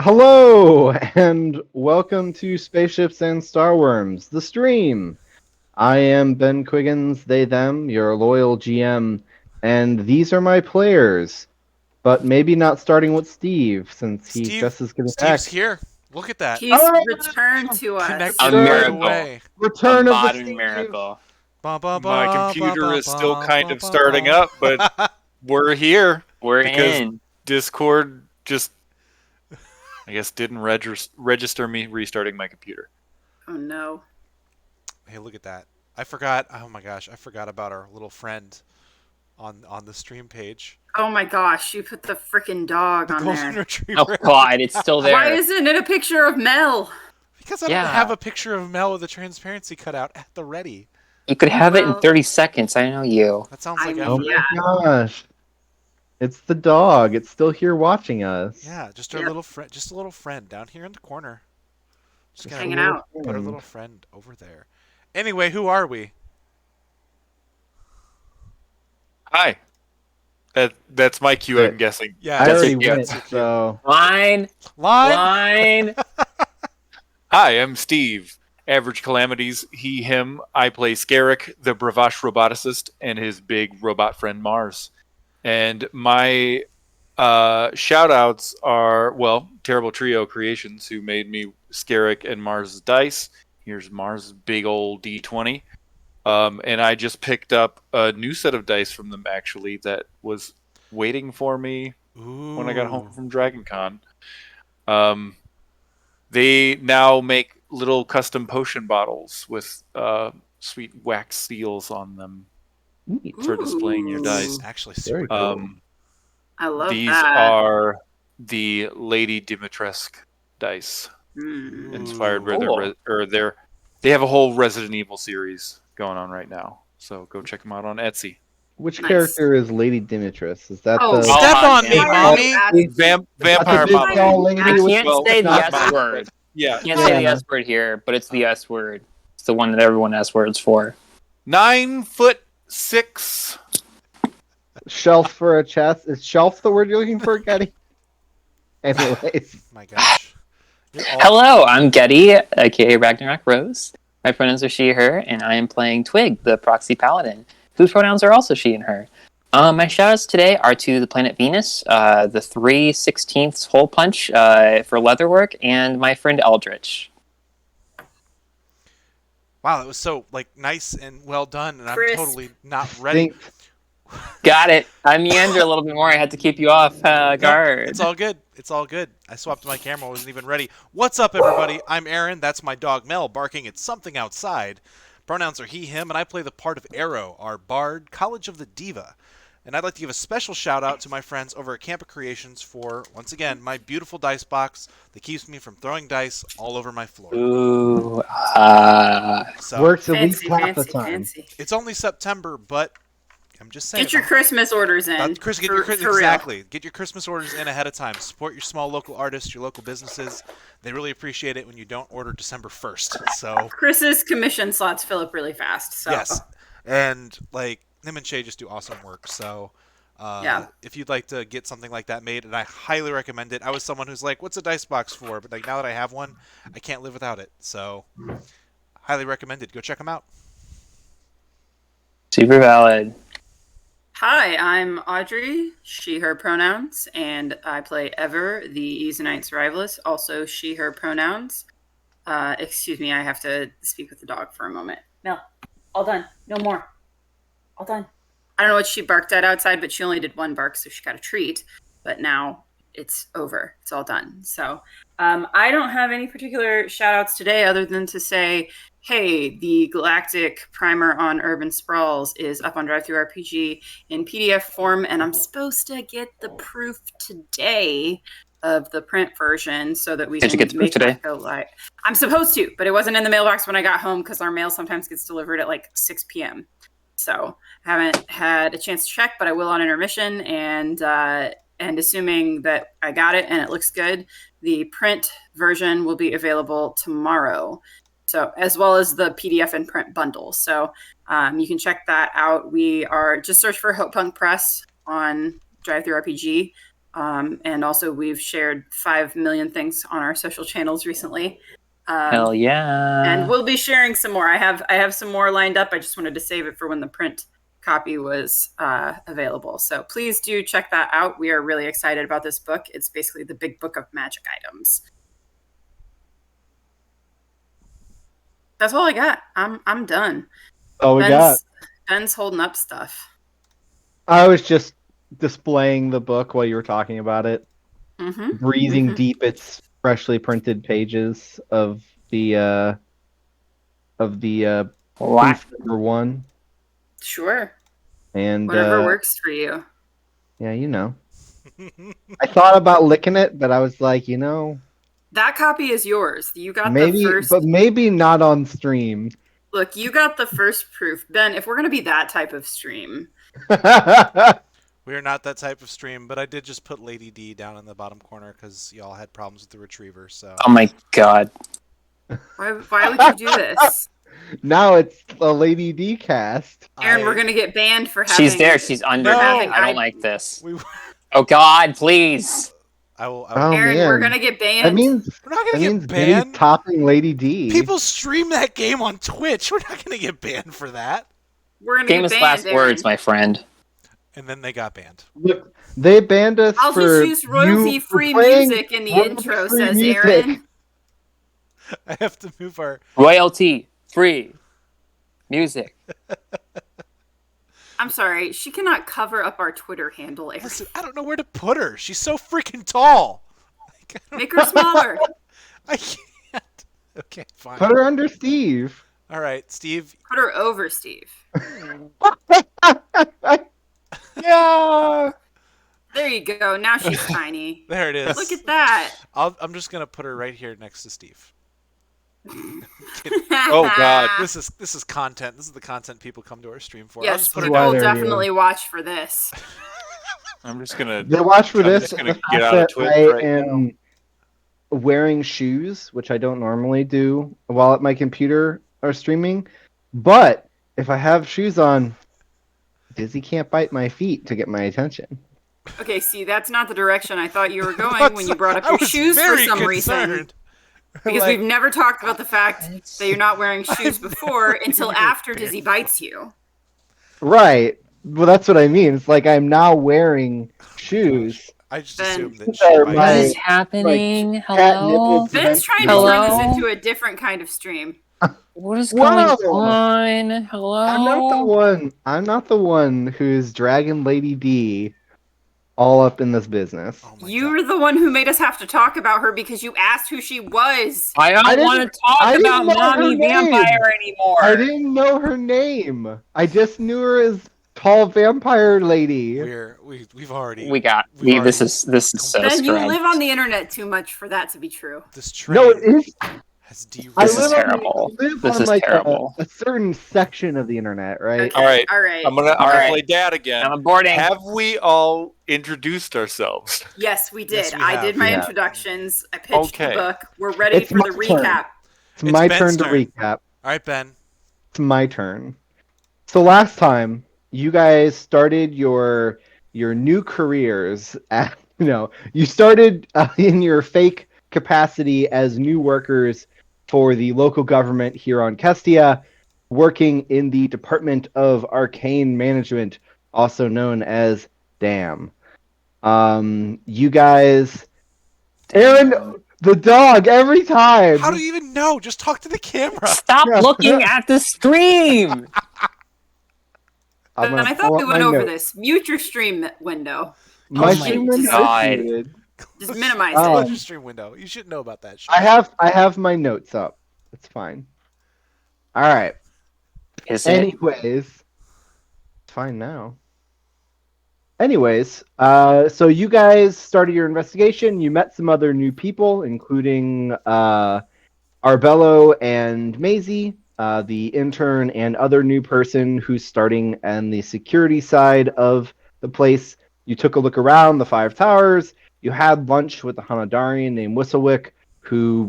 Hello, and welcome to Spaceships and Starworms, the stream. I am Ben Quiggins, they, them, your loyal GM, and these are my players. But maybe not starting with Steve, since he just is getting Steve's back. here. Look at that. He's Oh, returned to us. Connected A right miracle. away. Return A of the modern Steve. miracle. My computer is still kind of starting up, but we're here We're because in. Discord just, I guess, didn't register me restarting my computer. Oh no. Hey, look at that. I forgot. Oh my gosh, I forgot about our little friend on the stream page. Oh my gosh, you put the freaking dog The on golden there. retriever. Oh God, it's still there. Why isn't it a picture of Mel? Because I Yeah. don't have a picture of Mel with the transparency cut out at the ready. You could have it in Well- 30 seconds. I know you. That sounds I like mean, Oh effort. yeah. my gosh. It's the dog. It's still here watching us. Yeah, just our Yep. little friend, just a little friend down here in the corner. Just gonna Hanging out. put our little friend over there. Anyway, who are we? Hi. That's my cue, I'm guessing. Yeah, I That's already it, went, that's it. so... Line. Line. Hi, I'm Steve. Average Calamities, he, him. I play Scarrick, the Bravash roboticist, and his big robot friend Mars. And my shout-outs are, well, Terrible Trio Creations, who made me Scarrick and Mars' dice. Here's Mars' big old D20. And I just picked up a new set of dice from them, actually, that was waiting for me when I got home from Dragon Con. They now make little custom potion bottles with sweet wax seals on them Neat. for displaying your Ooh. dice. Actually, Very super cool. cool. I love These that. are the Lady Dimitrescu dice, Mm. inspired by Cool. they have a whole Resident Evil series going on right now. So go check them out on Etsy. Which Nice. character is Lady Dimitrescu? Is that Oh, the... Step Oh, on me, yeah. mommy. Vampire That's a big mom. tall lady I with can't the say the shot S back. word. Yeah. Can't say the Yeah. S word here, but it's the S word. It's the one that everyone has words for. 9'6". Shelf for a chest. Is shelf the word you're looking for, Getty? Anyways. My gosh. You're all- Hello, I'm Getty, aka Ragnarok Rose. My pronouns are she, her, and I am playing Twig, the proxy paladin, whose pronouns are also she and her. My shoutouts today are to the planet Venus, the 3/16 hole punch for leatherwork, and my friend Eldritch. Wow, that was so nice and well done, and I'm Crisp. totally not ready. Think Got it. I meander a little bit more. I had to keep you off No, guard. it's all good. It's all good. I swapped my camera. I wasn't even ready. What's up, everybody? I'm Aaron. That's my dog Mel barking at something outside. Pronouns are he, him, and I play the part of Arrow, our bard, College of the Diva. And I'd like to give a special shout out to my friends over at Camp of Creations for, once again, my beautiful dice box that keeps me from throwing dice all over my floor. Ooh, So works at least Fancy, half the fancy, time. fancy. it's only September, but I'm just saying. Get your Christmas orders in. Chris, get for, your for real. exactly. Get your Christmas orders in ahead of time. Support your small local artists, your local businesses. They really appreciate it when you don't order December 1st. So Chris's commission slots fill up really fast. So yes, and him and Shay just do awesome work. So Yeah. if you'd like to get something like that made, and I highly recommend it. I was someone who's like, "What's a dice box for?" But now that I have one, I can't live without it. So highly recommended. Go check them out. super valid. Hi, I'm Audrey, she, her pronouns, and I play Ever, the Easonite Survivalist, also she, her pronouns. Excuse me, I have to speak with the dog for a moment. No, all done. No more. All done. I don't know what she barked at outside, but she only did one bark, so she got a treat. But now it's over. It's all done. So I don't have any particular shout outs today other than to say, hey, the Galactic Primer on Urban Sprawls is up on DriveThruRPG in PDF form, and I'm supposed to get the proof today of the print version so that we Did you can get the proof make today? that go live. I'm supposed to, but it wasn't in the mailbox when I got home because our mail sometimes gets delivered at 6 p.m. So I haven't had a chance to check, but I will on intermission, and assuming that I got it and it looks good, the print version will be available tomorrow. So as well as the PDF and print bundle. So you can check that out. We are just search for Hope Punk Press on DriveThruRPG. And also, we've shared 5 million things on our social channels recently. Hell yeah. And we'll be sharing some more. I have some more lined up. I just wanted to save it for when the print copy was available. So please do check that out. We are really excited about this book. It's basically the big book of magic items. That's all I got. I'm done. Oh, we got. Ben's holding up stuff. I was just displaying the book while you were talking about it, breathing deep its freshly printed pages of the proof number 1. Sure. And whatever works for you. Yeah, you know. I thought about licking it, but I was like, that copy is yours. You got maybe, the first, but maybe not on stream. Look, you got the first proof, Ben. If we're gonna be that type of stream, we are not that type of stream. But I did just put Lady D down in the bottom corner because y'all had problems with the retriever. So. Oh my god. Why would you do this? Now it's a Lady D cast. Aaron, we're gonna get banned for having. She's there. She's under. No. I don't like this. Oh god, please. I will. Aaron, man. we're gonna get banned. That means we're not gonna get banned. Diddy's topping Lady D. People stream that game on Twitch. We're not gonna get banned for that. We're gonna Famous get banned, last Aaron. words, my friend. And then they got banned. Look, they banned us I'll for just use royalty-free playing music in the intro, royalty-free says music. Aaron. I have to move our Royalty free music. I'm sorry, she cannot cover up our Twitter handle, Aaron. Listen, I don't know where to put her. She's so freaking tall. Make her smaller. I can't. Okay, fine. Put her under Steve. All right, Steve. Put her over Steve. Yeah. There you go. Now she's tiny. There it is. Look at that. I'm just gonna put her right here next to Steve. Oh god. This is content. This is the content people come to our stream for. I'll Yes, just put people her will Why they're definitely watch for this. I'm just gonna. They watch for I'm this. just gonna the get fact out of that Twitch I right am wearing shoes, which I don't normally do while at my computer or streaming. But if I have shoes on, Dizzy can't bite my feet to get my attention. Okay, see, that's not the direction I thought you were going when you brought up I your was shoes for very some reason. concerned. Because Like- we've never talked about the fact that you're not wearing shoes before until after Dizzy bites you. Right. Well, that's what I mean. It's like I'm now wearing shoes. I just Ben. assumed that These are she What my- is happening? cat Hello? nipples. Ben's trying to Hello? turn this into a different kind of stream. What is Whoa! going on? Hello? I'm not the one who's dragging Lady D all up in this business. Oh my You God. were the one who made us have to talk about her because you asked who she was. I I don't didn't- want to talk I didn't about know her Mommy name. Vampire anymore. I didn't know her name. I just knew her as tall vampire lady. We've already This is so Ben, strange. you live on the internet too much for that to be true. this train No, it is. has I This is live terrible. On, I live This on is like terrible. A certain section of the internet, right? Okay, All right. All right. I'm gonna Alright. play dad again. I'm aborting. Have we all introduced ourselves? Yes, we did. Yes, we I have. did my Yeah. introductions. I pitched Okay. the book. We're ready It's for the my turn. recap. It's my Ben's turn to turn. recap. All right, Ben. It's my turn. So last time you guys started your new careers at you started in your fake capacity as new workers for the local government here on Kestia, working in the Department of Arcane Management, also known as DAM. You guys, Aaron, the dog, every time. How do you even know? Just talk to the camera. Stop looking at the stream. I'm And gonna I thought pull we up went my over notes. this. Mute your stream window. My Oh stream my window is God. muted. Just minimize Oh. Close it. your stream window. You should know about that shit. I have my notes up. It's fine. All right. Is it? Anyways, it's fine now. Anyways, so you guys started your investigation. You met some other new people, including Arbello and Maisie, the intern and other new person who's starting on the security side of the place. You took a look around the Five Towers. You had lunch with a Hanadarian named Whistlewick, who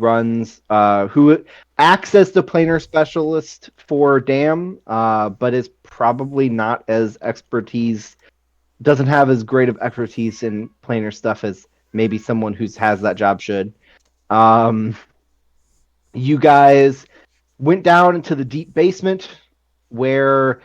acts as the planar specialist for DAM, but is probably not as expertise doesn't have as great of expertise in planar stuff as maybe someone who has that job should. Um, you guys went down into the deep basement where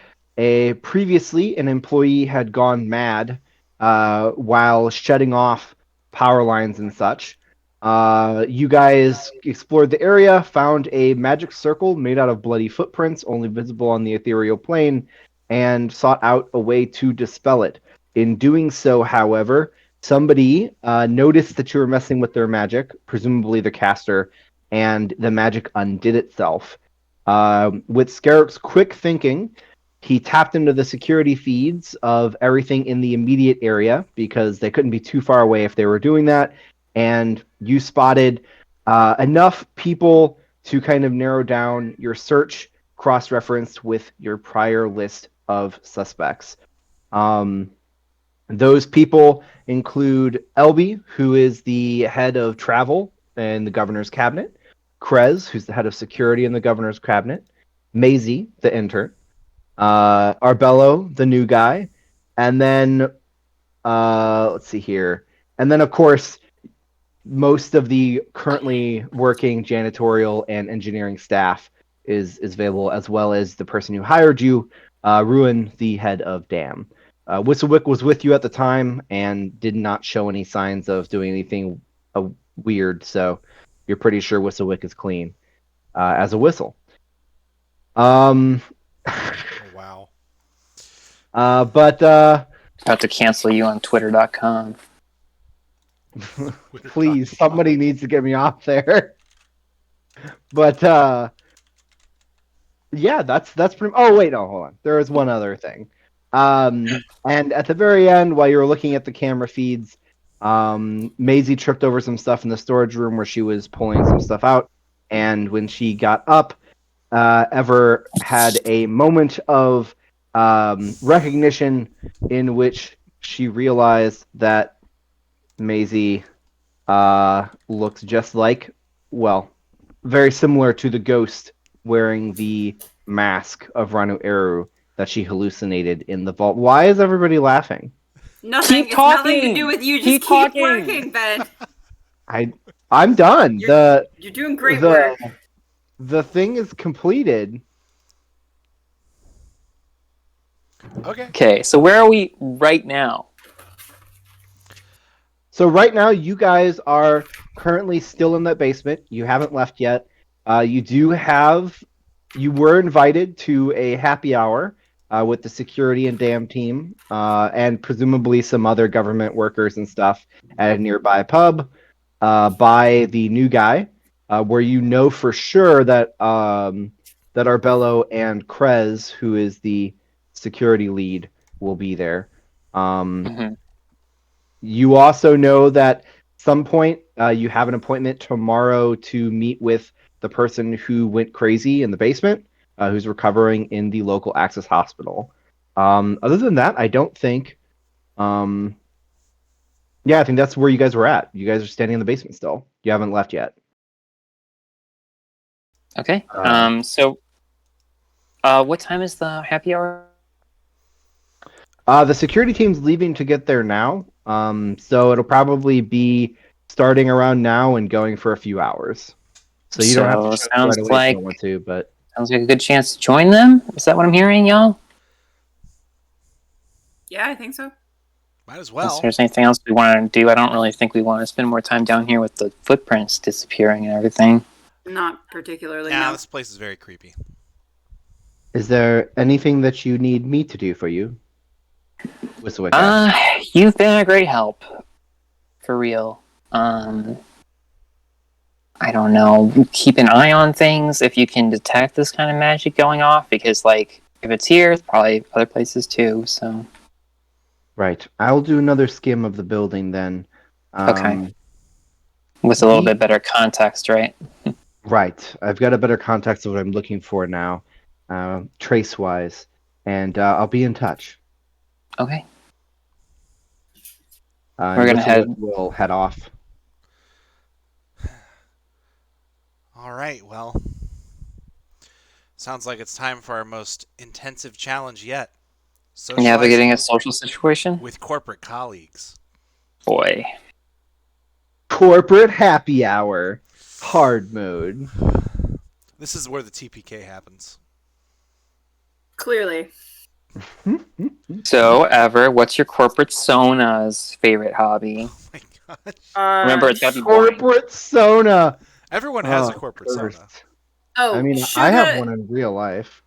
previously an employee had gone mad while shutting off power lines and such. You guys explored the area, found a magic circle made out of bloody footprints, only visible on the ethereal plane, and sought out a way to dispel it. In doing so, however, somebody noticed that you were messing with their magic, presumably the caster, and the magic undid itself. With Scarab's quick thinking, he tapped into the security feeds of everything in the immediate area because they couldn't be too far away if they were doing that. And you spotted enough people to kind of narrow down your search, cross referenced with your prior list of suspects. Those people include Elby, who is the head of travel in the governor's cabinet, Krez, who's the head of security in the governor's cabinet, Maisie, the intern, Arbello, the new guy, and then let's see here, and then of course most of the currently working janitorial and engineering staff is available, as well as the person who hired you, Ruin, the head of Dam. Whistlewick was with you at the time and did not show any signs of doing anything weird, so you're pretty sure Whistlewick is clean as a whistle. Oh, wow. But About to cancel you on Twitter.com. please, somebody needs to get me off there. But yeah, that's pretty. Oh wait, no, hold on. There is one other thing. And at the very end, while you were looking at the camera feeds, Maisie tripped over some stuff in the storage room where she was pulling some stuff out, and when she got up, Ever had a moment of recognition in which she realized that Maisie looks just like, well, very similar to the ghost wearing the mask of Ranu Eru that she hallucinated in the vault. Why is everybody laughing? Nothing. Keep It's nothing to talking! do with you. Just Keep keep talking! working, Ben. I'm done. You're doing great work. The thing is completed. Okay. Okay, so where are we right now? So right now, you guys are currently still in that basement. You haven't left yet. You were invited to a happy hour with the security and Dam team, and presumably some other government workers and stuff at a nearby pub by the new guy, where you know for sure that that Arbello and Krez, who is the security lead, will be there. Mhm. You also know that some point you have an appointment tomorrow to meet with the person who went crazy in the basement, who's recovering in the local Access Hospital. Other than that, I don't think. Yeah, I think that's where you guys were at. You guys are standing in the basement still. You haven't left yet. Okay. So, what time is the happy hour? The security team's leaving to get there now. So it'll probably be starting around now and going for a few hours. So you don't have to show up right away if you don't want to, but Sounds like a good chance to join them. Is that what I'm hearing, y'all? Yeah, I think so. Might as Unless well. there's anything else we want to do, I don't really think we want to spend more time down here with the footprints disappearing and everything. Not particularly. Yeah, No. this place is very creepy. is there anything that you need me to do for you? Whistlewick asked. You've been a great help. For real. I don't know. Keep an eye on things if you can detect this kind of magic going off, because, like, if it's here, it's probably other places too, so. Right. I'll do another skim of the building then. Okay. With a little bit better context, right? Right. I've got a better context of what I'm looking for now, trace-wise, and I'll be in touch. Okay. We're gonna we'll head off. All right, well. Sounds like it's time for our most intensive challenge yet. Navigating a Socializing social situation? with corporate colleagues. Boy. Corporate happy hour. Hard mode. This is where the TPK happens. Clearly. So, Ever, what's your corporate sona's favorite hobby? Oh my gosh. Remember, it's gotta be boring. Corporate Sona. Everyone has Oh, a corporate first. soda. Oh, I mean, Sugar, I have one in real life.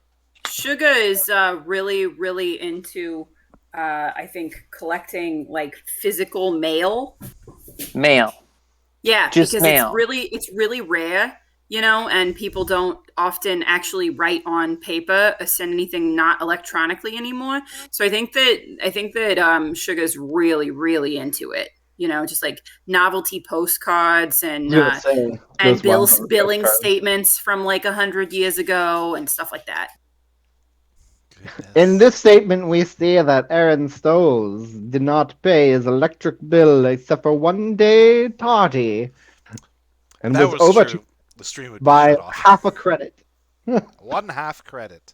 Sugar is really, really into, I think, collecting like physical mail. Mail. Yeah, Just because mail. it's really rare, and people don't often actually write on paper or send anything not electronically anymore. So I think that Sugar's really, really into it. Just like novelty postcards and billing statements from like 100 years ago and stuff like that. Goodness. In this statement, we see that Aaron Stoles did not pay his electric bill except for one day tardy, and That was was over true. The stream would be by shut off. half a credit. 1/2 credit.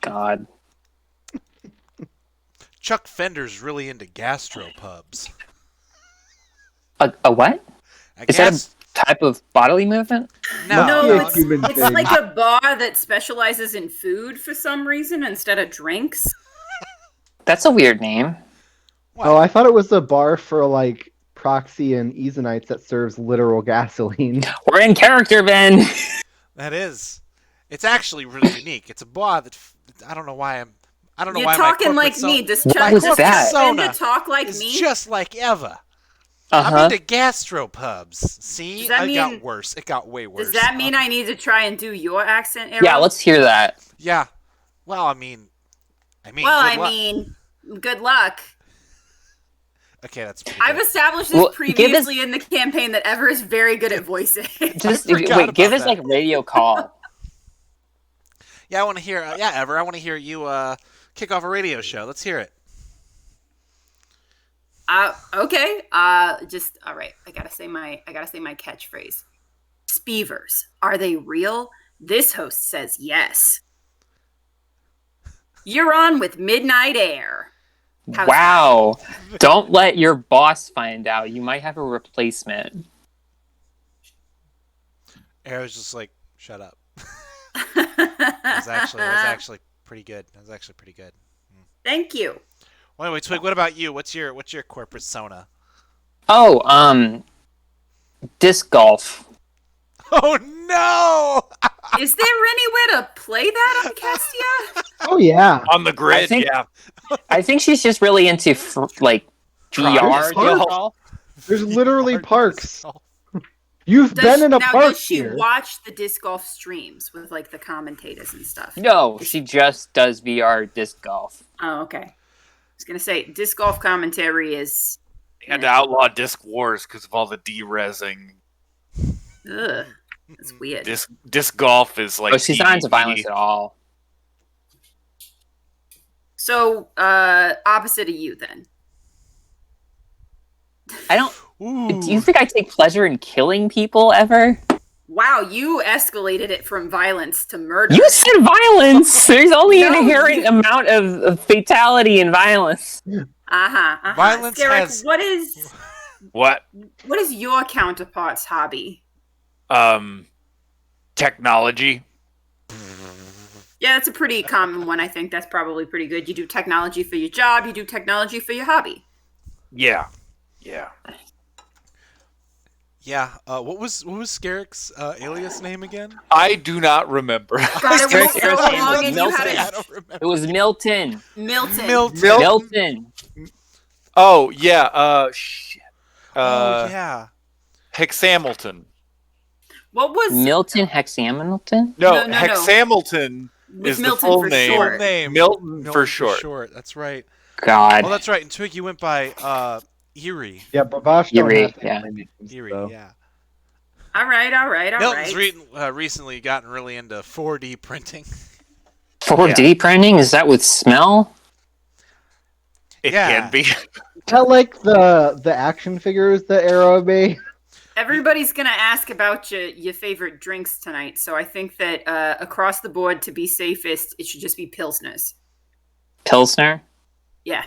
God. Chuck Fender's really into gastropubs. A what? I Is that guess. type of bodily movement? No, No, no, it's human It's thing. like a bar that specializes in food for some reason instead of drinks. That's a weird name. What? Oh, I thought it was a bar for like Proxy and Easonites that serves literal gasoline. We're in character, Ben. That is. It's actually really unique. It's a bar that I don't know why I'm. I don't know You're why talking my like corporate me. Does What Chuck was does that? Chuck Fender Sona talk like is me? just like Eva. Uh-huh. I'm into gastropubs. See, Does that it got mean- worse. It got way worse. Does that mean I need to try and do your accent, Aaron? Yeah, let's hear that. Yeah. Well, I mean. Well, good I luck. mean, good luck. Okay, that's pretty I've good. established this Well, give us- previously in the campaign that Ever is very good at voicing. Just forgot wait, give about us that. like a radio call. Yeah, I want to hear. Yeah, Ever, I want to hear you kick off a radio show. Let's hear it. Okay. Just all right. I gotta say my catchphrase. Speevers, are they real? This host says yes. You're on with Midnight Air. How's Wow. Don't let your boss find out. You might have a replacement. Arrow's just like, shut up. that? That's actually pretty good. That was actually pretty good. Thank you. Well, anyway, Twig, what about you? What's your corporate sona? Oh, disc golf. Oh no! Is there any way to play that on Kestia? Oh yeah. On the grid, think- yeah. I think she's just really into VR There's disc golf. There's literally Hard parks. disc golf. You've been in a park does she here. watch the disc golf streams with like the commentators and stuff? No, she just does VR disc golf. Oh, okay. I was gonna say disc golf commentary is They had to outlaw disc wars because of all the de-resing. ugh. That's weird. Disc golf is like. Oh, she's not into PvP. violence at all. So, opposite of you then. I don't. Ooh. Do you think I take pleasure in killing people ever? Wow, you escalated it from violence to murder. You said violence. There's only an No, inherent you- amount of fatality in violence. Uh-huh. Violence Scarrick, has- what is your counterpart's hobby? Technology. Yeah, that's a pretty common one. I think that's probably pretty good. You do technology for your job. You do technology for your hobby. Yeah. Yeah. What was Scarrick's alias name again? I do not remember. God, it was Scarrick so Harrison long, was and you Milton. had I don't remember. It was Milton. Milton. Milton. Oh yeah. Shit. Oh yeah. Hexamilton. What was Milton Hexamilton? No, No. Hexamilton was is the Milton full for name. short? Full name. Milton for short. That's right. God. Oh, that's right. And Twig, you went by Erie. Yeah, Bravash don't Erie, have yeah. family names, Erie. so. Yeah. All right. Milton's recently gotten really into 4D printing. 4D printing? Is that with smell? It Yeah. can be. I like the action figures that Arrow made. Everybody's gonna ask about your favorite drinks tonight, so I think that across the board, to be safest, it should just be pilsners. Pilsner? Yeah.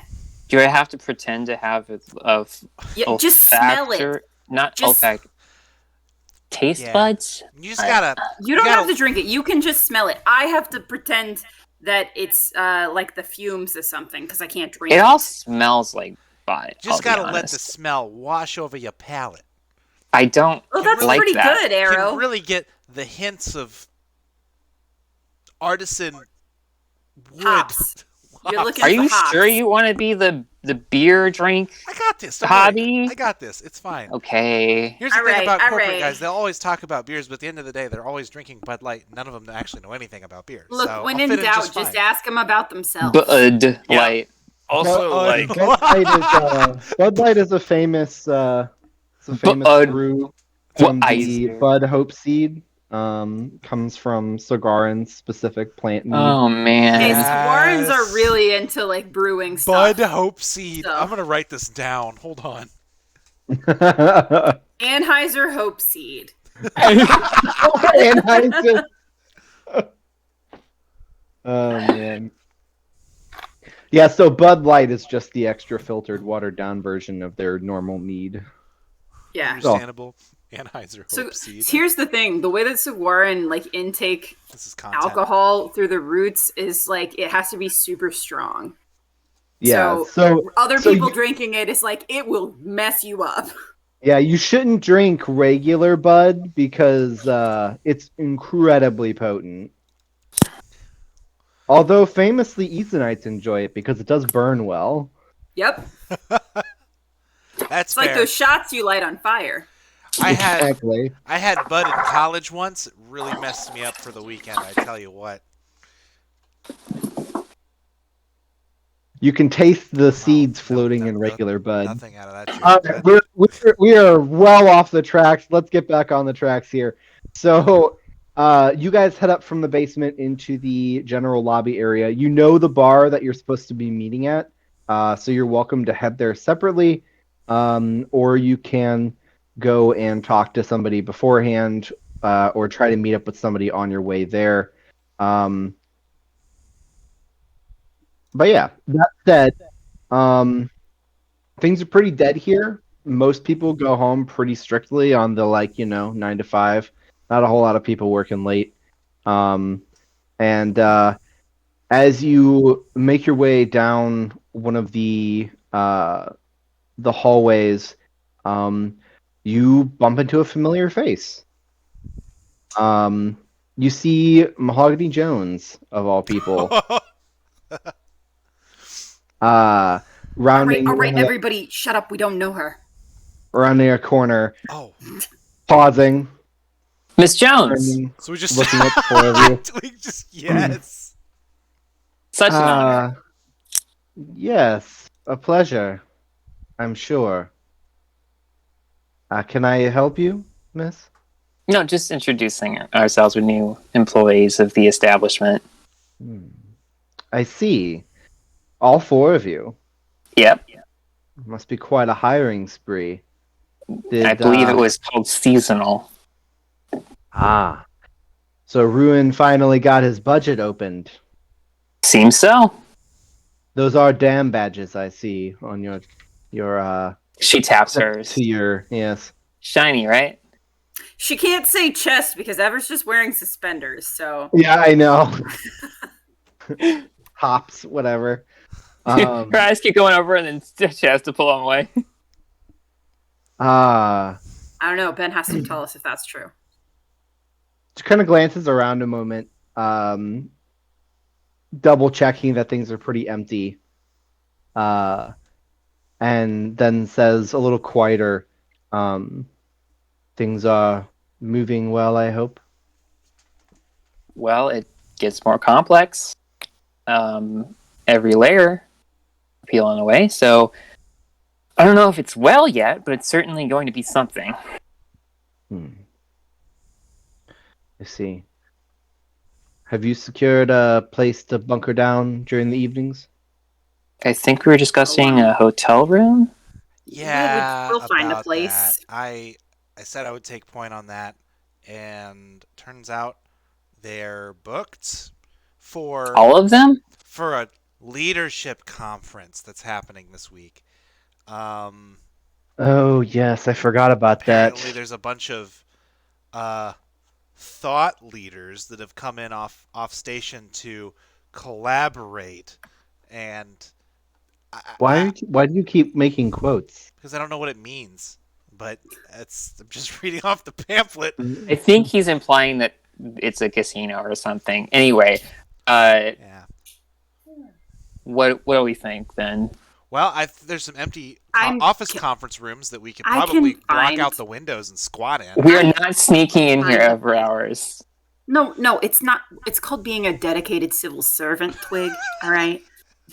Do I have to pretend to have Yeah, just smell it. olfactor? Not Just- olfact. Taste Yeah. buds? You just gotta. You don't gotta, have to drink it. You can just smell it. I have to pretend that it's like the fumes or something because I can't drink it. It all smells like bud. Just I'll gotta be let honest. the smell wash over your palate. I don't Well, Can that's really- pretty that. good, You Arrow. can really get the hints of artisan wood. Hops. You're looking Are for you hops. sure you want to be the beer drink? I got this. Don't Hobby? worry. I got this. It's fine. Okay. Here's the thing Alright, about corporate alright. guys. They'll always talk about beers, but at the end of the day, they're always drinking Bud Light. None of them actually know anything about beer. Look, so when I'll in fit doubt, just just fine. ask them about themselves. Bud Yeah. Light. Also, like, Bud Light is a famous Bud. brew from the Weiser. Bud Hope seed. Comes from Cigarin's specific plant mead. Oh Okay, man. so Warrens are Yes. really into like brewing Bud stuff. Hope Seed. So. I'm gonna write this down. Hold on. Anheuser Hope Seed. Anheuser. Oh man. Yeah, so Bud Light is just the extra filtered, watered down version of their normal mead. Yeah. Understandable. Anheuser So Hope Seed. here's the thing: the way that Saguaran like intake This is content. alcohol through the roots is like it has to be super strong. Yeah, So, so Other so people you- drinking it is like it will mess you up. yeah, you shouldn't drink regular Bud because it's incredibly potent. Although famously Ethanites enjoy it because it does burn well. Yep. That's It's like fair. those shots you light on fire. I had Exactly. Bud in college once. It really messed me up for the weekend. I tell you what. You can taste the seeds no, floating no, in no, regular Bud. Nothing out of that. All Shit. right, we are well off the tracks. Let's get back on the tracks here. So, you guys head up from the basement into the general lobby area. You know the bar that you're supposed to be meeting at, so you're welcome to head there separately, or you can go and talk to somebody beforehand, or try to meet up with somebody on your way there. But yeah, that said, things are pretty dead here. Most people go home pretty strictly on the 9 to 5. Not a whole lot of people working late. And as you make your way down one of the hallways, you bump into a familiar face. You see Mahogany Jones of all people. Rounding All right, everybody, shut up. We don't know her. rounding a corner, Oh, pausing, Miss Jones. turning, so we just looking at the four of you. we just yes. Such an honor. Yes, a pleasure. I'm sure. Can I help you, miss? No, just introducing ourselves with new employees of the establishment. I see. All four of you. Yep. Must be quite a hiring spree. Did, I believe it was called seasonal. Ah. So Ruin finally got his budget opened. Seems so. Those are damn badges I see on your She taps hers. to your yes. Shiny, right? She can't say chest because Ever's just wearing suspenders. So Yeah, I know. Hops, whatever. Her eyes keep going over and then she has to pull them away. I don't know. Ben has to tell us if that's true. She kind of glances around a moment, double checking that things are pretty empty, and then says a little quieter, "Things are moving well, I hope." Well, it gets more complex. Every layer peeling away. So I don't know if it's well yet, but it's certainly going to be something. I see. Have you secured a place to bunker down during the evenings? I think we were discussing a hotel room. Yeah, we'll find a about place. that. I said I would take point on that, and turns out they're booked for All of them? a leadership conference that's happening this week. Oh, yes, I forgot about Apparently, that. there's a bunch of uh, thought leaders that have come in off station to collaborate, and Why do you keep making quotes? because I don't know what it means, but I'm just reading off the pamphlet. I think he's implying that it's a casino or something. Anyway, Yeah. what do we think then? Well, there's some empty I'm- office conference rooms that we could I can probably block find- out the windows and squat in. We are not sneaking in here I'm- over hours. No, it's not. It's called being a dedicated civil servant, Twig. All right,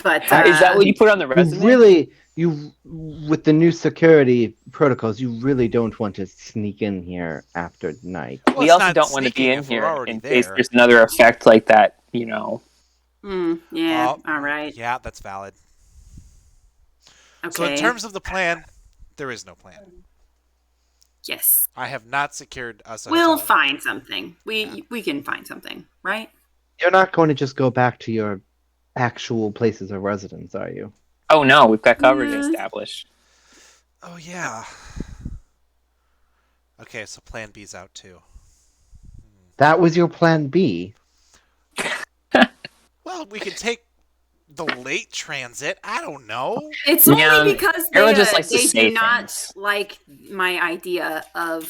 but Is that what you put on the You resume? with the new security protocols, you really don't want to sneak in here after night. Well, We it's also not don't want to be sneaking in if we're here already in case there. there's another effect like that, you know. yeah, Oh, all right, Yeah, that's valid. okay. So in terms of the plan, there is no plan. yes, I have not secured us a we'll hotel. find something. We can find something, right? You're not going to just go back to your actual places of residence, are you? Oh no, we've got coverage Yeah. established. Oh yeah. Okay, so plan B's out too. That was your plan B. Well, we could take the late transit. I don't know. It's Yeah, only because Arrow just likes to they say do not things. like my idea of,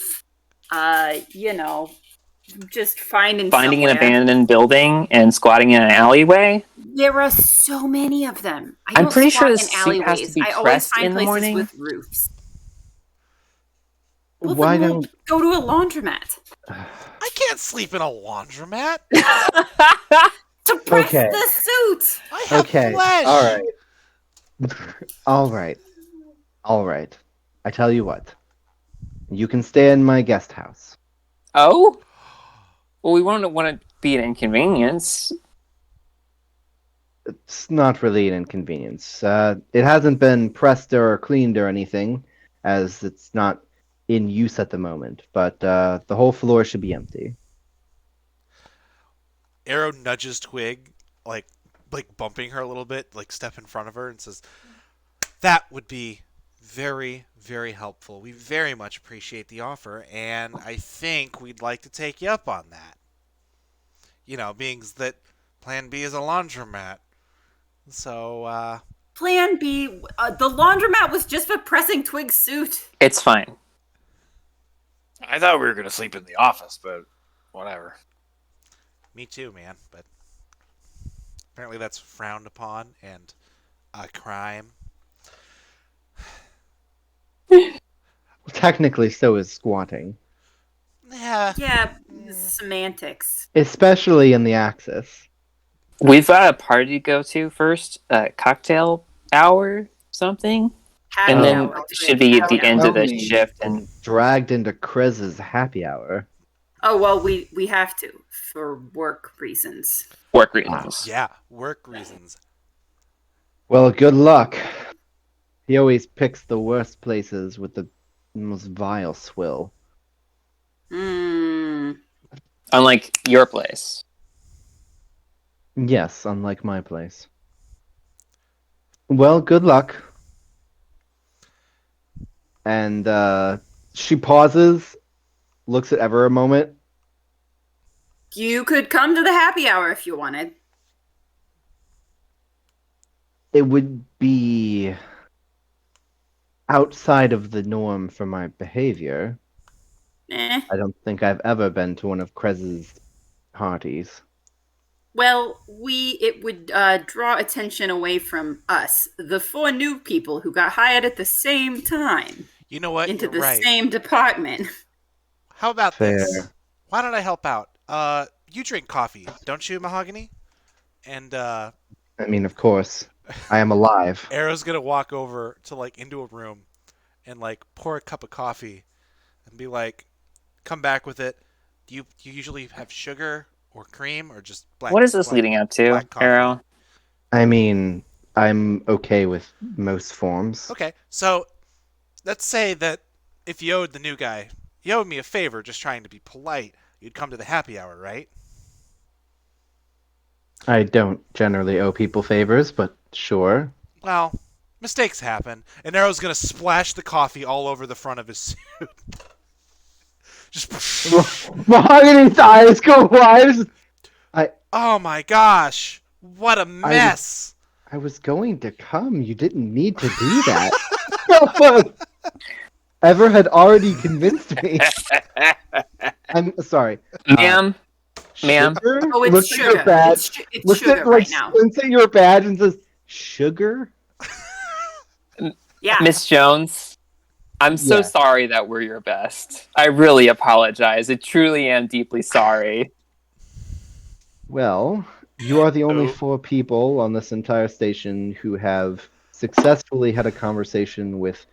just finding Finding an somewhere. abandoned building and squatting in an alleyway. There are so many of them. I I'm don't pretty sure squat the in suit has alleyways. to be I always pressed find in the places morning. with roofs. Well, Why then we'll don't? go to a laundromat I can't sleep in a laundromat. to press Okay. the suit? I have Okay. flesh. All right. All right. All right. I tell you what. You can stay in my guest house. Oh? Well, we won't want to be an inconvenience. It's not really an inconvenience. It hasn't been pressed or cleaned or anything, as it's not in use at the moment. But the whole floor should be empty. Arrow nudges Twig, like bumping her a little bit, like step in front of her, and says, "That would be very, very helpful. We very much appreciate the offer, and I think we'd like to take you up on that. You know, being that Plan B is a laundromat. So, Plan B. The laundromat was just for pressing Twig's suit. It's fine. I thought we were going to sleep in the office, but whatever. me too, man. But apparently that's frowned upon and a crime. Technically, so is squatting, Yeah. Yeah, semantics. especially in the Axis. We've got a party to go to first, cocktail hour something, Happy and then hour, it Twig, should be at happy the end hour. of the shift. And Dragged into Krez's happy hour. Oh well, we have to for work reasons. work reasons. Yeah, work reasons. Well, good luck. He always picks the worst places with the most vile swill. Hmm. Unlike your place. Yes, unlike my place. Well, good luck. And she pauses, looks at Ever a moment. You could come to the happy hour if you wanted. It would be outside of the norm for my behavior. I don't think I've ever been to one of Krez's parties. Well, it would draw attention away from us, the four new people who got hired at the same time You know what? into You're the right. same department. How about this? Fair. Why don't I help out? You drink coffee, don't you, Mahogany? And I mean, of course, I am alive. Arrow's gonna walk over to into a room and pour a cup of coffee and be like, come back with it. Do you usually have sugar or cream or just black? What is this black- leading up to, black coffee? Arrow? I mean, I'm okay with most forms. Okay, so let's say that if you owed the new guy, you owed me a favor just trying to be polite, you'd come to the happy hour, right? I don't generally owe people favors, but sure. Well, mistakes happen. And Arrow's gonna splash the coffee all over the front of his suit. Just. Mahogany's eyes go wide. Oh my gosh! What a mess! I was going to come. You didn't need to do that. Ever had already convinced me. I'm sorry. Ma'am, ma'am. Sugar? Oh, it's Looks at sugar. your badge. It's Looks sugar at right now. squints at your badge and says, "Sugar." Yeah. Miss Jones, I'm so Yeah. sorry that we're your best. I really apologize. I truly am deeply sorry. Well, you are the only Oh. 4 people on this entire station who have successfully had a conversation with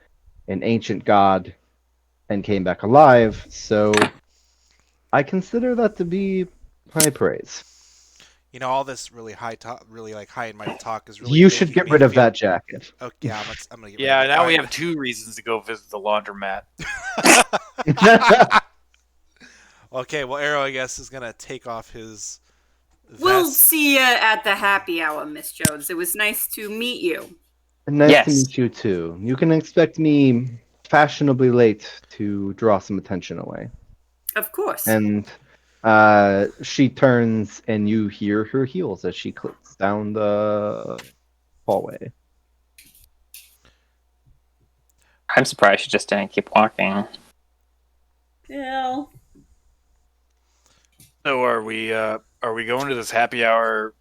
an ancient god and came back alive, so I consider that to be high praise. You know, all this really really like high and mighty talk is really. You should making get me rid of feel- that jacket. Oh yeah, I'm gonna get. Yeah, rid of it. now we Alright. have 2 reasons to go visit the laundromat. Okay, well, Arrow, I guess, is gonna take off his. We'll vest. see you at the happy hour, Miss Jones. It was nice to meet you. Nice Yes. to meet you too. You can expect me fashionably late to draw some attention away. Of course. And she turns and you hear her heels as she clicks down the hallway. I'm surprised she just didn't keep walking. Yeah. So are we going to this happy hour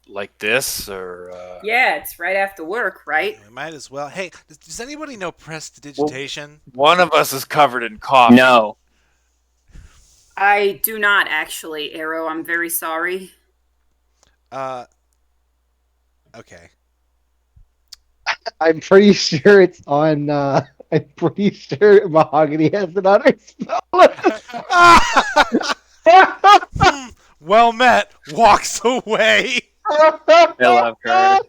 like this or Yeah, it's right after work, right? We might as well. Hey, does anybody know prestidigitation? one of us is covered in coffee? No. I do not actually, Arrow. I'm very sorry. Okay. I'm pretty sure it's on. I'm pretty sure Mahogany has it on her spell. Well met. Walks away. I love her.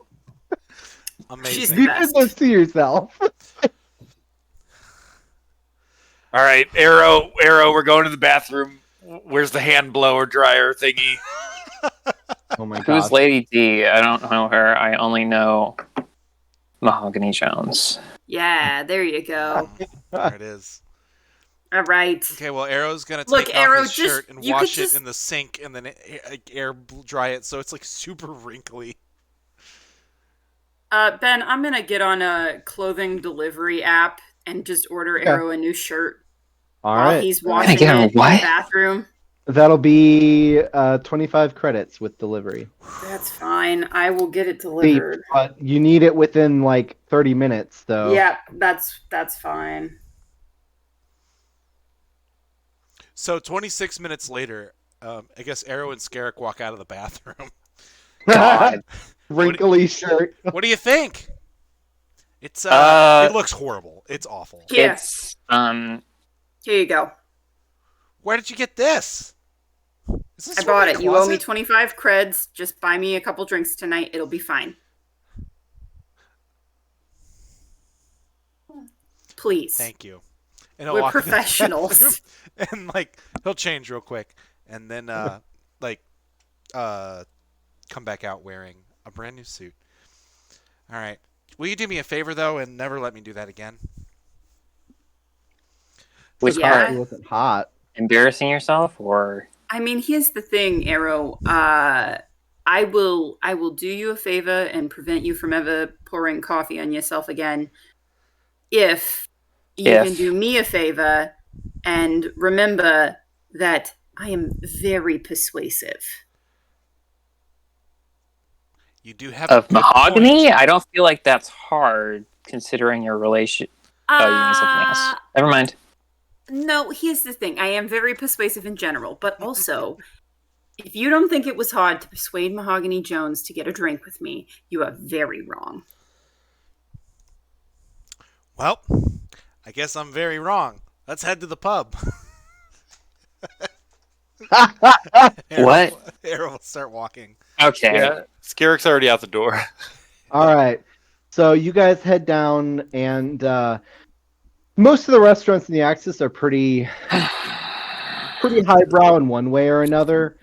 Amazing. You did this to yourself. All right, Arrow, we're going to the bathroom. Where's the hand blower dryer thingy? Oh my god. Who's Lady D? I don't know her. I only know Mahogany Jones. Yeah, there you go. There it is. All right. Okay, well, Arrow's gonna Look, take Arrow, off his just- shirt and you could wash just- it in the sink, and then air dry it so it's like super wrinkly. Ben, I'm gonna get on a clothing delivery app and just order Okay. Arrow a new shirt All while right. he's washing get him it in the what? bathroom. That'll be 25 credits with delivery. That's fine. I will get it delivered. But you need it within like 30 minutes, though. Yeah, that's fine. So 26 minutes later, I guess Arrow and Scarrick walk out of the bathroom. God. Wrinkly shirt. What do you think? It's it looks horrible. It's awful. Here, It's here you go. Where did you get this? Is this I from bought your it. You owe me closet? 25 creds. Just buy me a couple drinks tonight. It'll be fine. Please. Thank you. And he'll We're walk into the professionals. bathroom, and like he'll change real quick, and then come back out wearing a brand new suit. All right. Will you do me a favor though, and never let me do that again? which Yeah. part? It wasn't hot. Embarrassing yourself or I mean, here's the thing, Arrow. I will do you a favor and prevent you from ever pouring coffee on yourself again if you If. can do me a favor and remember that I am very persuasive. You do have a of good mahogany? point. I don't feel like that's hard considering your relation. Oh, you mean something else. Never mind. No, here's the thing. I am very persuasive in general, but also, if you don't think it was hard to persuade Mahogany Jones to get a drink with me, you are very wrong. Well, I guess I'm very wrong. Let's head to the pub. What? Arrow will start walking. Okay. Yeah, Scarrick's already out the door. All right. So you guys head down, and most of the restaurants in the Axis are pretty highbrow in one way or another.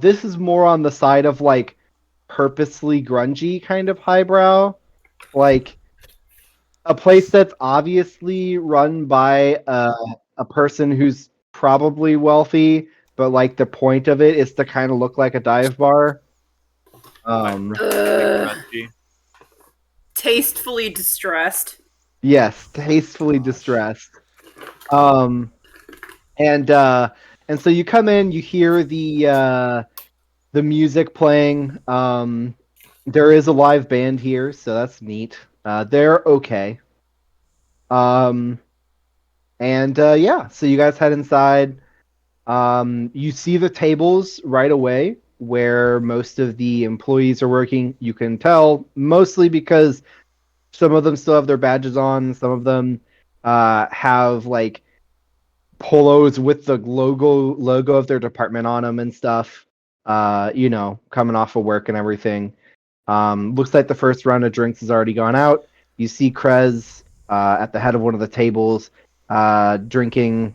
This is more on the side of like purposely grungy kind of highbrow, like a place that's obviously run by a person who's probably wealthy, but like the point of it is to kind of look like a dive bar. Grungy. Tastefully distressed. Yes, tastefully Gosh. distressed. Um, and so you come in, you hear the music playing. There is a live band here, so that's neat. They're okay. Um, and yeah, so you guys head inside. You see the tables right away where most of the employees are working. You can tell mostly because some of them still have their badges on. Some of them have like polos with the logo of their department on them and stuff. Coming off of work and everything. Looks like the first round of drinks has already gone out. You see Krez at the head of one of the tables, drinking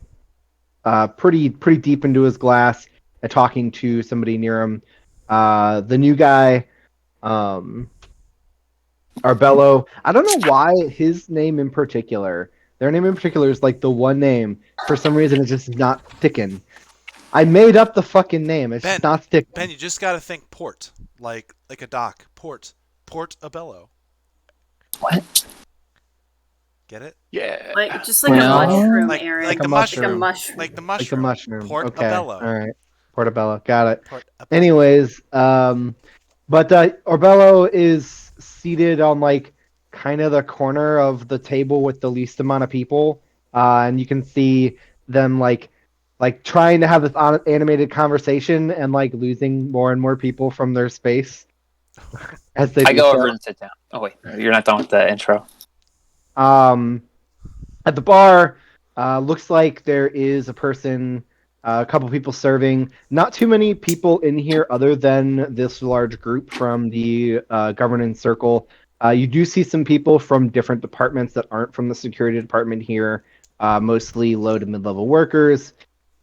pretty deep into his glass and talking to somebody near him. The new guy, Arbello. I don't know why his name in particular. Their name in particular is like the one name. For some reason, it's just not sticking. I made up the fucking name. It's just not sticking. Ben, you just gotta think port, like a dock. Port Abello. What? Get it? Yeah. Just like Well, a mushroom, like- Aaron. like the Like a mushroom. mushroom. Like the Like mushroom. a mushroom. Port Okay. Abello. All right. Portobello. Got it. Port Abello. Anyways, but Orbello is seated on like kind of the corner of the table with the least amount of people, and you can see them like trying to have this animated conversation and like losing more and more people from their space as they I do go so. over and sit down. Oh wait, you're not done with the intro. At the bar, looks like there is a person, a couple people serving. Not too many people in here other than this large group from the governance circle. You do see some people from different departments that aren't from the security department here, mostly low to mid-level workers,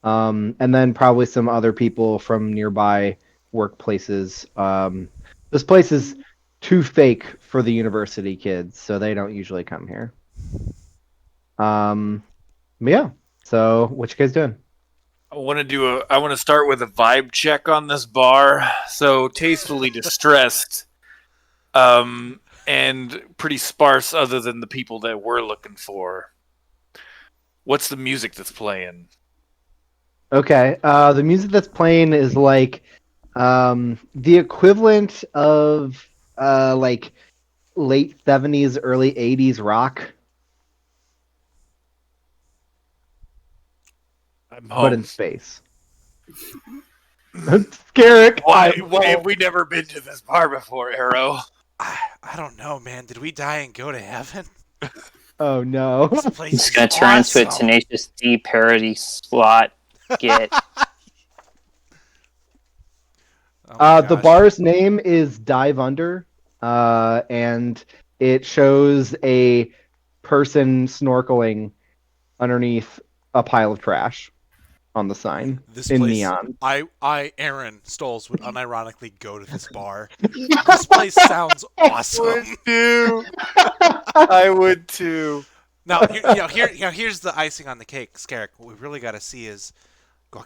and then probably some other people from nearby workplaces. This place is too fake for the university kids, so they don't usually come here. But yeah. So what you guys doing? I want to start with a vibe check on this bar. So tastefully distressed, and pretty sparse other than the people that we're looking for. What's the music that's playing? Okay. The music that's playing is like the equivalent of like late 70s, early 80s rock, I'm but home. in space. Scarrick. Why have we never been to this bar before, Arrow? I don't know, man. Did we die and go to heaven? Oh no. This place It's is gonna turn into a awesome. Tenacious D parody slot. Get Oh my The gosh. bar's name is Dive Under, and it shows a person snorkeling underneath a pile of trash on the sign This in place, neon. Aaron Stoles, would unironically go to this bar. This place sounds awesome. I would too. Now, here's the icing on the cake, Scarrick. What we really got to see is,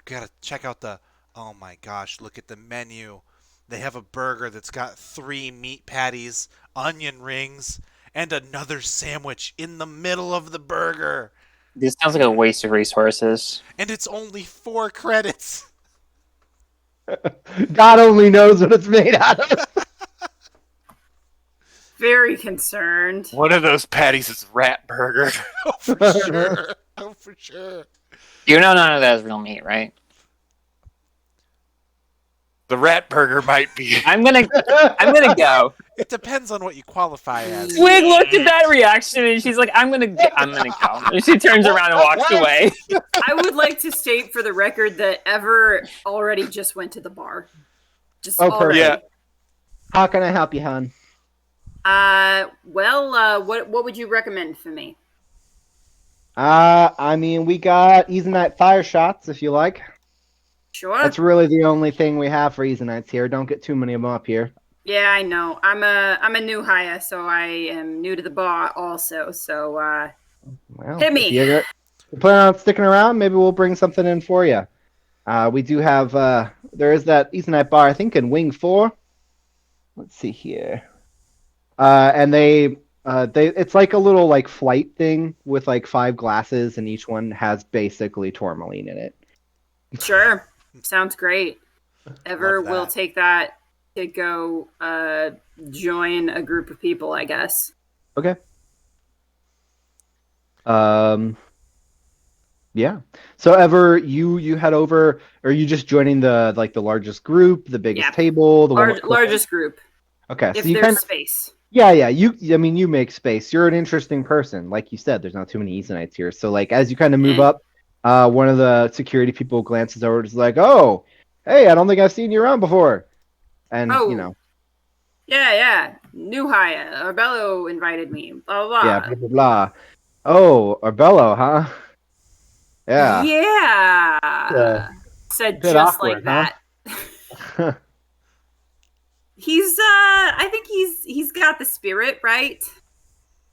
gotta check out the. Oh my gosh! Look at the menu. They have a burger that's got 3 meat patties, onion rings, and another sandwich in the middle of the burger. this sounds like a waste of resources. And it's only 4 credits. God only knows what it's made out of. Very concerned. One of those patties is rat burger. Oh, for sure. Oh, for sure. You know none of that is real meat, right? The rat burger might be. I'm gonna go. It depends on what you qualify as. Twig looked at that reaction and she's like, I'm gonna go. And she turns around and walks away. I would like to state for the record that Ever already just went to the bar. Just Oh, already. Yeah. How can I help you, hon? What would you recommend for me? I mean, we got Easy Night fire shots if you like. Sure. That's really the only thing we have for Easy Nights here. Don't get too many of them up here. Yeah, I know. I'm a new hire, so I am new to the bar also. So Well, hit if me. you plan on sticking around, maybe we'll bring something in for you. We do have there is that Ethernet bar, I think, in Wing 4. Let's see here. And they it's like a little like flight thing with like 5 glasses, and each one has basically tourmaline in it. Sure, sounds great. Ever Love will that. take that to go join a group of people, I guess. Okay. Um. Yeah. So Ever, you head over, or are you just joining the like the largest group, the biggest Yeah, table, the one with largest group Okay, so if you there's kind of space. yeah. I mean, you make space. You're an interesting person, like you said. There's not too many Easonites here, so like as you kind of move Eh. up, one of the security people glances over, and is like, "Oh, hey, I don't think I've seen you around before," and Oh, yeah. New hire. Arbello invited me. Blah yeah, blah. blah blah blah. Oh, Arbello, huh? Yeah, a Yeah. Said bit just like awkward, huh? that. He's I think he's got the spirit, right?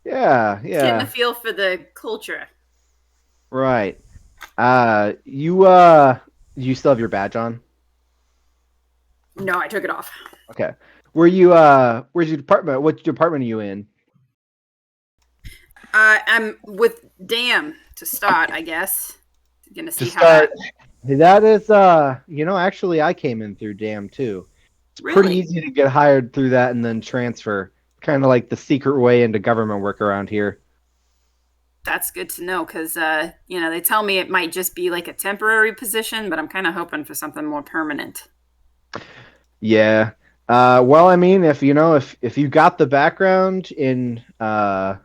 Yeah, He's getting a yeah, feel for the culture. right. You still have your badge on? No, I took it off. Okay. Where's your department? What department are you in? I'm with Dam to start, I guess. Gonna To see how start, that that is actually I came in through DAM too. It's pretty really. easy to get hired through that and then transfer. Kind of like the secret way into government work around here. That's good to know because they tell me it might just be like a temporary position, but I'm kind of hoping for something more permanent. Yeah. Well, I mean, if you got the background in fighting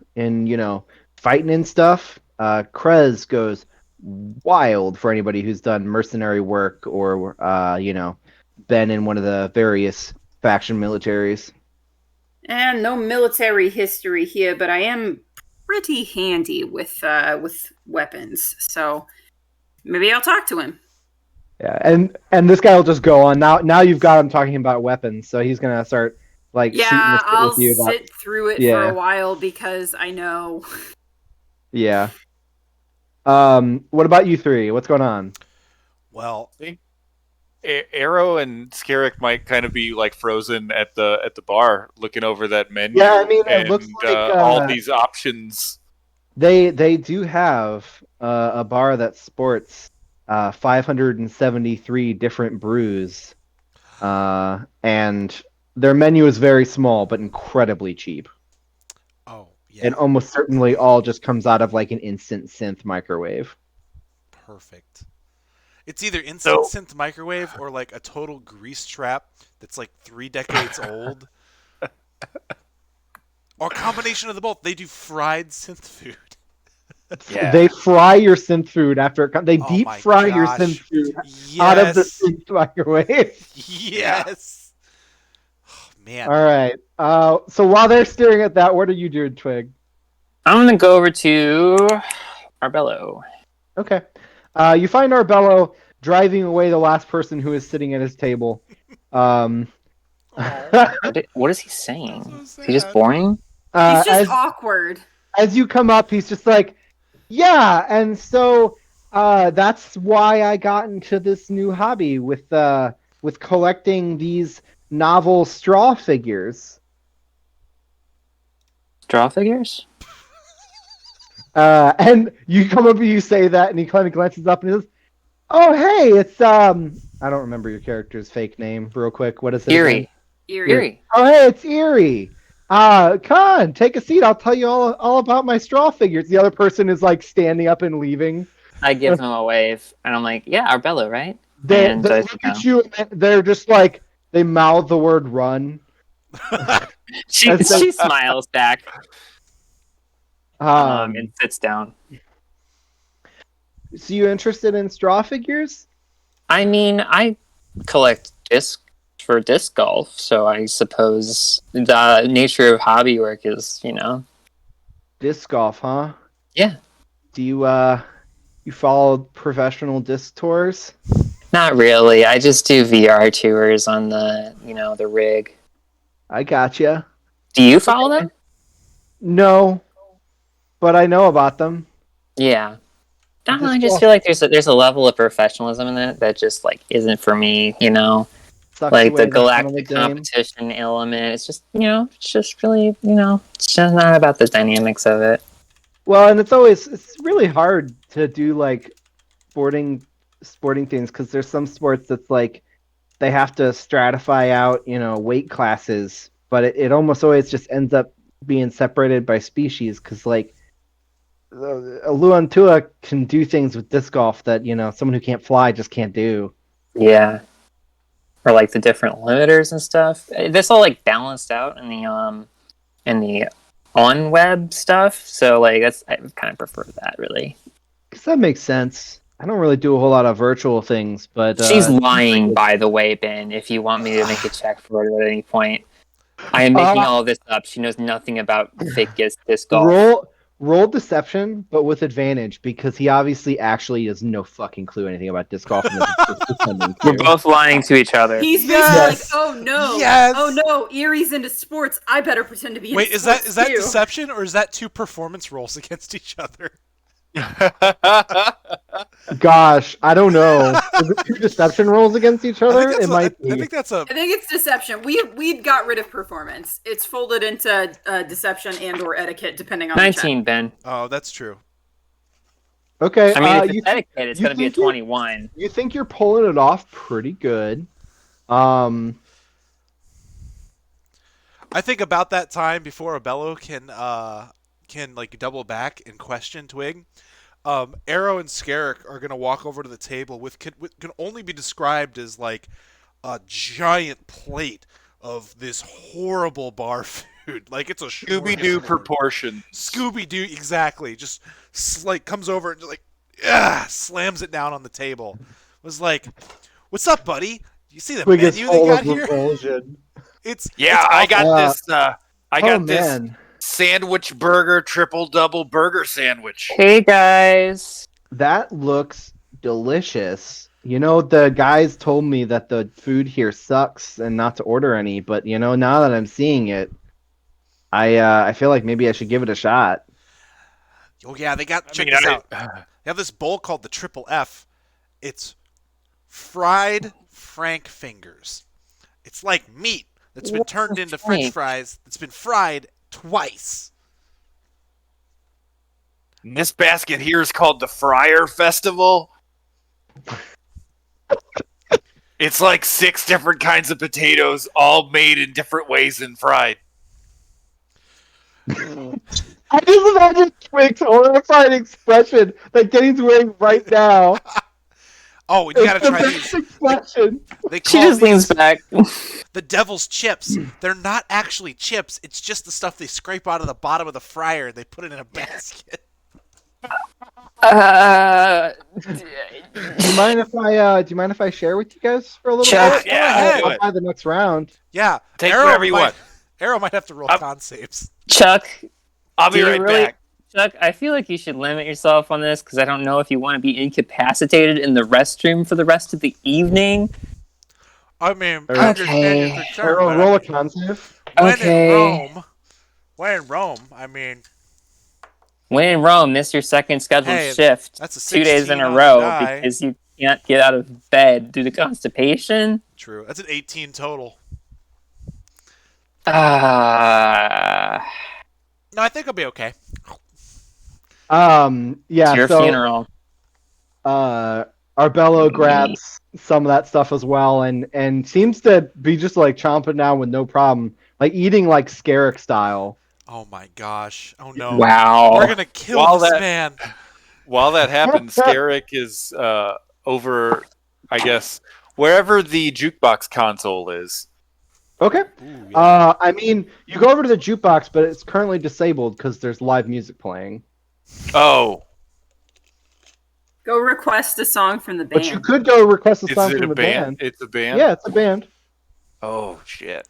and stuff, Krez goes wild for anybody who's done mercenary work or been in one of the various faction militaries. And no military history here, but I am pretty handy with weapons, so maybe I'll talk to him. Yeah, and this guy will just go on. Now you've got him talking about weapons, so he's gonna start like shooting the Yeah, shit I'll with you about sit through it for a yeah, while because I know. yeah. What about you three? What's going on? Well, I think Arrow and Scarrick might kind of be like frozen at the bar, looking over that menu Yeah, I mean, it and looks like all these options. they do have a bar that sports 573 different brews, and their menu is very small but incredibly cheap. oh yeah, And almost certainly all just comes out of like an instant synth microwave. perfect. It's either instant So synth microwave or like a total grease trap that's like 3 decades old, or a combination of the both. They do fried synth food. yeah, They fry your synth food after it comes. They Oh deep my fry your synth gosh! food out of the Yes, synth microwave. yes. Oh, man, All right. So while they're staring at that, what are you doing, Twig? I'm gonna go over to Arbello. Okay. You find Arbello driving away the last person who is sitting at his table. Um, Aw. What is he saying? That's so Is he just sad. boring? He's just as awkward. you come up, he's just like, yeah, and so that's why I got into this new hobby with collecting these novel straw figures. Straw figures? And you come up and you say that, and he kind of glances up and he says, "Oh, hey, it's I don't remember your character's fake name. Real quick, what is it? Eerie. Again? Eerie. Oh, hey, it's Eerie. Come on, take a seat. I'll tell you all about my straw figures." The other person is like standing up and leaving. I give him a wave, and I'm like, "Yeah, Arbello, right?" They And they I look no. at you and they're just like they mouth the word "run." She As they- she smiles back Um, and sits down. so you interested in straw figures? I mean, I collect discs for disc golf, so I suppose the nature of hobby work is, Disc golf, huh? Yeah. Do you follow professional disc tours? Not really. I just do VR tours on the rig. I gotcha. Do you follow them? No, but I know about them. Yeah. I don't know, I Disc just golf feel like there's a level of professionalism in it that just like isn't for me, you know. sucks Like the away the fun of the galactic game. competition element. It's just it's just really, it's just not about the dynamics of it. Well, and it's really hard to do like sporting things because there's some sports that's like they have to stratify out, weight classes, but it almost always just ends up being separated by species because like a Luantua can do things with disc golf that someone who can't fly just can't do. Yeah. Or like the different limiters and stuff. This all like balanced out in the on web stuff. So like I kind of prefer that really. Because that makes sense. I don't really do a whole lot of virtual things, but She's lying, by the way, Ben, if you want me to make a check for it at any point. I am making all of this up. She knows nothing about fake disc golf. roll deception, but with advantage because he obviously actually has no fucking clue anything about disc golf. We're both lying to each other. He's basically Yes! like, oh no, Yes! oh no, Erie's into sports. I better pretend to be. Wait, into is that sports too. deception or is that 2 performance rolls against each other? Gosh, I don't know. Is it 2 deception rolls against each other? It might be. I think that's a. I think it's deception. We got rid of performance. It's folded into deception and/or etiquette, depending on 19, Ben. Oh, that's true. Okay. I mean, if it's etiquette, it's you going to be a think 21. You think you're pulling it off pretty good. I think about that time before Abello can like double back and question Twig. Arrow and Scarrick are gonna walk over to the table with can only be described as like a giant plate of this horrible bar food. Like it's a Scooby-Doo proportion. Scooby-Doo, exactly. Just like comes over and just like slams it down on the table. Was like, "What's up, buddy? You see the Twig is menu they full got of here?" revulsion. It's I got this. I got this Man. sandwich burger, triple double burger sandwich. Hey, guys. That looks delicious. The guys told me that the food here sucks and not to order any, but now that I'm seeing it, I feel like maybe I should give it a shot. Oh yeah, they got. Check this out. They have this bowl called the Triple F. It's fried Frank fingers. It's like meat that's been turned into French fries. It's been fried twice. And this basket here is called the Fryer Festival. It's like 6 different kinds of potatoes, all made in different ways and fried. I just imagine Twig's horrified expression that Kenny's wearing right now. Oh, you gotta try It's these. the best expression. They She call just leans back. the devil's chips. They're not actually chips. It's just the stuff they scrape out of the bottom of the fryer and they put it in a basket. Do you mind if I share with you guys for a little Chuck, bit? yeah, do I'll it. buy the next round. Yeah, Take whatever you want. Arrow might have to roll con saves. Chuck, I'll be do you right really- back. Chuck, I feel like you should limit yourself on this because I don't know if you want to be incapacitated in the restroom for the rest of the evening. I mean, Okay. I understand your concern, Roll but a I con save. mean, Okay. when in Rome, I mean, When in Rome, miss your second scheduled Hey, shift that's a 2 days in 16 a on the row die. because you can't get out of bed due to constipation. true. That's an 18 total. Ah, No, I think I'll be okay. Yeah. it's your So funeral. Arbello grabs some of that stuff as well, and seems to be just like chomping down with no problem, like eating like Scarrick style. Oh my gosh. Oh no. Wow. We're gonna kill While this that- man. While that happens, Scarrick is over, I guess, wherever the jukebox console is. Okay. Ooh, yeah. I mean, you go over to the jukebox, but it's currently disabled because there's live music playing. Oh, Go request a song from the band. But you could go request a is song it from a the band? band. It's a band? Yeah, it's a band. Oh, shit.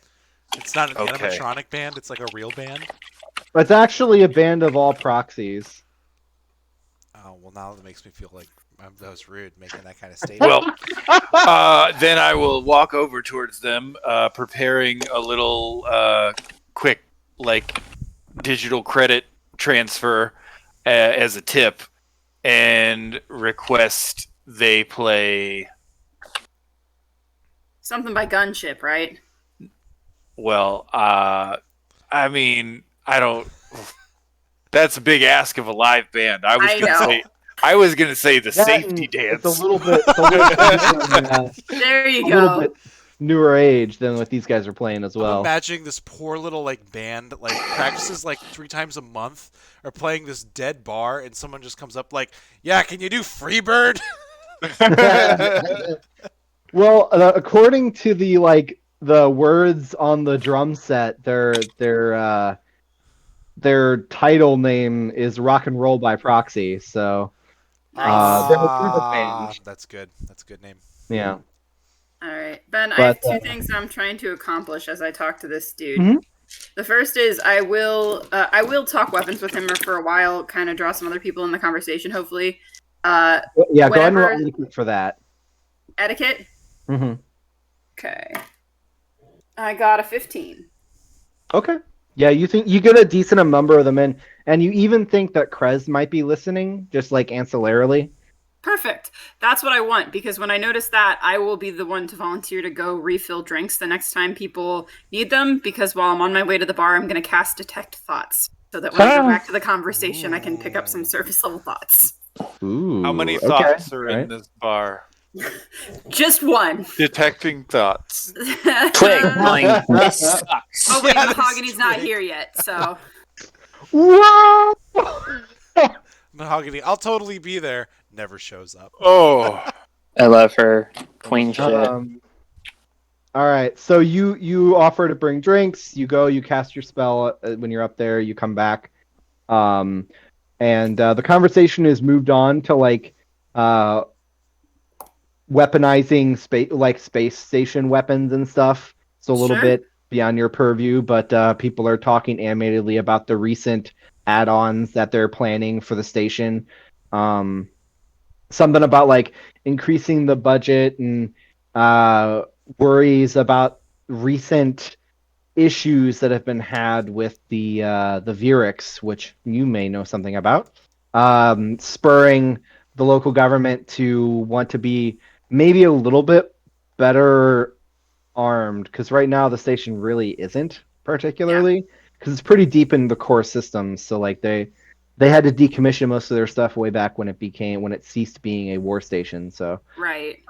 It's not an okay. animatronic band. It's like a real band. It's actually a band of all proxies. Oh well, now that makes me feel like that was rude, making that kind of statement. Well, then I will walk over towards them, preparing a little quick, like, digital credit transfer as a tip, and request they play. Something by Gunship, right? Well, I mean, I don't. That's a big ask of a live band. I was gonna say the safety dance. It's a little bit. It's a little bit There you a little go. bit newer age than what these guys are playing as I'm well. imagining this poor little like band that like practices like 3 times a month, are playing this dead bar, and someone just comes up like, "Yeah, can you do Freebird?" Well, according to the words on the drum set, their title name is Rock and Roll by Proxy. So Nice. they're a cover band. That's good. That's a good name. Yeah. All right, Ben. I But, have 2 things I'm trying to accomplish as I talk to this dude. Mhm. The first is I will talk weapons with him for a while, kind of draw some other people in the conversation. Hopefully, Yeah, go ahead and whenever- roll etiquette for that. etiquette. hmm Okay, I got a 15. Okay. Yeah, you think you get a decent number of them in, and you even think that Krez might be listening, just like ancillarily. Perfect. That's what I want, because when I notice that, I will be the one to volunteer to go refill drinks the next time people need them, because while I'm on my way to the bar, I'm going to cast Detect Thoughts, so that when I go back to the conversation, I can pick up some surface level thoughts. Ooh. How many okay. thoughts are Right. in this bar? Just one. Detecting thoughts. Twig, going, this sucks. Oh wait, Yeah, this Mahogany's not Twig. here yet, so Whoa! Mahogany, I'll totally be there. Never shows up. Oh, I love her queen shit. All right, so you offer to bring drinks. You go, you cast your spell when you're up there. You come back, and the conversation is moved on to weaponizing space station weapons and stuff. So a little Sure. bit beyond your purview, but people are talking animatedly about the recent add-ons that they're planning for the station. Something about like increasing the budget and worries about recent issues that have been had with the Virix, which you may know something about, spurring the local government to want to be maybe a little bit better armed, because right now the station really isn't particularly, because it's pretty deep in the core systems. So like they had to decommission most of their stuff way back when it ceased being a war station. So right.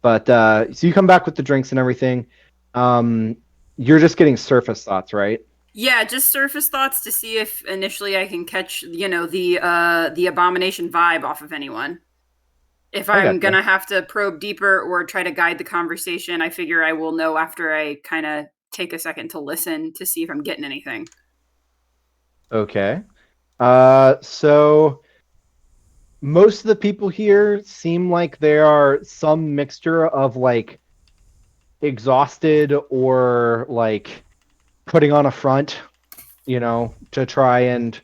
so you come back with the drinks and everything. You're just getting surface thoughts, right? Yeah, just surface thoughts to see if initially I can catch, the abomination vibe off of anyone. If I I'm gotcha. gonna have to probe deeper or try to guide the conversation, I figure I will know after I kind of take a second to listen to see if I'm getting anything. Okay. So most of the people here seem like they are some mixture of like exhausted or like putting on a front, to try and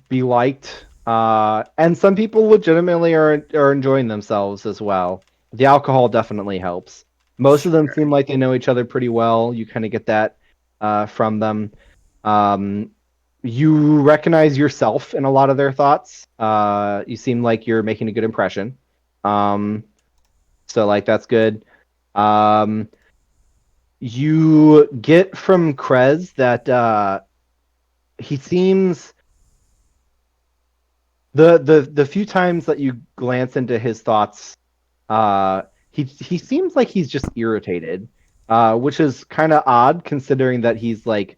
be liked. And some people legitimately are enjoying themselves as well. The alcohol definitely helps. Most of them seem like they know each other pretty well. You kind of get that from them. You recognize yourself in a lot of their thoughts. You seem like you're making a good impression. So like that's good. You get from Krez that he seems the few times that you glance into his thoughts, he seems like he's just irritated, which is kind of odd considering that he's like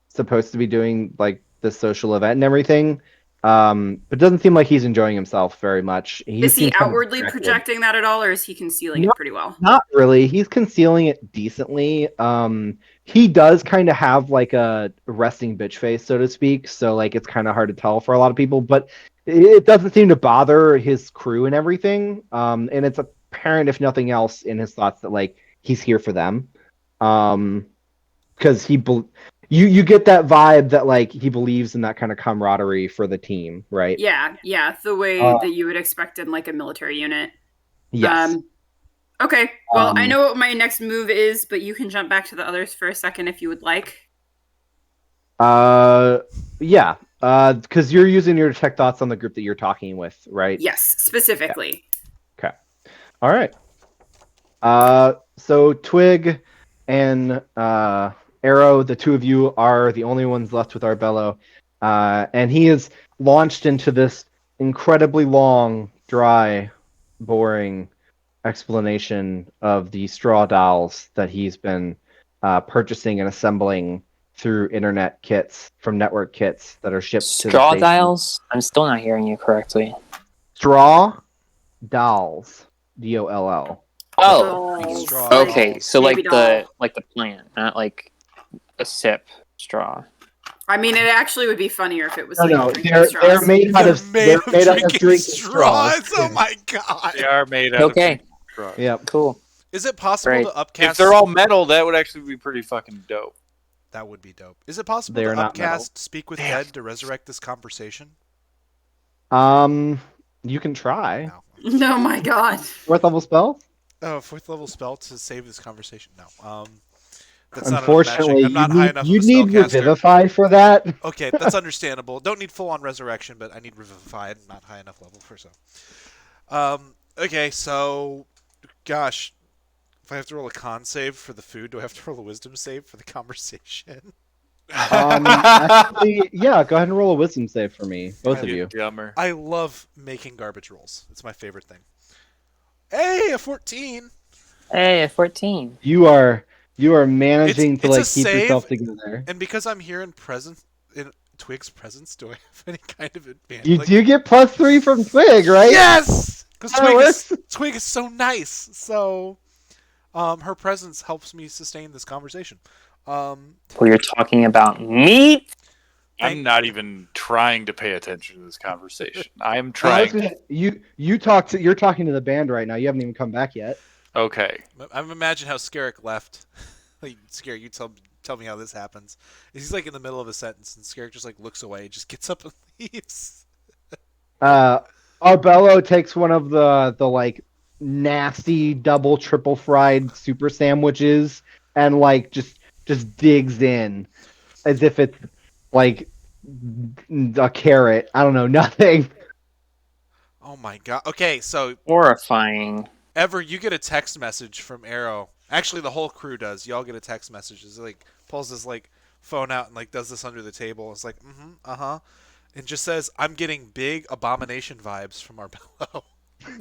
supposed to be doing like this social event and everything. But it doesn't seem like he's enjoying himself very much. Is he seems kind of outwardly distracted. projecting that at all, or is he concealing No. it pretty well? Not really. He's concealing it decently. He does kind of have like a resting bitch face, so to speak. So like it's kind of hard to tell for a lot of people, but it doesn't seem to bother his crew and everything. And it's apparent, if nothing else, in his thoughts that like he's here for them. Because you get that vibe that like he believes in that kind of camaraderie for the team, right? Yeah, the way that you would expect in like a military unit. Yes. Okay, well, I Um, know what my next move is, but you can jump back to the others for a second if you would like. Yeah. Because you're using your detect thoughts on the group that you're talking with, right? Yes, specifically. Okay. All right. So Twig and Arrow, the two of you are the only ones left with Arbello, and he is launched into this incredibly long, dry, boring explanation of the straw dolls that he's been purchasing and assembling through internet kits from network kits that are shipped to the Straw station. dials? I'm still not hearing you correctly. Straw dolls, DOLL. Oh, Like Dolls, straw okay. dolls. So baby doll. like the plant, not like a sip straw. I mean, it actually would be funnier if it was No, like no, drinking they're straws. made out They're of made they're of made out of drinking drinking straws. straws. Oh my god! They are made out Okay. of straws. Yep. Cool. Is it possible Great. to upcast? If they're all metal, that would actually be pretty fucking dope. That would be dope. Is it possible They to are not metal. upcast Speak with Dead to resurrect this conversation? You can try. No. Oh my god. Fourth level spell. Oh, 4th level spell to save this conversation? No. That's not Unfortunately, enough magic. I'm not high enough you of a need spellcaster. revivify for that. Okay, that's understandable. Don't need full on resurrection, but I need revivify. I'm not high enough level for so. Okay, so, gosh, if I have to roll a con save for the food, do I have to roll a wisdom save for the conversation? Actually, yeah. Go ahead and roll a wisdom save for me, both of You you. dumber. I love making garbage rolls. It's my favorite thing. Hey, a 14. Hey, a 14. You are managing to It's a like keep save, yourself together. And because I'm here in Twig's presence, do I have any kind of advantage? You do get +3 from Twig, right? Yes, because That Twig is so nice. So, her presence helps me sustain this conversation. Well, you're talking about meat? I'm not even trying to pay attention to this conversation. I'm I was trying. gonna- you're talking to the band right now. You haven't even come back yet. Okay. I'm imagine how Scarrick left. Like, Scarrick, you tell me how this happens. He's like in the middle of a sentence, and Scarrick just like looks away, just gets up and leaves. Arbello takes one of the like nasty double triple fried super sandwiches and like just digs in as if it's like a carrot. I don't know, nothing. Oh my god. Okay, so Horrifying. Ever, you get a text message from Arrow. Actually, the whole crew does. Y'all get a text message. It's like pulls his like phone out and like does this under the table. It's like, and just says, "I'm getting big abomination vibes from Arbello."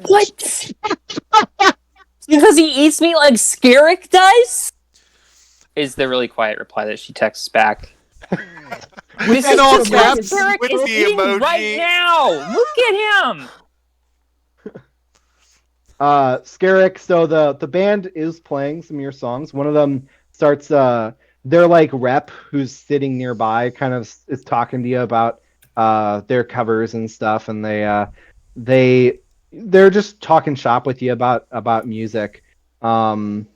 What? Because he eats me like Scarrick does? Is the really quiet reply that she texts back. This In all just what caps, Scarrick with is the eating emoji. right now. Look at him. Scarrick, so the band is playing some of your songs. One of them starts their like rep who's sitting nearby kind of is talking to you about their covers and stuff, and they're just talking shop with you about music. And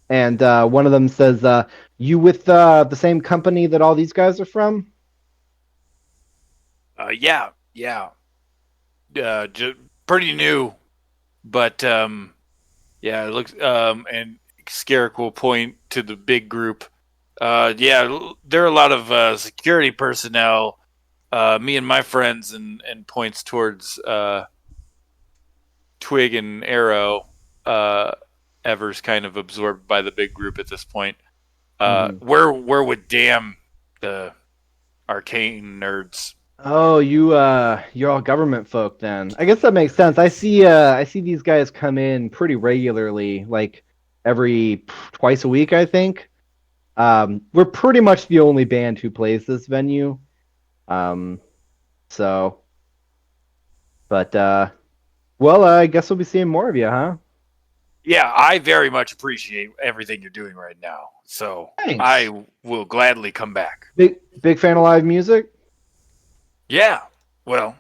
one of them says, you with the same company that all these guys are from? Yeah. Pretty new, but yeah, it looks. And Scarrick will point to the big group. Yeah, there are a lot of security personnel. Me and my friends, and points towards Twig and Arrow. Ever's kind of absorbed by the big group at this point. Where would damn the arcane nerds? Oh, you're all government folk then. I guess that makes sense. I see these guys come in pretty regularly, like every twice a week, I think. We're pretty much the only band who plays this venue. So, but well, I guess we'll be seeing more of you, huh? Yeah, I very much appreciate everything you're doing right now. So Thanks. I will gladly come back. Big fan of live music. Yeah, well,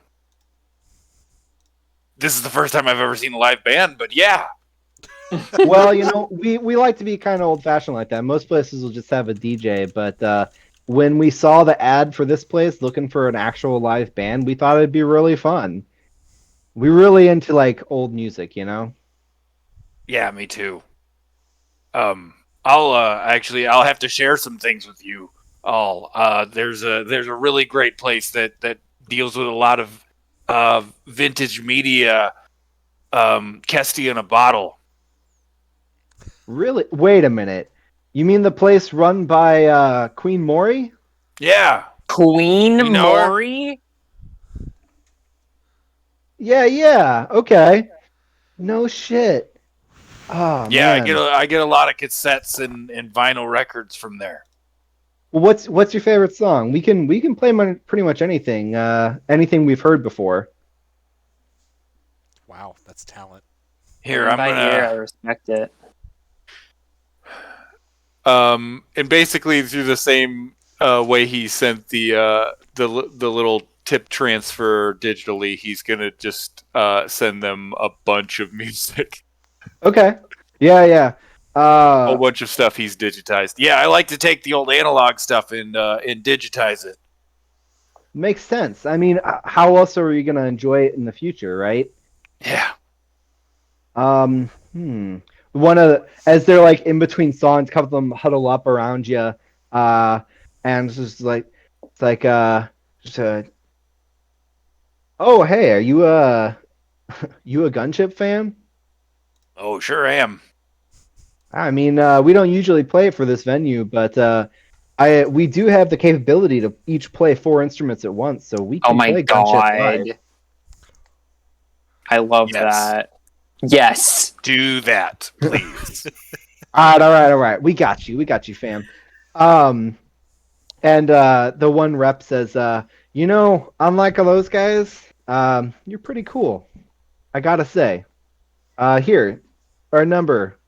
this is the first time I've ever seen a live band, but yeah. Well, we like to be kind of old fashioned like that. Most places will just have a DJ, but when we saw the ad for this place looking for an actual live band, we thought it'd be really fun. We're really into like old music. Yeah, me too. I'll have to share some things with you all. There's a really great place that deals with a lot of vintage media. Kestia in a bottle. Really? Wait a minute. You mean the place run by Queen Mori? Yeah. Queen You know her? Mori? Yeah. Okay. No shit. Oh Yeah, man. I get a lot of cassettes and vinyl records from there. Well, what's your favorite song? We can play pretty much anything. Anything we've heard before. Wow, that's talent. Here, I'm By ear, I gonna respect it. and basically through the same way he sent the little tip transfer digitally, he's gonna just send them a bunch of music. Okay. Yeah. A whole bunch of stuff he's digitized. Yeah, I like to take the old analog stuff and digitize it. Makes sense. I mean, how else are you gonna enjoy it in the future, right? Yeah. One of as they're like in between songs, a couple of them huddle up around you, and it's like just oh hey, are you you a gunship fan? Oh, sure am. I mean, we don't usually play it for this venue, but we do have the capability to each play 4 instruments at once, so we Oh can my play gunship live. god. I love Yes. that. Yes. Do that, please. All right. We got you, fam. And the one rep says, unlike those guys, you're pretty cool. I gotta say. Here, our number,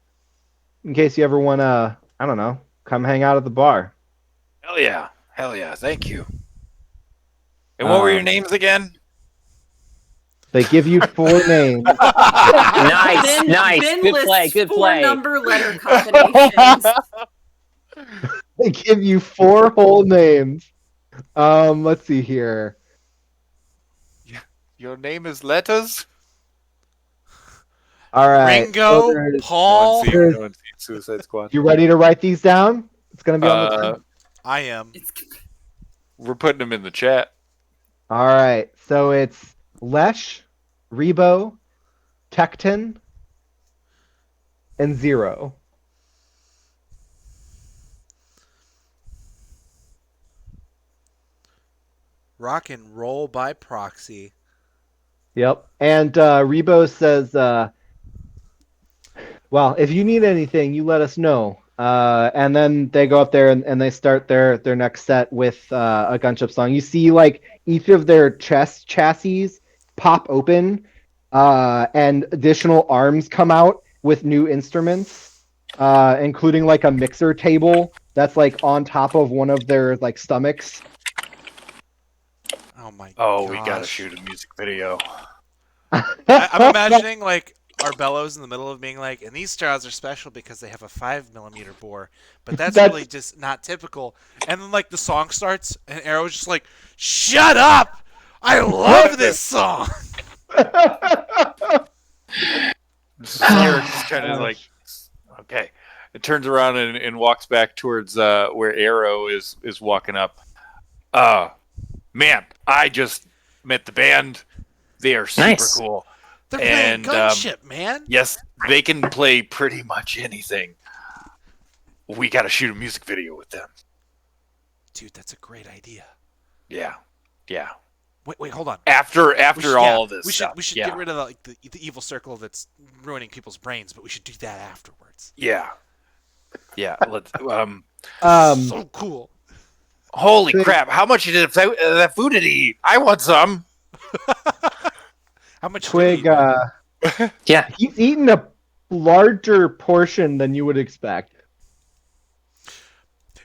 in case you ever wanna, I don't know, come hang out at the bar. Hell yeah, thank you. And what were your names again? They give you 4 names. Nice. Ben Good lists play. Good 4 play. number letter combinations. They give you 4 whole names. Let's see here. Your name is letters? All right. Ringo, Paul. No one's seen Suicide Squad. You ready to write these down? It's gonna be on the screen. I am. It's We're putting them in the chat. All right. So it's Lesh, Rebo, Tecton, and Zero. Rock and roll by proxy. Yep. And Rebo says, well, if you need anything, you let us know. And then they go up there and they start their next set with a gunship song. You see, like, each of their chassis pop open, and additional arms come out with new instruments, including like a mixer table that's like on top of one of their like stomachs. Oh my god. Oh, we gotta shoot a music video. I'm imagining like our bellows in the middle of being like, and these straws are special because they have a 5mm bore, but that's really just not typical. And then like the song starts, and Arrow's just like, "Shut up! I love this song." Eric's kind of like, okay. It turns around and walks back towards where Arrow is walking up. Man, I just met the band. They are super Nice. cool. They're playing And, gunship, man. Yes, they can play pretty much anything. We got to shoot a music video with them. Dude, that's a great idea. Yeah. Wait, hold on. After all of this, we stuff. should Yeah. get rid of the evil circle that's ruining people's brains, but we should do that afterwards. Yeah. Let's. So cool. Holy crap! How much did that food did he eat? I want some. How much? Twig, Yeah. he's eaten a larger portion than you would expect.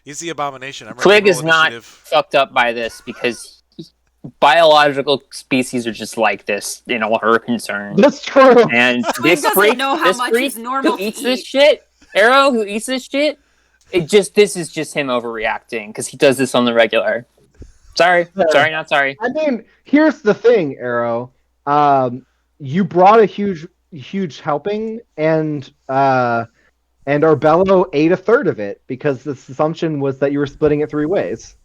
He's the abomination. I'm ready Twig to is roll not initiative. fucked up by this because biological species are just like this in all her concerns. That's true. And Twig this doesn't freak, know how this much freak is normal who to eats this eat. shit, Arrow, who eats this shit, this is just him overreacting because he does this on the regular. Sorry, not sorry. I mean, here's the thing, Arrow. You brought a huge helping, and Arbello ate a third of it because the assumption was that you were splitting it 3 ways.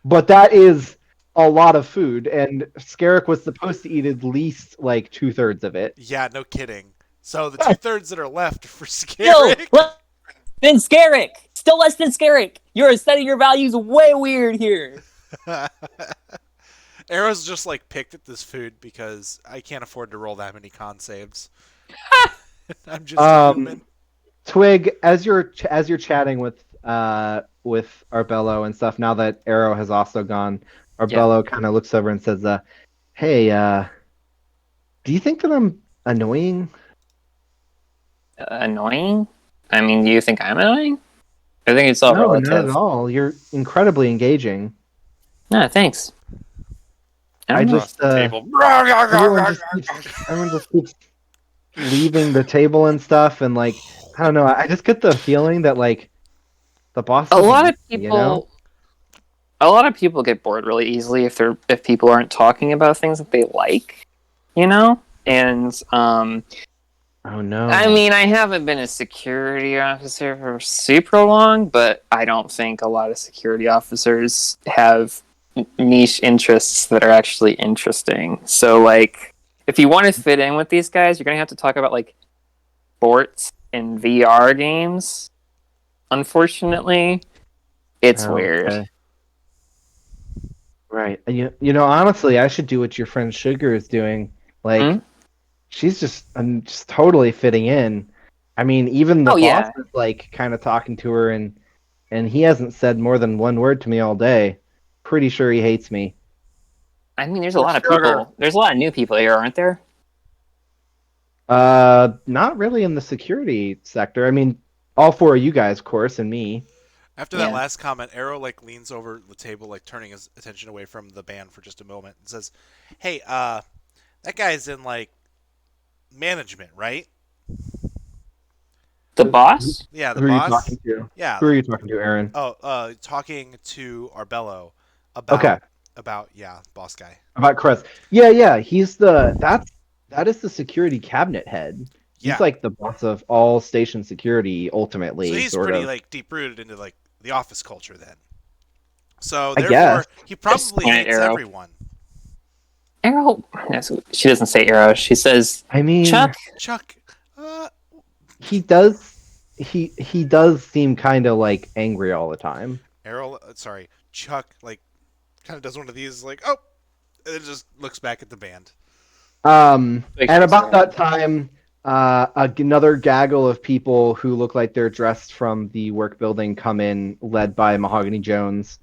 But that is a lot of food, and Scarrick was supposed to eat at least like 2/3 of it. Yeah, no kidding. So the 2/3 that are left for Still Scarrick. less than Scarrick. Still less than Scarrick. You're setting your values way weird here. Arrow's just like picked at this food because I can't afford to roll that many con saves. I'm just human. Twig, as you're chatting with Arbello and stuff, now that Arrow has also gone, Arbello kind of looks over and says, "Hey, do you think that I'm annoying?" Annoying? I mean, do you think I'm annoying? I think it's all No, relative. not at all. You're incredibly engaging. No, thanks. I just table. everyone just keeps leaving the table and stuff, and like I don't know. I just get the feeling that like the boss. A lot of doesn't, people, you know? a lot of people get bored really easily if people aren't talking about things that they like, you know. And Oh no. I mean, I haven't been a security officer for super long, but I don't think a lot of security officers have niche interests that are actually interesting. So, like, if you want to fit in with these guys, you're gonna have to talk about like sports and VR games. Unfortunately, it's weird. Okay. Right. And you know, honestly, I should do what your friend Sugar is doing. Like, she's just totally fitting in. I mean, even the boss is like kind of talking to her, and he hasn't said more than one word to me all day. Pretty sure he hates me. I mean, there's a lot of people. There's a lot of new people here, aren't there? Not really in the security sector. I mean, all 4 of you guys, of course, and me. After that last comment, Arrow like leans over the table, like turning his attention away from the band for just a moment, and says, "Hey, that guy's in like management, right?" The boss? Yeah, the Who boss. Are you talking to? Yeah. Who are you talking to, Aaron? Oh, talking to Arbello about boss guy. About Crest. Yeah. He's that is the security cabinet head. He's like the boss of all station security ultimately. So he's sort pretty of. like deep rooted into like the office culture then. So I therefore guess. he probably hates Arrow. everyone. Arrow? She doesn't say Arrow. She says, I mean, Chuck. He does. He does seem kind of like angry all the time. Arrow, Chuck, like kind of does one of these, like, oh, and then just looks back at the band. And about that time, another gaggle of people who look like they're dressed from the work building come in, led by Mahogany Jones.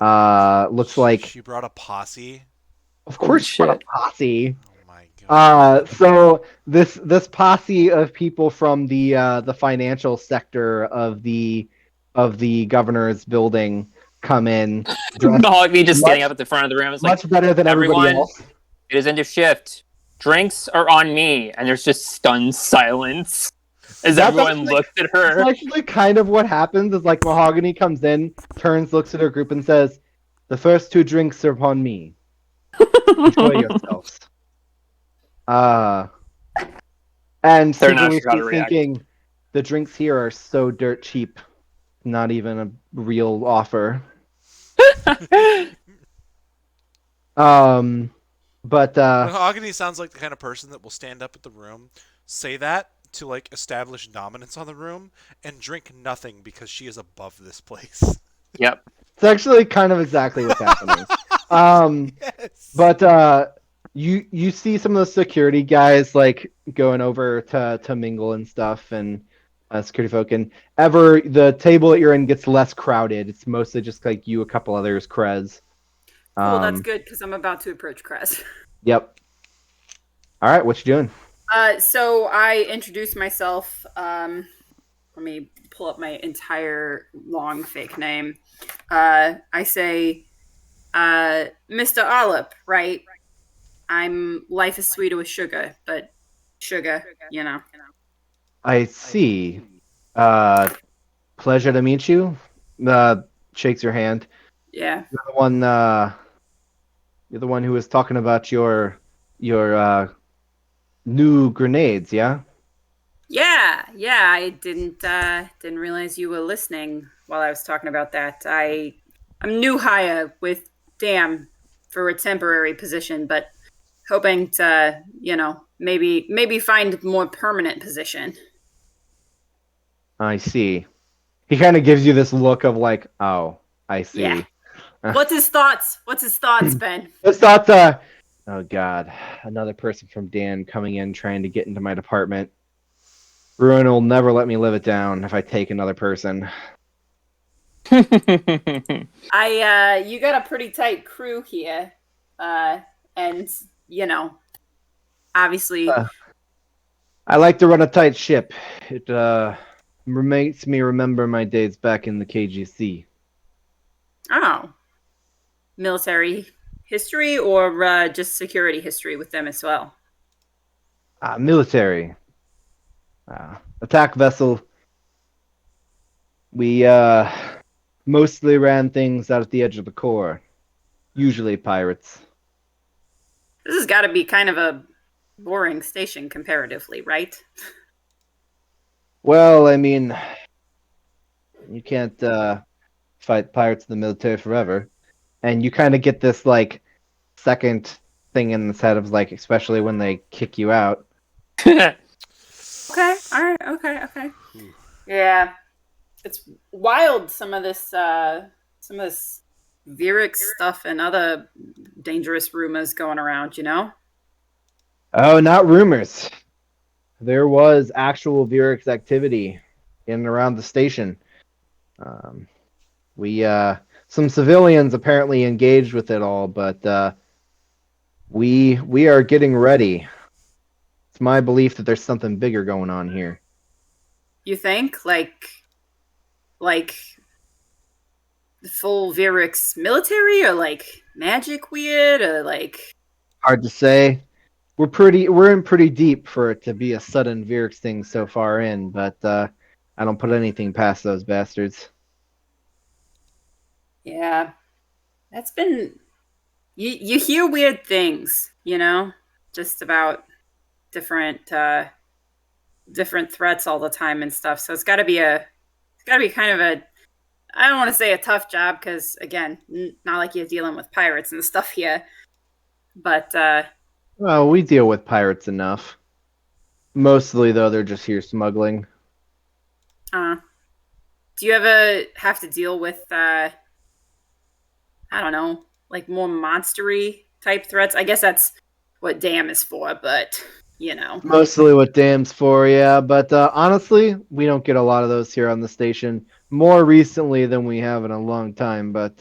Looks like she brought a posse. Of course, she brought a posse. Oh my god! So this posse of people from the financial sector of the governor's building come in. Mahogany just standing up at the front of the room. It's much like, better than everybody else. It is end of shift. Drinks are on me, and there's just stunned silence as everyone looks at her. That's actually kind of what happens. Is like Mahogany comes in, turns, looks at her group, and says, "The first 2 drinks are upon me. Enjoy yourselves." And secretly thinking, the drinks here are so dirt cheap. Not even a real offer. But Mahogany sounds like the kind of person that will stand up at the room, say that to like establish dominance on the room, and drink nothing because she is above this place. Yep. It's actually kind of exactly what's happening. Yes. But you see some of the security guys like going over to mingle and stuff, and security folk, and the table that you're in gets less crowded. It's mostly just like you, a couple others, Krez. Cool, that's good because I'm about to approach Krez. Yep. All right, what you doing? So I introduce myself. Let me pull up my entire long fake name. I say, Mr. Ollip, right? Life is sweeter with sugar, but sugar, you know. I see. Pleasure to meet you. Shakes your hand. Yeah. You're the one. You're the one who was talking about your new grenades, yeah? Yeah, yeah. I didn't realize you were listening while I was talking about that. I'm new hire with Dam for a temporary position, but hoping to, maybe find more permanent position. I see. He kind of gives you this look of like, oh, I Yeah. see. What's his thoughts? What's his thoughts, Ben? It's not oh God, another person from Dan coming in trying to get into my department. Bruin will never let me live it down if I take another person. You got a pretty tight crew here. And obviously I like to run a tight ship. It makes me remember my days back in the KGC. oh, military history or just security history with them as well. Military. Attack vessel. We mostly ran things out at the edge of the core. Usually pirates. This has got to be kind of a boring station comparatively, right? Well, I mean, you can't fight pirates in the military forever. And you kind of get this, like, second thing in the head of, like, especially when they kick you out. Okay, all right, okay. Yeah, it's wild. Some of this Vyrix stuff and other dangerous rumors going around. Oh, not rumors. There was actual Vyrix activity in and around the station. Some civilians apparently engaged with it all, but we are getting ready. It's my belief that there's something bigger going on here. You think like the full Vyrix military or like magic weird or like Hard to say. We're in pretty deep for it to be a sudden Vyrix thing so far in, but I don't put anything past those bastards. yeah. That's been you hear weird things, just about different different threats all the time and stuff. So it's got to be kind of a I don't want to say a tough job because again, not like you're dealing with pirates and stuff here. But Well, we deal with pirates enough. Mostly, though, they're just here smuggling. do you ever have to deal with I don't know, like more monstery type threats? I guess that's what Dam is for, but Mostly what Dam's for, yeah. But honestly, we don't get a lot of those here on the station. More recently than we have in a long time. But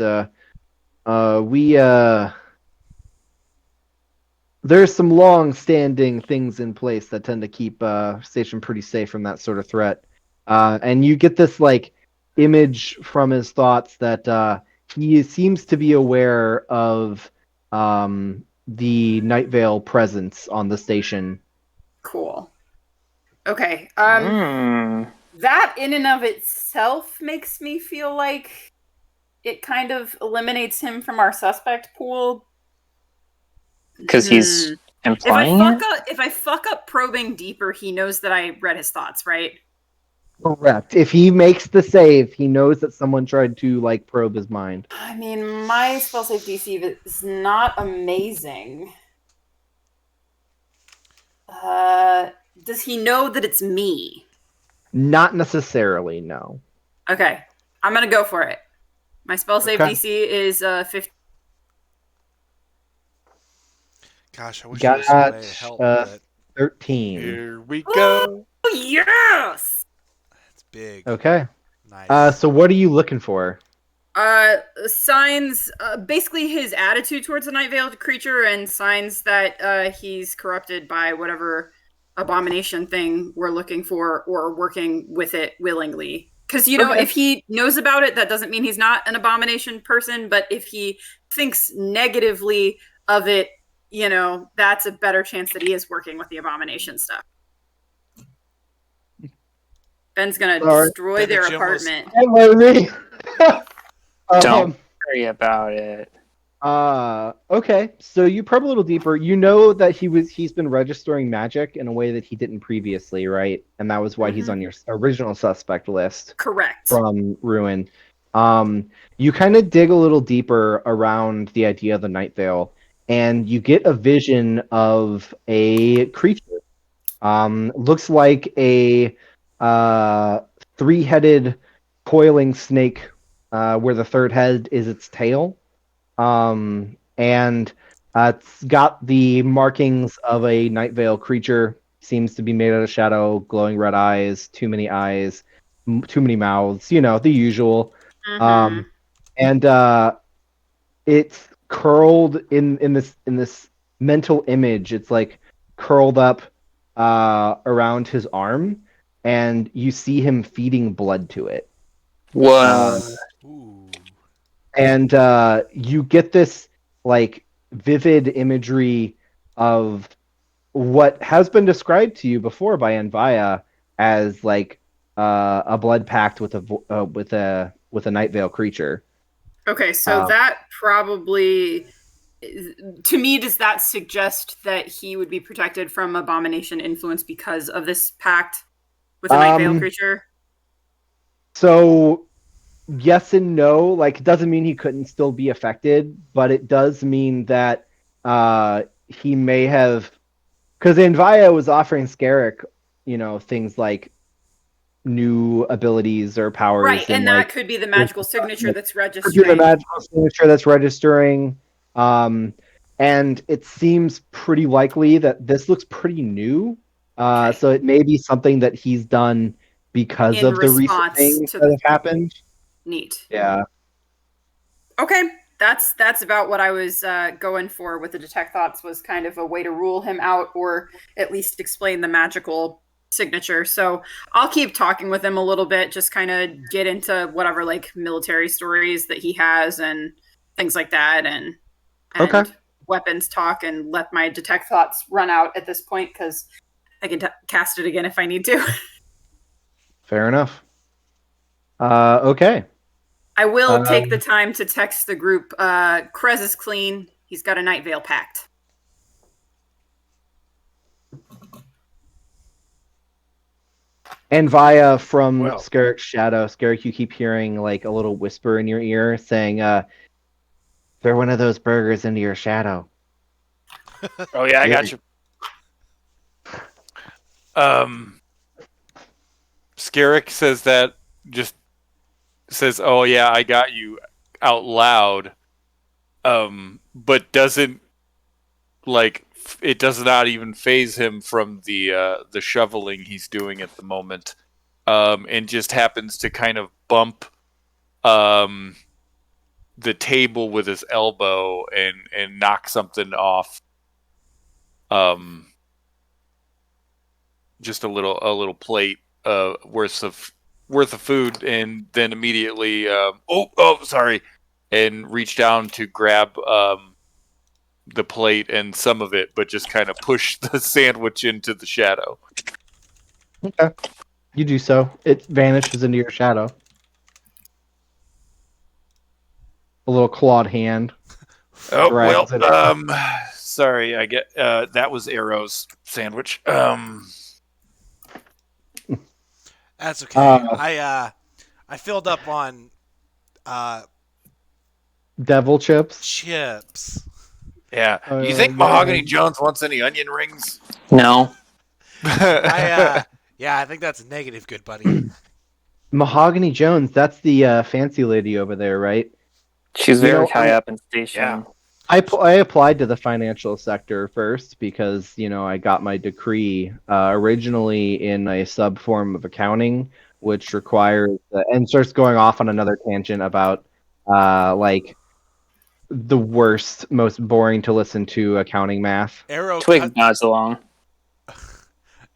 there's some long-standing things in place that tend to keep station pretty safe from that sort of threat. And you get this like image from his thoughts that he seems to be aware of the Night Vale presence on the station. Cool. Okay. That in and of itself makes me feel like it kind of eliminates him from our suspect pool. Because he's implying it? If I fuck up probing deeper, he knows that I read his thoughts, right? Correct. If he makes the save, he knows that someone tried to like probe his mind. I mean, my spell save DC is not amazing. Does he know that it's me? Not necessarily, no. Okay, I'm gonna go for it. My spell save Okay. DC is 50. Gosh, I wish there was some way to help, but 13. here we go. Oh, yes! It's big. Okay. Nice. So what are you looking for? Signs, basically his attitude towards the Night Veiled creature and signs that he's corrupted by whatever abomination thing we're looking for or working with it willingly. Because, Okay. if he knows about it, that doesn't mean he's not an abomination person, but if he thinks negatively of it, that's a better chance that he is working with the abomination stuff. Ben's gonna destroy Ben, the their gym was- apartment. Don't worry about it. Okay, so you probe a little deeper. You know that he's been registering magic in a way that he didn't previously, right? And that was why he's on your original suspect list Correct. from Ruin. You kind of dig a little deeper around the idea of the Night Veil, and you get a vision of a creature. Looks like a three-headed coiling snake, where the third head is its tail. And it's got the markings of a Night Veil creature. Seems to be made out of shadow, glowing red eyes, too many mouths, the usual. Mhm. And it's curled in this mental image. It's like curled up around his arm, and you see him feeding blood to it. Whoa. Ooh. And you get this like vivid imagery of what has been described to you before by Envia as like a blood pact with a Night Veil creature. Okay, so that probably, to me, does that suggest that he would be protected from abomination influence because of this pact with a Night Veil creature? So yes and no. Like, it doesn't mean he couldn't still be affected, but it does mean that he may have, because Envia was offering Scarrick, things like new abilities or powers, Right, and that like could be the magical signature that's could be registering. the magical signature that's registering. And it seems pretty likely that this looks pretty new. Okay. So it may be something that he's done because In of the recent response things to that have happened. Neat. Yeah. Okay, that's about what I was going for with the detect thoughts, was kind of a way to rule him out or at least explain the magical signature. So I'll keep talking with him a little bit, just kind of get into whatever like military stories that he has and things like that, and Okay. weapons talk, and let my detect thoughts run out at this point because I can cast it again if I need to. Fair enough. Okay. I will take the time to text the group. Krez is clean. He's got a Night Veil pact. And via from Well. Scarrick's shadow, Scarrick, you keep hearing like a little whisper in your ear saying, throw one of those burgers into your shadow. Oh yeah, I got you. Scarrick says that, just says, "Oh yeah, I got you," out loud. But doesn't it does not even phase him from the shoveling he's doing at the moment. And just happens to kind of bump the table with his elbow and knock something off. Just a little plate worth of food, and then immediately sorry, and reach down to grab the plate and some of it, but just kind of push the sandwich into the shadow. Okay. You do so. It vanishes into your shadow. A little clawed hand. Oh drags it well, sorry, I get that was Arrow's sandwich. That's okay. I filled up on Devil chips. chips. Yeah. Oh, You think man. Mahogany Jones wants any onion rings? No. Yeah, I think that's negative, good buddy. Mahogany Jones, that's the fancy lady over there, right? She's You very know, high up in station. Yeah. I applied to the financial sector first because, I got my decree originally in a sub form of accounting, which requires, and starts going off on another tangent about like the worst, most boring to listen to accounting math. Arrow Twig nods along.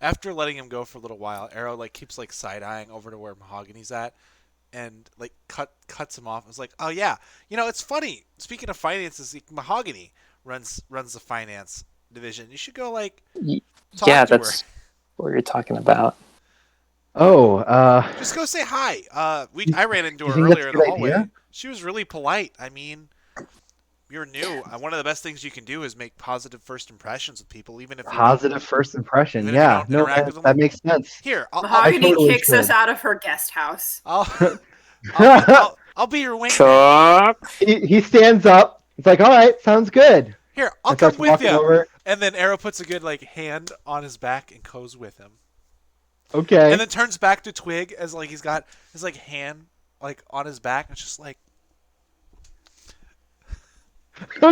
After letting him go for a little while, Arrow keeps side eyeing over to where Mahogany's at, and like cuts him off. I was like, oh yeah, it's funny. Speaking of finances, like, Mahogany runs the finance division. You should go like Y- talk yeah, to her. that's what you're talking about. Oh, Just go say hi. I ran into you her think that's earlier a in the good hallway. idea? She was really polite. I mean, you're new. One of the best things you can do is make positive first impressions with people, Positive first impression. even if you Yeah, don't no, interact with them. that makes sense. Here, I Mahogany totally kicks us should. out of her guest house. I'll be your wingman. Chuck. He stands up. It's like, all right, sounds good. Here, I'll And come starts with walking you. over. And then Arrow puts a good like hand on his back and goes with him. Okay. And then turns back to Twig as like he's got his like hand like on his back. It's just like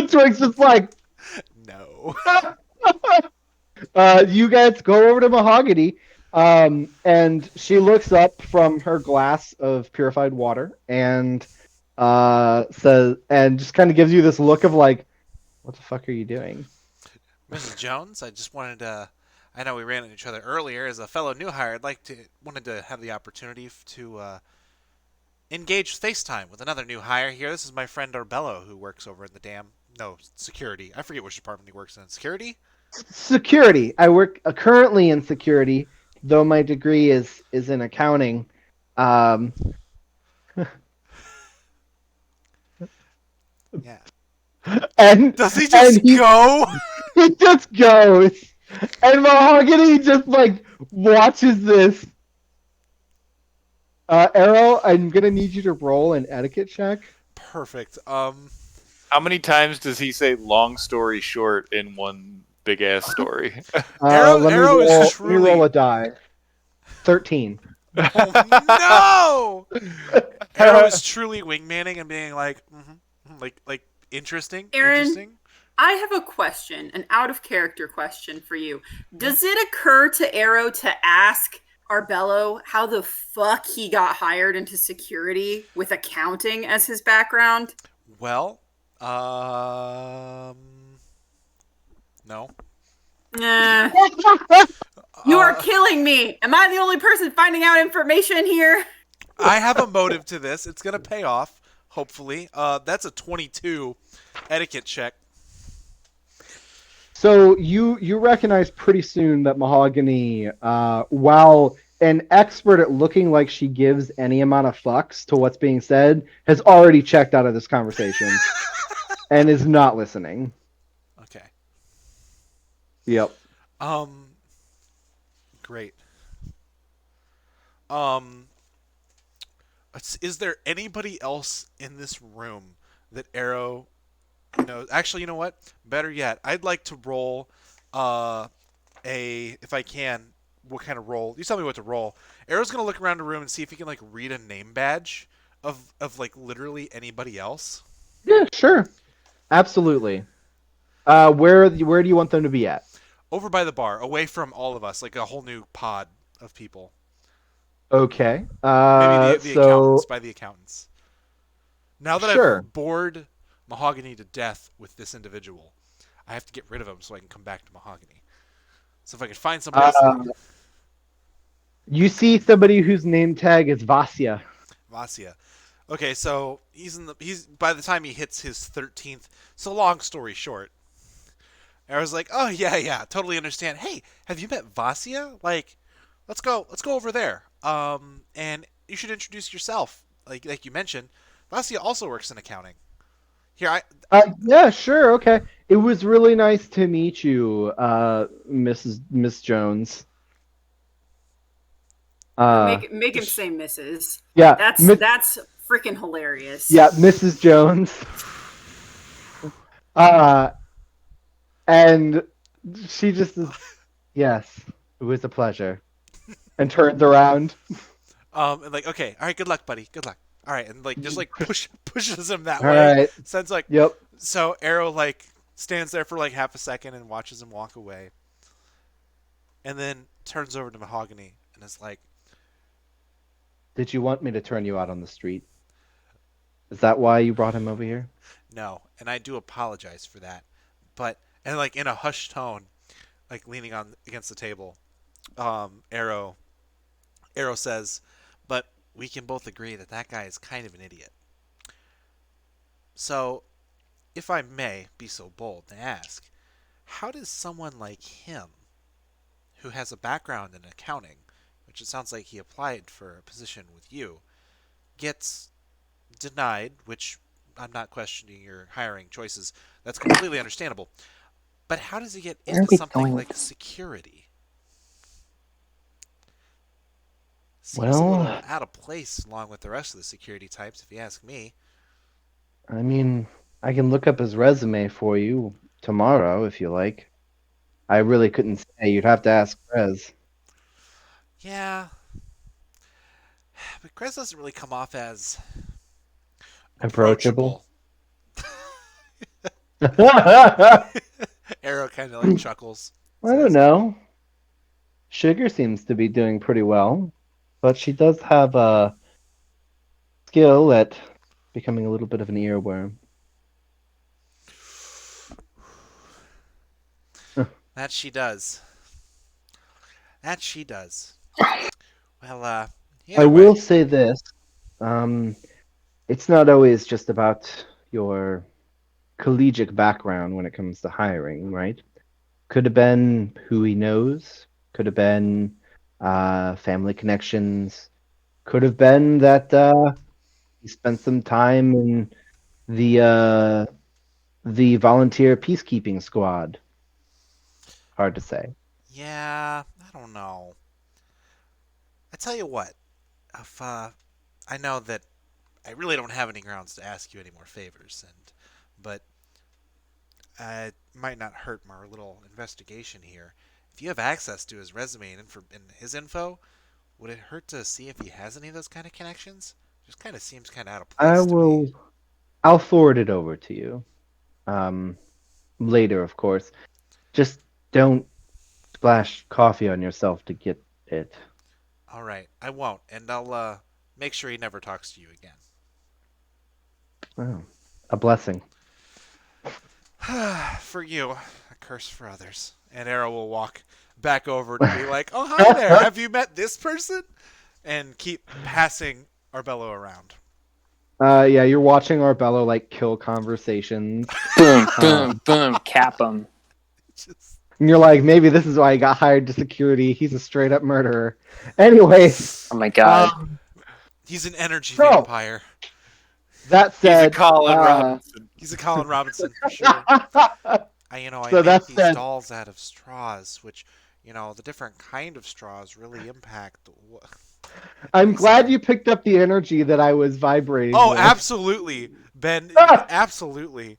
Twig's just like, no. you guys go over to Mahogany, and she looks up from her glass of purified water and says, and just kind of gives you this look of like, what the fuck are you doing? Mrs. Jones, I just wanted to. I know we ran into each other earlier. As a fellow new hire, wanted to have the opportunity to engage FaceTime with another new hire here. This is my friend Arbello, who works over in the security. I forget which department he works in. Security? Security. I work currently in security, though my degree is in accounting. Yeah. And Does he just go? He just goes, and Mahogany just like watches this. Arrow, I'm gonna need you to roll an etiquette check. Perfect. How many times does he say "long story short" in one big ass story? Arrow is Let me truly- roll a die. 13. Oh no! Arrow is truly wingmanning and being like, like interesting. Aaron? Interesting. I have a question, an out of character question for you. Does it occur to Arrow to ask Arbello how the fuck he got hired into security with accounting as his background? Well, no. Nah. You are killing me. Am I the only person finding out information here? I have a motive to this. It's gonna pay off, hopefully. That's a 22 etiquette check. So you recognize pretty soon that Mahogany, while an expert at looking like she gives any amount of fucks to what's being said, has already checked out of this conversation and is not listening. Okay. Yep. Great. Is there anybody else in this room that Arrow knows? Actually, you know what? Better yet, I'd like to roll if I can, what kind of roll? You tell me what to roll. Arrow's gonna look around the room and see if he can like read a name badge of like literally anybody else. Yeah, sure. Absolutely. Where do you want them to be at? Over by the bar, away from all of us, like a whole new pod of people. Okay. Maybe the accountants, by the accountants. Now that Sure. I've bored Mahogany to death with this individual, I have to get rid of him so I can come back to Mahogany. So if I could find somebody else. You see somebody whose name tag is Vasya. Vasya. Okay, so he's by the time he hits his 13th. So long story short, I was like, oh yeah, totally understand. Hey, have you met Vasya? Like, let's go over there. And you should introduce yourself. Like you mentioned, Vasya also works in accounting. Here, Yeah, sure, okay. It was really nice to meet you, Miss Jones. Make him say Mrs. Yeah, That's freaking hilarious. Yeah, Mrs. Jones. And she just is, yes, it was a pleasure. And turns around. and like, okay, all right, good luck, buddy, good luck. All right, and like just like pushes him that All way. right. Sounds like Yep. So Arrow like stands there for like half a second and watches him walk away, and then turns over to Mahogany and is like, Did you want me to turn you out on the street? Is that why you brought him over here? no, and I do apologize for that, but and like in a hushed tone, like leaning on against the table, Arrow says, but we can both agree that that guy is kind of an idiot. So, if I may be so bold to ask, how does someone like him, who has a background in accounting, which it sounds like he applied for a position with you, gets denied, which I'm not questioning your hiring choices, that's completely understandable, but how does he get Where are into we something going like with this? security? Seems a little Well, out of place along with the rest of the security types, if you ask me. I mean, I can look up his resume for you tomorrow if you like. I really couldn't say. You'd have to ask Rez. Yeah, but Chris doesn't really come off as Approachable. approachable. I Arrow kind of like chuckles. don't Says, know. Sugar seems to be doing pretty well, but she does have a skill at becoming a little bit of an earworm. that she does. That she does. Well, I either will way. say this. Um, it's not always just about your collegiate background when it comes to hiring, right? Could have been who he knows, could have been family connections, could have been that he spent some time in the uh, the volunteer peacekeeping squad. Hard to say. Yeah, I don't know. I tell you what, if I know that I really don't have any grounds to ask you any more favors, but it might not hurt my little investigation here. If you have access to his resume and his info, would it hurt to see if he has any of those kind of connections? Just kind of seems kind of out of I place to me. will. I'll forward it over to you later, of course. Just don't splash coffee on yourself to get it. All right, I won't, and I'll make sure he never talks to you again. Oh, a blessing. For you, a curse for others. And Arrow will walk back over to be like, "Oh, hi there. Have you met this person?" And keep passing Arbello around. Yeah, you're watching Arbello like kill conversations. Boom, Um, boom, boom, cap him. Just... and you're like, maybe this is why he got hired to security. He's a straight up murderer. Anyways, Oh my god. He's an energy So- vampire. that He's a said, Colin Robinson. He's a Colin Robinson for sure. I So make that these said- dolls out of straws, which, the different kind of straws really impact. I'm glad you picked up the energy that I was vibrating. Oh, with. absolutely, Ben. Absolutely.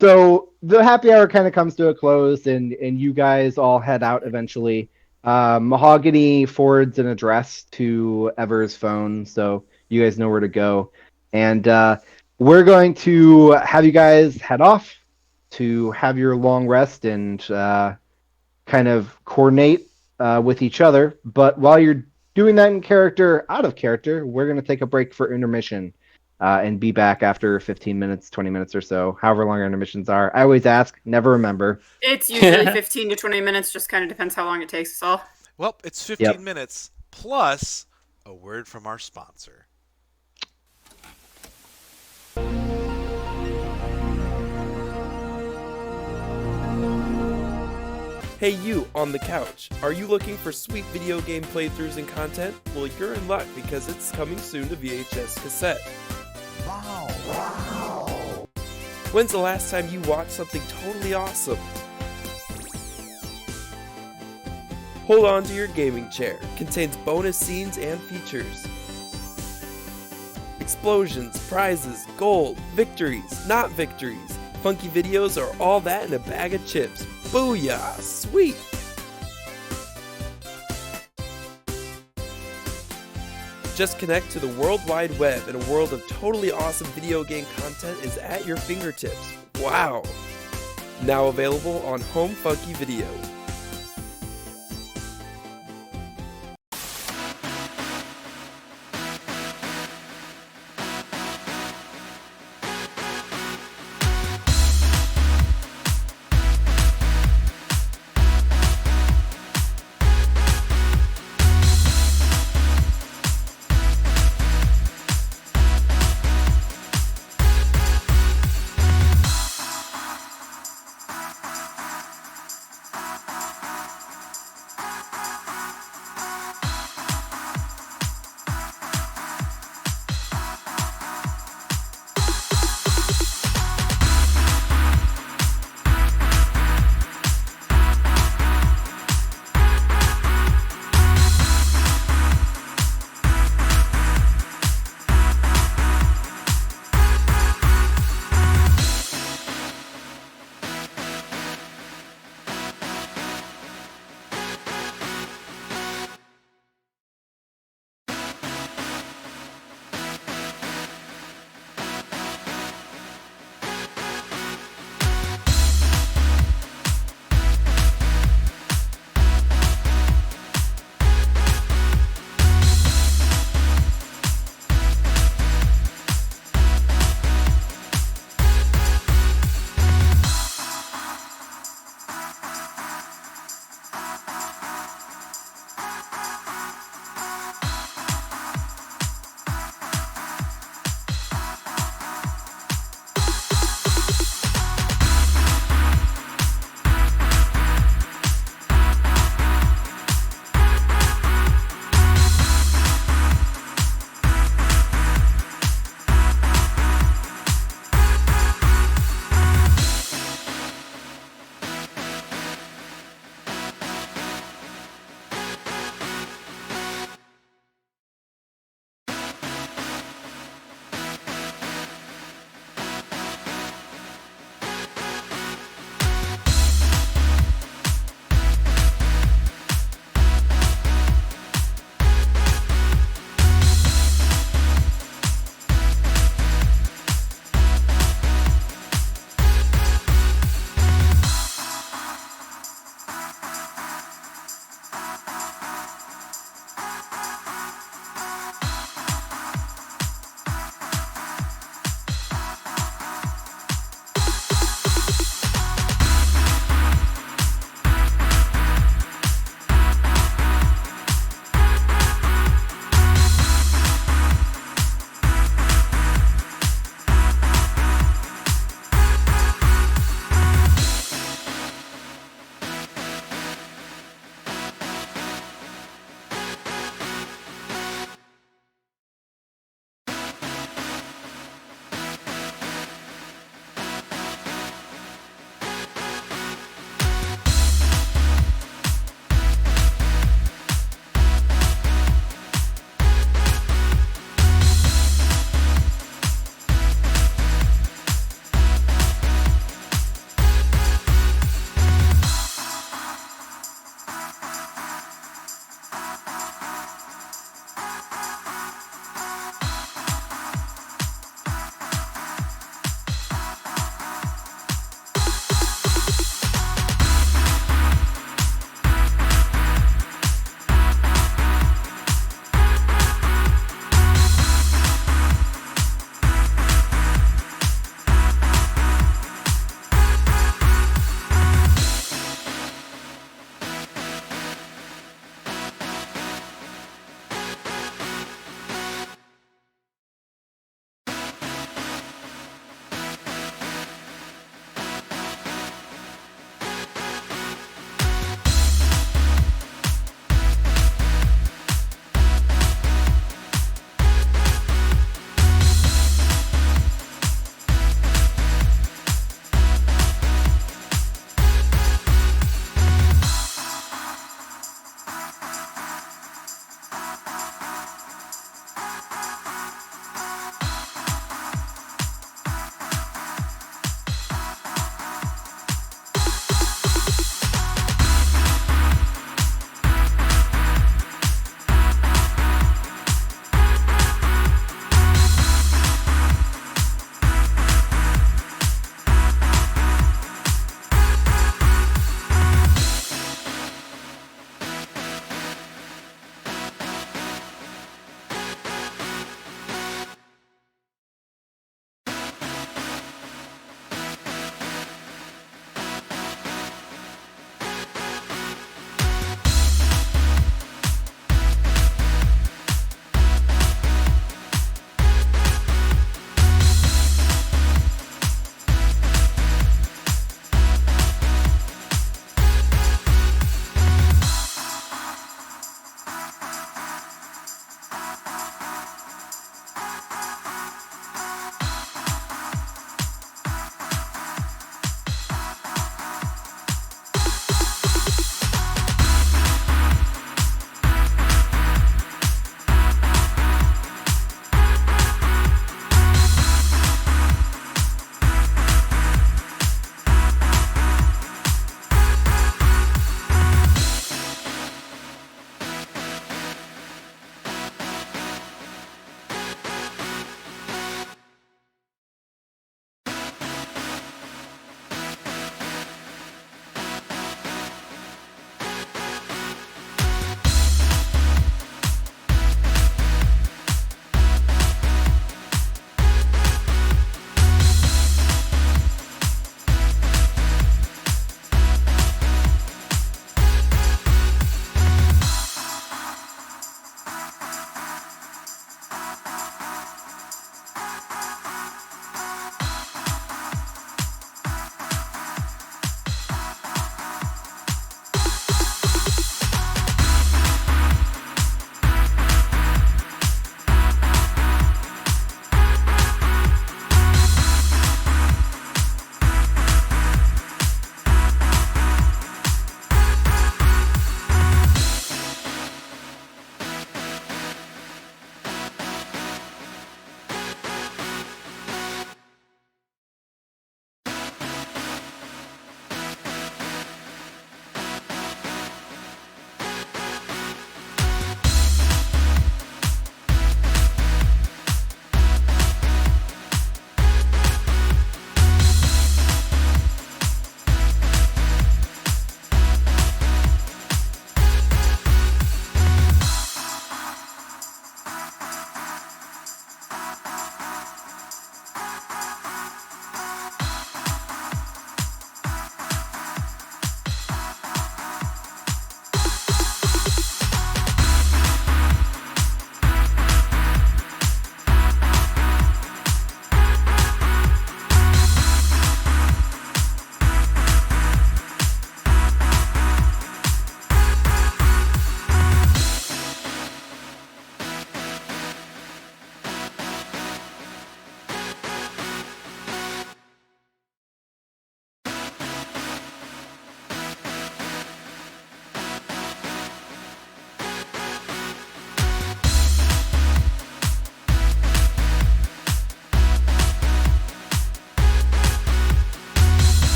So the happy hour kind of comes to a close, and you guys all head out eventually. Mahogany forwards an address to Ever's phone, so you guys know where to go. And we're going to have you guys head off to have your long rest and kind of coordinate with each other. But while you're doing that in character, out of character, we're going to take a break for intermission. And be back after 15 minutes, 20 minutes or so, however long our intermissions are. I always ask, never remember. It's usually 15 to 20 minutes, just kind of depends how long it takes us all. Well, it's 15 minutes plus a word from our sponsor. Hey you, on the couch. Are you looking for sweet video game playthroughs and content? Well, you're in luck because it's coming soon to VHS cassette. Wow. When's the last time you watched something totally awesome? Hold on to your gaming chair. Contains bonus scenes and features. Explosions, prizes, gold, victories, not victories. Funky videos are all that in a bag of chips. Booyah! Sweet! Just connect to the World Wide Web, and a world of totally awesome video game content is at your fingertips. Wow! Now available on Home Funky Video.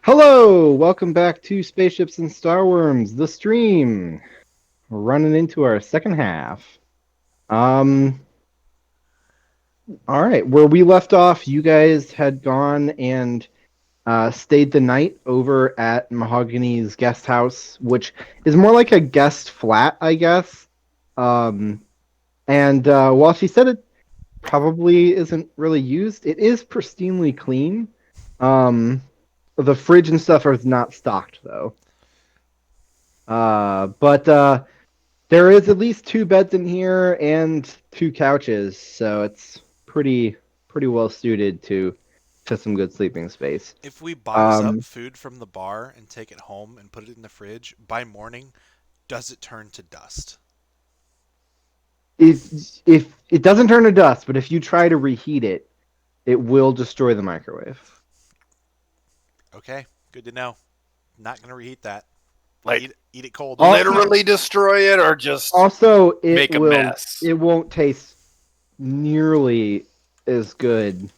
Hello, welcome back to Spaceships and Star Worms, the stream. We're running into our second half. All right, where we left off, you guys had gone and stayed the night over at Mahogany's guest house, which is more like a guest flat, I guess. And while she said it probably isn't really used, it is pristinely clean. The fridge and stuff is not stocked though. But there is at least 2 beds in here and 2 couches, so it's pretty well suited to some good sleeping space. If we box up food from the bar and take it home and put it in the fridge, by morning, does it turn to dust? If it doesn't turn to dust, but if you try to reheat it, it will destroy the microwave. Okay, good to know. Not gonna reheat that. Like, eat it cold. literally destroy it, or just Also, it make a will. mess? It won't taste nearly as good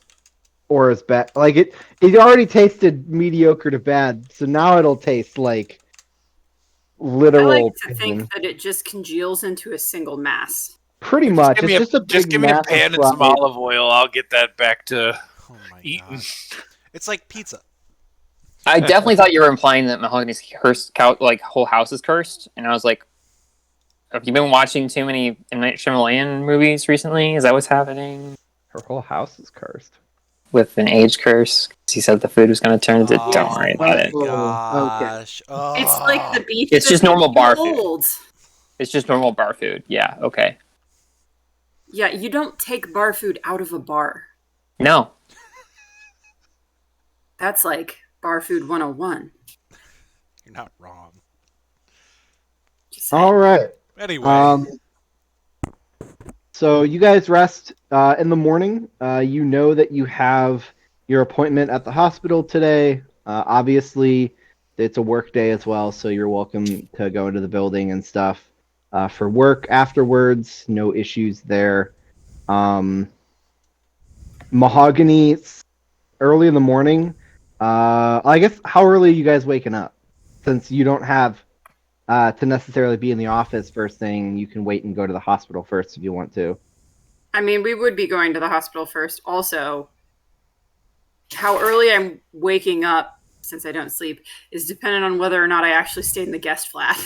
or as bad. Like it already tasted mediocre to bad, so now it'll taste like I literal like to pain. think that it just congeals into a single mass. Pretty much. Give me It's just give me a massive pan and some fried- olive oil. I'll get that back to Oh my eating. god. It's like pizza. I definitely thought you were implying that Mahogany's whole house is cursed, and I was like, "Have you been watching too many M. Night Shyamalan movies recently? Is that what's happening Her whole house is cursed. with an age curse?" 'Cause he said the food was going to turn into. Oh Don't worry about it. Oh, okay. gosh. Oh. It's like the beef. It's just that normal makes bar you food. old. It's just normal bar food. Yeah. Okay. Yeah, you don't take bar food out of a bar. No. That's like bar food 101. You're not wrong. Just saying. All right. Anyway. So you guys rest in the morning. You know that you have your appointment at the hospital today. Obviously, it's a work day as well, so you're welcome to go into the building and stuff for work afterwards. No issues there. Mahogany, early in the morning. I guess how early are you guys waking up? Since you don't have to necessarily be in the office first thing, you can wait and go to the hospital first if you want to. I mean, we would be going to the hospital first. Also, how early I'm waking up, since I don't sleep, is dependent on whether or not I actually stayed in the guest flat.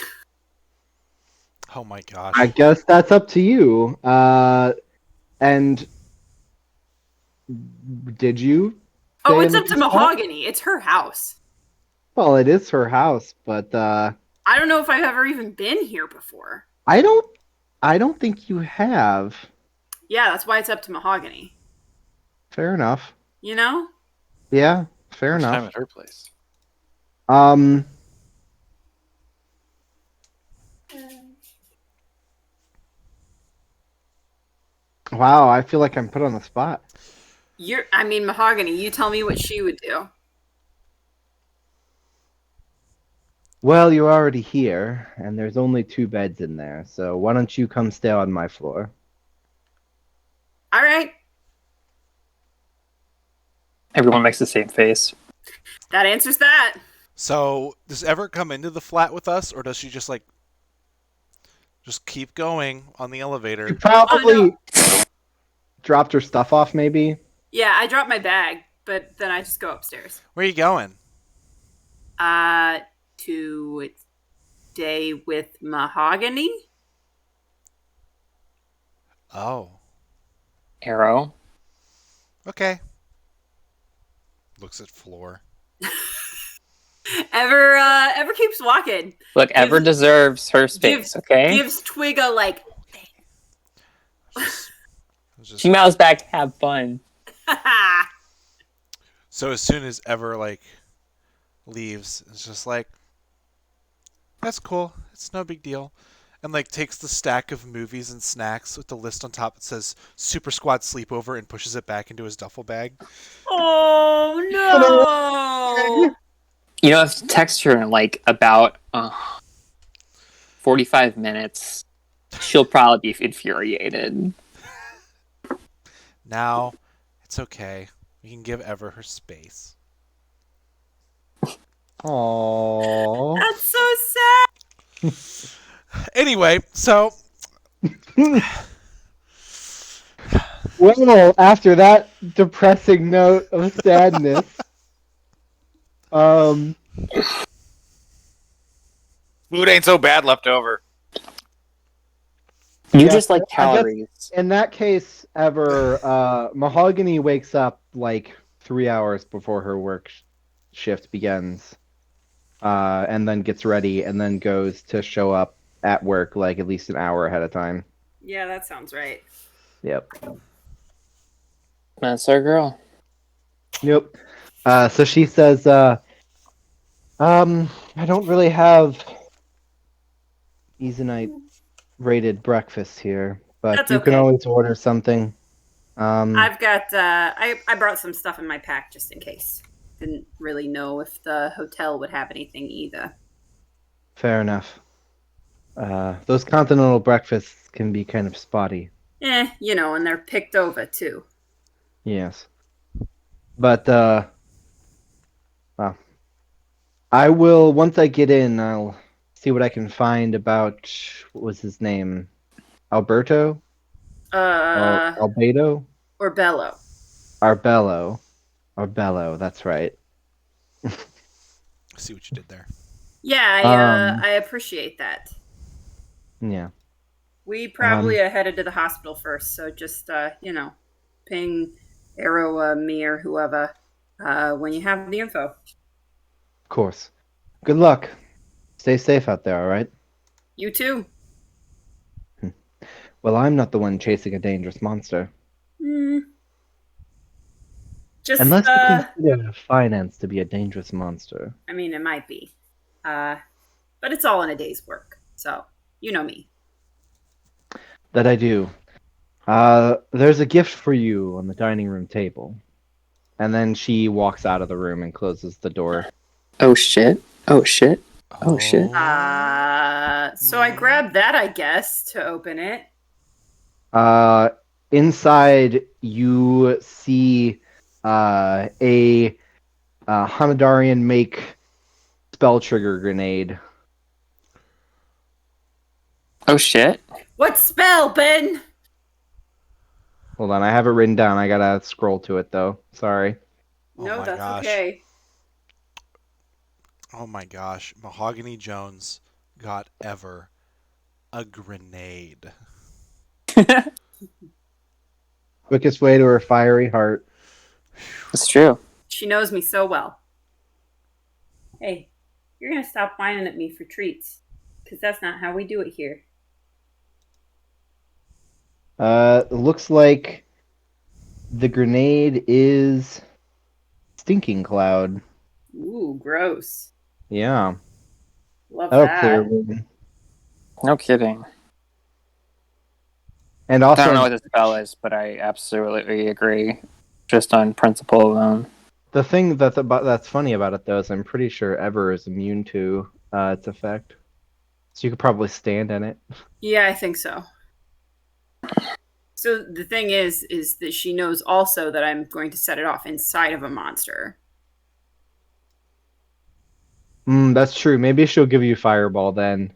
Oh my gosh. I guess that's up to you. And did you? Oh, stay it's in up the to guest flat? Mahogany. It's her house. Well, it is her house, but I don't know if I've ever even been here before. I don't think you have. Yeah, that's why it's up to Mahogany. Fair enough. You know? Yeah, fair First time enough. at her place. Wow, I feel like I'm put on the spot. Mahogany, you tell me what she would do. Well, you're already here, and there's only 2 beds in there, so why don't you come stay on my floor? All right. Everyone makes the same face. That answers that. So, does Ever come into the flat with us, or does she just keep going on the elevator? You probably Oh, dropped her stuff off, maybe. Yeah, I dropped my bag, but then I just go upstairs. Where are you going? To stay with Mahogany? Oh, Arrow. okay. Looks at floor. Ever keeps walking. Look, Ever deserves her space. Okay. Gives Twig a like. She mouths back, "Have fun." So as soon as Ever leaves, it's just like, that's cool. It's no big deal. And takes the stack of movies and snacks with the list on top that says Super Squad Sleepover and pushes it back into his duffel bag. Oh no! You know, if text her in about 45 minutes, she'll probably be infuriated. Now, it's okay. We can give Ever her space. Aww. That's so sad. Anyway, so Well, after that depressing note of sadness, Food ain't so bad left over. You Yeah, just like I guess- calories. in that case, Mahogany wakes up like 3 hours before her work shift begins, and then gets ready, and then goes to show up at work like at least an hour ahead of time. Yeah, that sounds right. Yep. That's our girl. Yep. So she says, I don't really have Easonite rated breakfast here, but That's you can okay. always order something. I've got I brought some stuff in my pack just in case. Didn't really know if the hotel would have anything either. Fair enough. Those continental breakfasts can be kind of spotty. And they're picked over too. Yes. But, well, I will, once I get in, I'll see what I can find about, what was his name? Alberto? Albedo? Or Bello. Arbello. Arbello, that's right. I see what you did there. Yeah, I appreciate that. Yeah. We probably are headed to the hospital first, so just ping Arrow, me, or whoever when you have the info. Of course. Good luck. Stay safe out there, alright? You too. Well, I'm not the one chasing a dangerous monster. Just Unless you consider finance to be a dangerous monster. I mean, it might be, but it's all in a day's work. So you know me. That I do. There's a gift for you on the dining room table. And then she walks out of the room and closes the door. Oh shit. Oh shit. Oh shit. So I grabbed that, I guess, to open it. Inside, you see a Hamadarian make spell trigger grenade. Oh shit. What spell, Ben? Hold on, I have it written down. I gotta scroll to it though. Sorry. Oh No, my that's gosh. okay. Oh my gosh. Mahogany Jones got Ever a grenade. Quickest way to her fiery heart. It's true. She knows me so well. Hey, you're gonna stop whining at me for treats, because that's not how we do it here. Looks like the grenade is Stinking Cloud. Ooh, gross. Yeah. Love That'll that. clear room. No kidding. And I also, don't know what the spell is, but I absolutely agree. Just on principle alone. the thing that's funny about it though is I'm pretty sure Ever is immune to its effect. So you could probably stand in it. Yeah, I think so. So the thing is that she knows also that I'm going to set it off inside of a monster. That's true. Maybe she'll give you Fireball then.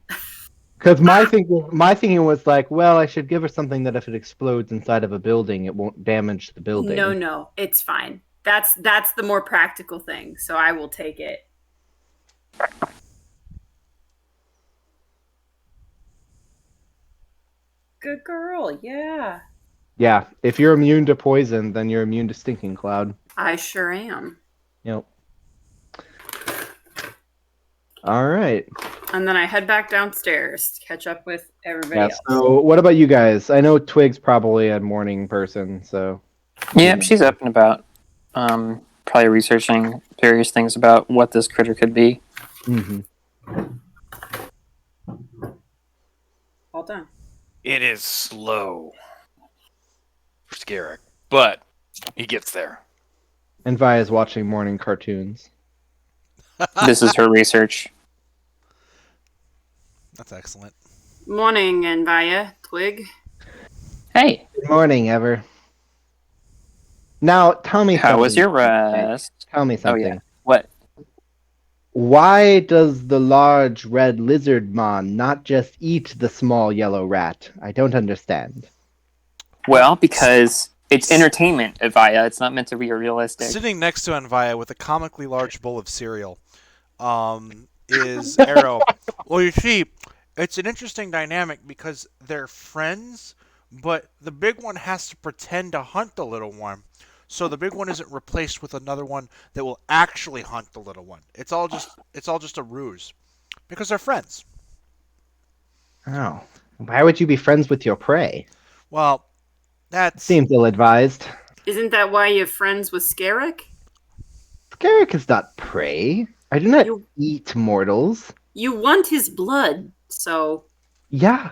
Because my thinking was like, well, I should give her something that if it explodes inside of a building, it won't damage the building. No, it's fine. That's the more practical thing. So I will take it. Good girl, yeah. Yeah, if you're immune to poison, then you're immune to Stinking Cloud. I sure am. Yep. All right. And then I head back downstairs to catch up with everybody Yeah. else. So, what about you guys? I know Twig's probably a morning person, so. Yep, she's up and about. Probably researching various things about what this critter could be. Mm-hmm. All done. It is slow for Scarrick, but he gets there. And Via's watching morning cartoons. This is her research. That's excellent. Morning, Envia. Twig. Hey, Good morning, Ever. Now, tell me something. how was your rest? Tell me Oh something. yeah. What? why does the large red lizard mon not just eat the small yellow rat? I don't understand. Well, because it's entertainment, Evaya. It's not meant to be realistic. Sitting next to Anvaya with a comically large bowl of cereal is Arrow. Well, you see, it's an interesting dynamic because they're friends, but the big one has to pretend to hunt the little one. So the big one isn't replaced with another one that will actually hunt the little one. It's all just a ruse because they're friends. Oh, why would you be friends with your prey? Well, that's Seems ill-advised. Isn't that why you're friends with Scarrick? Scarrick is not prey. I do not You- eat mortals. You want his blood, so Yeah.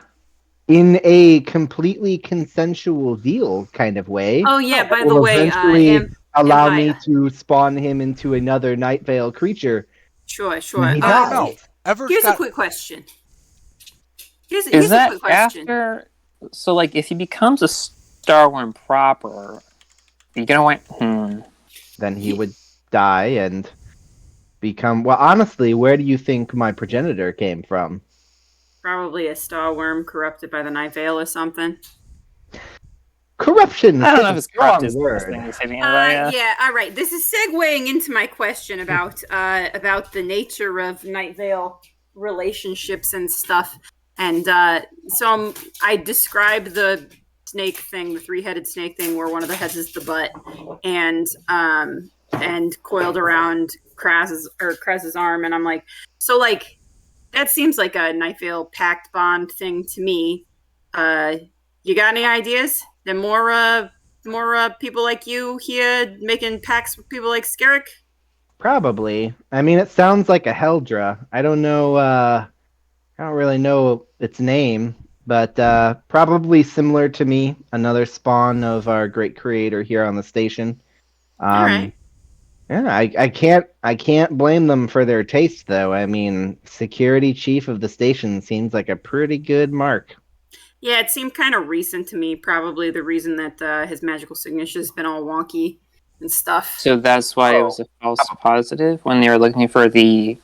In a completely consensual deal kind of way. Oh yeah, by That the will way, eventually allow me Amaya. to spawn him into another Night Vale creature. Sure. He I don't dies. know. Ever's Here's a got quick question. Here's Is a that quick question. after? So, like, if he becomes a Starworm proper, you're gonna want. Then he would die and become. Well, honestly, where do you think my progenitor came from? Probably a star worm corrupted by the Night Vale or something. Corruption. I don't know is if it's a strong corrupt is the word. best thing to say to Evaya. Yeah, all right. This is segueing into my question about the nature of Night Vale relationships and stuff. And I described the snake thing, the three-headed snake thing, where one of the heads is the butt, and coiled around Kras's arm, and I'm like, so like that seems like a Night Vale pact bond thing to me. You got any ideas? There more people like you here making pacts with people like Scarrick? Probably. I mean, it sounds like a Heldra. I don't know. I don't really know its name, but probably similar to me. Another spawn of our great creator here on the station. All right. Yeah, I can't blame them for their taste, though. I mean, security chief of the station seems like a pretty good mark. Yeah, it seemed kind of recent to me. Probably the reason that his magical signature has been all wonky and stuff. So that's why it was a false positive when they were looking for the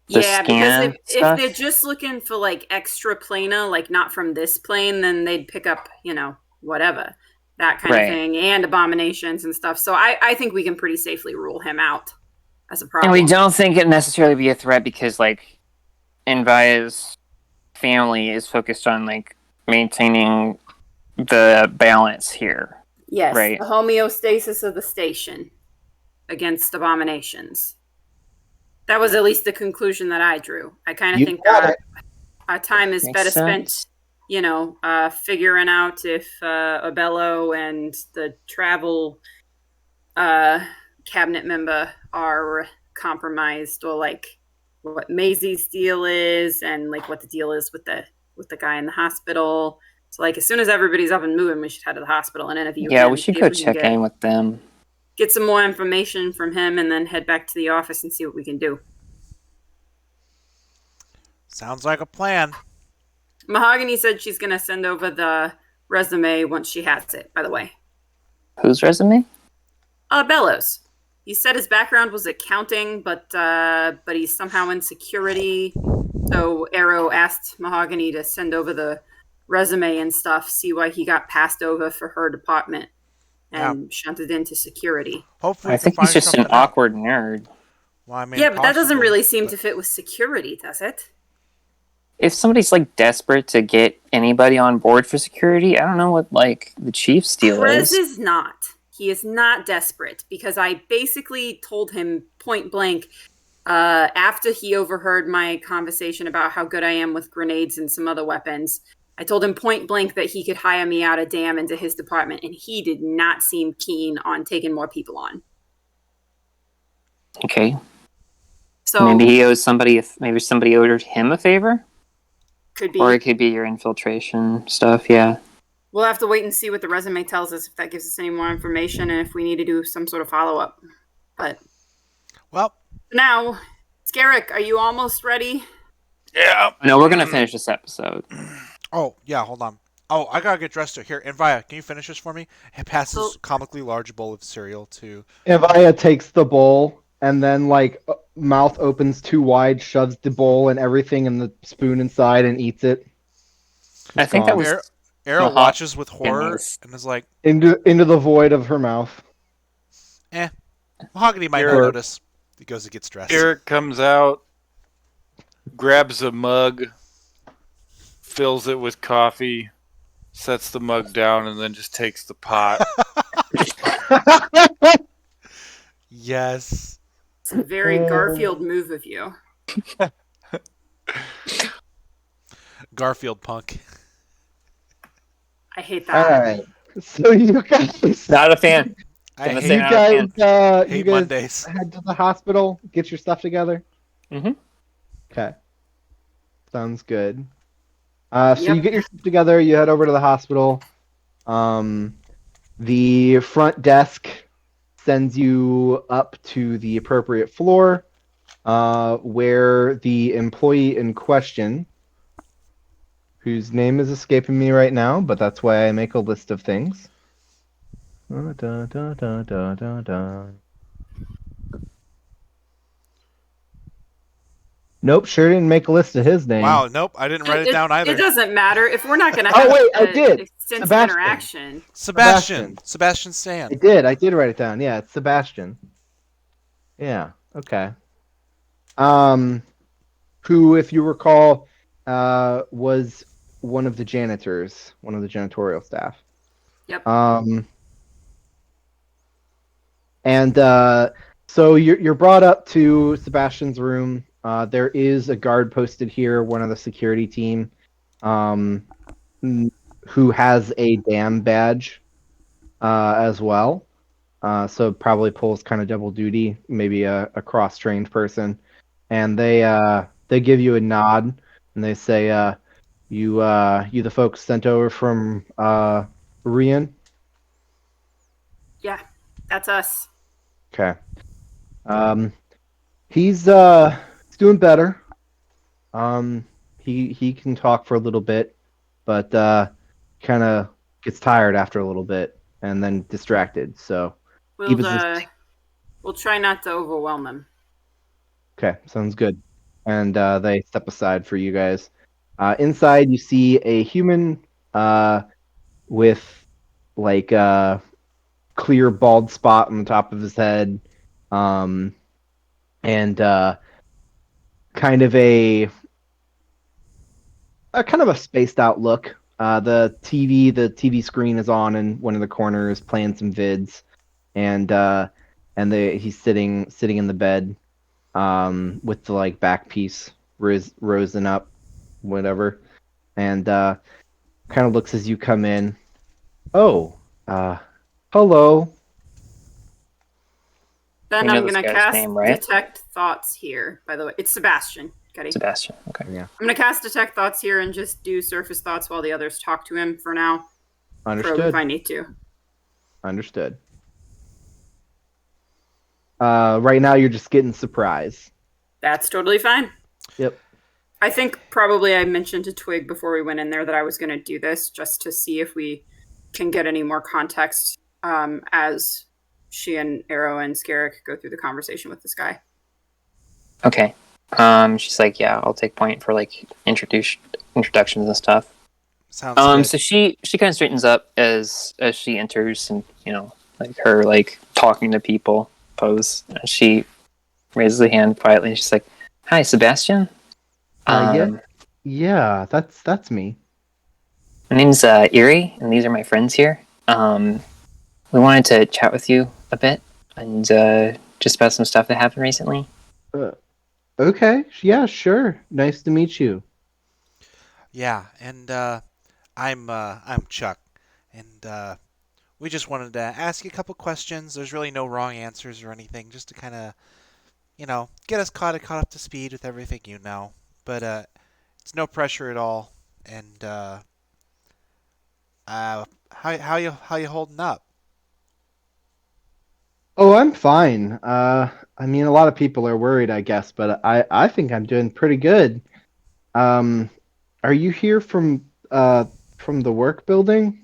Yeah, scan because if stuff? they're just looking for like extra plana, like not from this plane, then they'd pick up, whatever, that kind Right. of thing, and abominations and stuff. So I think we can pretty safely rule him out as a And problem. we don't think it necessarily be a threat because, like, Envia's family is focused on, like, maintaining the balance here. Yes, Right. the homeostasis of the station against abominations. That was at least the conclusion that I drew. I kind of You think got it. our time is Makes better sense. spent, figuring out if Abello and the travel cabinet member are compromised, or like what Maisie's deal is, and like what the deal is with the guy in the hospital. So like as soon as everybody's up and moving, we should head to the hospital and interview him. Yeah, we should see go if we can check in with them. get some more information from him, and then head back to the office and see what we can do. sounds like a plan. Mahogany said she's going to send over the resume once she has it, by the way. Whose resume? Bellows. He said his background was accounting, but he's somehow in security. So Arrow asked Mahogany to send over the resume and stuff, see why he got passed over for her department and shunted into security. Hopefully, I we can think he's find just an something out. awkward nerd. Well, I mean, Yeah, but that doesn't possibly, really seem but- to fit with security, does it? If somebody's, like, desperate to get anybody on board for security, I don't know what, like, the chief's deal Krez is. is not. He is not desperate, because I basically told him point blank after he overheard my conversation about how good I am with grenades and some other weapons. I told him point blank that he could hire me out of dam into his department, and he did not seem keen on taking more people on. Okay. So Maybe he owes somebody, maybe somebody owed him a favor? could be. Or it could be your infiltration stuff, yeah. We'll have to wait and see what the resume tells us, if that gives us any more information, and if we need to do some sort of follow-up. But Well, now, Scarrick, are you almost ready? Yeah. No, we're gonna finish this episode. oh yeah, hold on. Oh, I gotta get dressed here. Envia, can you finish this for me? It passes So- comically large bowl of cereal to. Evaya takes the bowl and then like mouth opens too wide, shoves the bowl and everything and the spoon inside and eats it. I It's think that gone. was Arrow Mahogany watches with horror Maze. and is like, Into the void of her mouth. eh, Mahogany might not Or- notice. He goes to get dressed. Eric comes out, grabs a mug, fills it with coffee, sets the mug down, and then just takes the pot. Yes. It's a very Garfield move of you. Garfield punk. I hate All that. right. So you guys, Not a fan. I Gonna hate, say you not a fan. guys, hate you guys Mondays. head to the hospital, get your stuff together. Mhm. Okay. Sounds good. So you Yep. get your stuff together. You head over to the hospital. The front desk sends you up to the appropriate floor, where the employee in question, whose name is escaping me right now, but that's why I make a list of things. Da, da, da, da, da, da. Nope, sure didn't make a list of his name. Wow, nope, I didn't write it down either. It doesn't matter if we're not going to Oh, have wait, I did. extensive Sebastian. interaction. Sebastian. Sebastian Stan. I did write it down. Yeah, it's Sebastian. Yeah, okay. Who, if you recall, was one of the janitors, one of the janitorial staff. Yep. And so you're brought up to Sebastian's room. There is a guard posted here, one of the security team, who has a dam badge as well. So probably pulls kind of double duty, maybe a cross-trained person. And they give you a nod and they say, you the folks sent over from Rian? Yeah, that's us. Okay. He's doing better. He can talk for a little bit, but kind of gets tired after a little bit and then distracted. So he was just... We'll try not to overwhelm him. Okay, sounds good. And they step aside for you guys. Inside, you see a human with like a clear bald spot on the top of his head, and kind of a spaced out look. The TV screen is on in one of the corners, playing some vids, and he's sitting in the bed, with the like back piece risen up, whatever, and kind of looks as you come in. Oh, hello. Then You know I'm this going to guy's cast name, right? Detect Thoughts here, by the way. It's Sebastian. Getty. Sebastian. Okay. Yeah, I'm going to cast Detect Thoughts here and just do surface thoughts while the others talk to him for now. Probe if understood. I need to. Understood. Right now, you're just getting surprise. That's totally fine. Yep. I think probably I mentioned to Twig before we went in there that I was going to do this just to see if we can get any more context as she and Arrow and Scarrick go through the conversation with this guy. Okay. She's like, yeah, I'll take point for like introductions and stuff. Sounds good. So she kind of straightens up as she enters, and like her like talking to people pose. And she raises a hand quietly, and she's like, "Hi, Sebastian." Yeah, that's me. My name's Erie, and these are my friends here. We wanted to chat with you a bit, and just about some stuff that happened recently. Okay, yeah, sure. Nice to meet you. Yeah, and I'm Chuck, and we just wanted to ask you a couple questions. There's really no wrong answers or anything, just to kind of, get us caught up to speed with everything you know. But it's no pressure at all. And how you holding up? Oh, I'm fine. I mean, a lot of people are worried, I guess, but I think I'm doing pretty good. Are you here from the work building?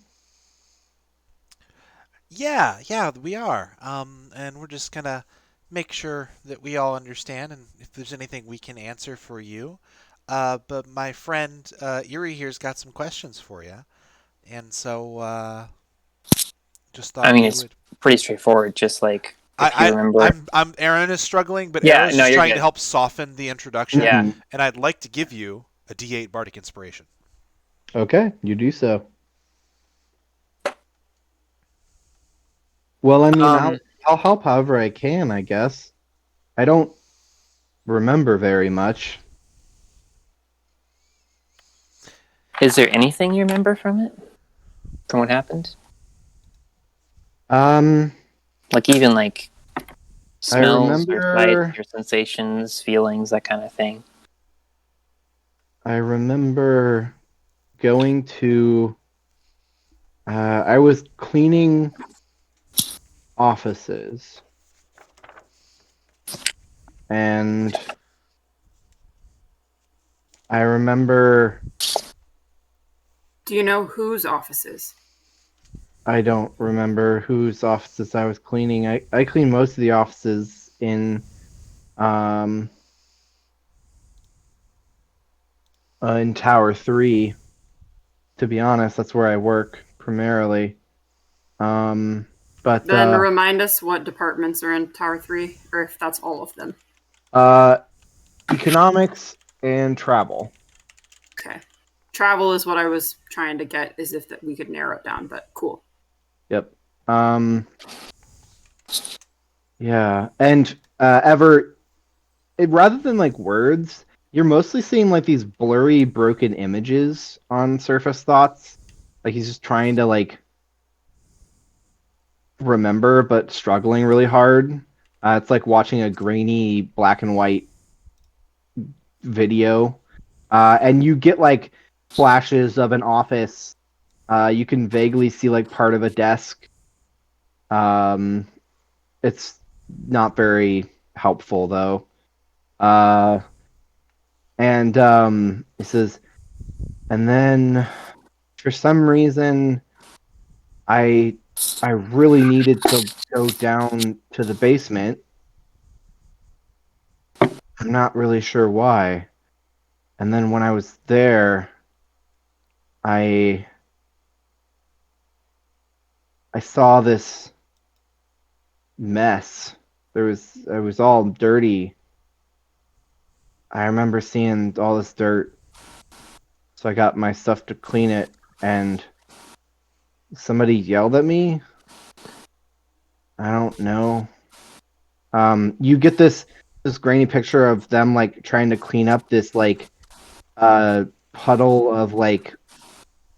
Yeah, we are. And we're just gonna make sure that we all understand and if there's anything we can answer for you. But my friend Erie here's got some questions for you, and so just I thought mean, we it's would. pretty straightforward. Just like if you remember. I'm Aaron is struggling, but Yeah, Aaron's no, just you're trying to good. help soften the introduction, Yeah. Mhm. and I'd like to give you a D8 Bardic Inspiration. Okay, you do so. Well, I mean, Um, I'll help however I can, I guess. I don't remember very much. is there anything you remember from it? From what happened? Um, Like even like I smells or sights remember or sensations, feelings, that kind of thing. I remember going to I was cleaning offices and I remember Do you know whose offices? I don't remember whose offices I was cleaning. I cleaned most of the offices um in Tower 3. To be honest, that's where I work primarily. Um but Then remind us what departments are in Tower 3, or if that's all of them. uh economics and travel. Okay. Travel is what I was trying to get, is if that we could narrow it down, but cool. Yep. Yeah. And rather than like words, you're mostly seeing like these blurry, broken images on Surface Thoughts. Like he's just trying to like remember, but struggling really hard. It's like watching a grainy black and white video, and you get like flashes of an office. You can vaguely see like part of a desk. Um, it's not very helpful though. Uh, and it says, and then for some reason, I I really needed to go down to the basement. I'm not really sure why. And then when I was there, I I saw this mess. It was all dirty. I remember seeing all this dirt, so I got my stuff to clean it, and somebody yelled at me. I don't know. You get this grainy picture of them like trying to clean up this like puddle of like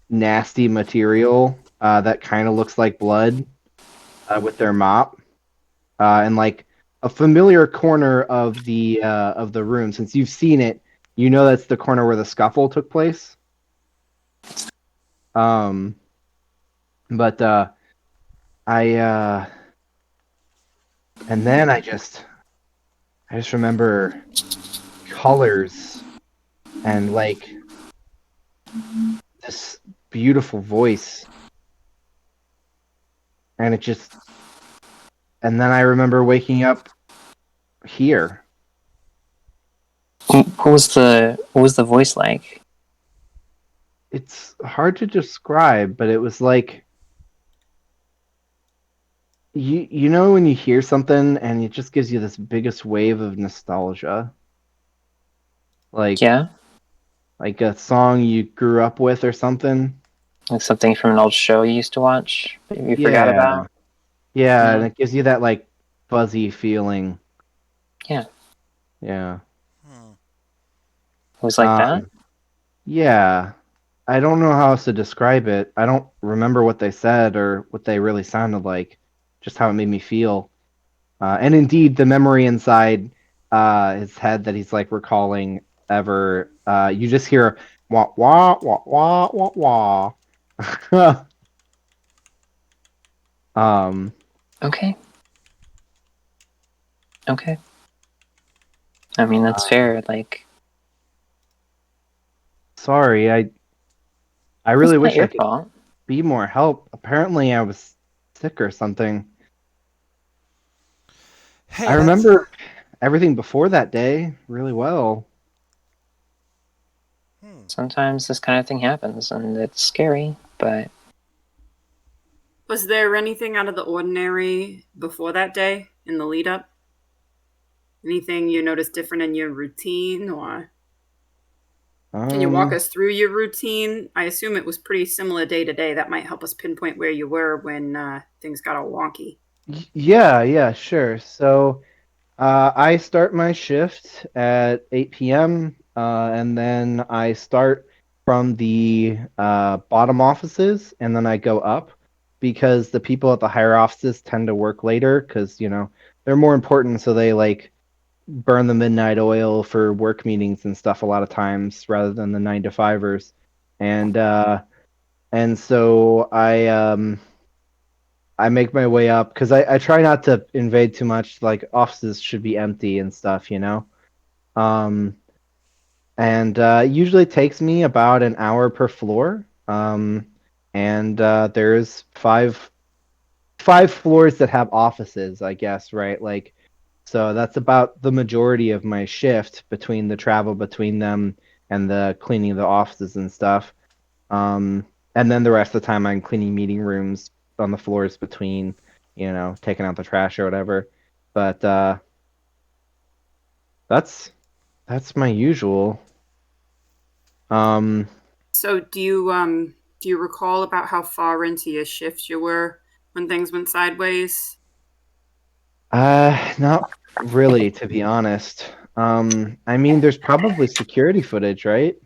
nasty material that kind of looks like blood with their mop and like a familiar corner of the room. Since you've seen it, you know that's the corner where the scuffle took place. Um, but I and then I just remember colors and like this beautiful voice, and it just and then I remember waking up here. What was the voice like? It's hard to describe, but it was like you know when you hear something and it just gives you this biggest wave of nostalgia, like Yeah, like a song you grew up with or something. like something from an old show you used to watch, but you forgot Yeah, about. yeah, and Yeah, it gives you that like fuzzy feeling. yeah, Yeah. Hmm. it was like that. Um, yeah. I don't know how else to describe it. I don't remember what they said or what they really sounded like, just how it made me feel. And indeed, the memory inside his head that he's like recalling ever, you just hear wah wah wah wah wah wah. um, Okay, okay. I mean, that's fair. Like, sorry, I it's really not wish I your could fault. be more help. Apparently, I was sick or something. Hey, I that's remember everything before that day really well. Sometimes this kind of thing happens, and it's scary, but Was there anything out of the ordinary before that day in the lead up? Anything you noticed different in your routine, or can you walk Um, us through your routine? I assume it was pretty similar day to day. That might help us pinpoint where you were when things got all wonky. yeah, sure. So, I start my shift at 8 p.m. And then I start from the bottom offices, and then I go up because the people at the higher offices tend to work later because, they're more important, so they like burn the midnight oil for work meetings and stuff a lot of times rather than the 9 to 5ers. And so I make my way up because I try not to invade too much. Like offices should be empty and stuff. Um, and it usually takes me about an hour per floor. And there's five floors that have offices, I guess, right? Like, so that's about the majority of my shift between the travel between them and the cleaning of the offices and stuff. And then the rest of the time I'm cleaning meeting rooms on the floors between, taking out the trash or whatever. But that's my usual. Um, So do you recall about how far into your shift you were when things went sideways? not really, to be honest. I mean, there's probably security footage, right?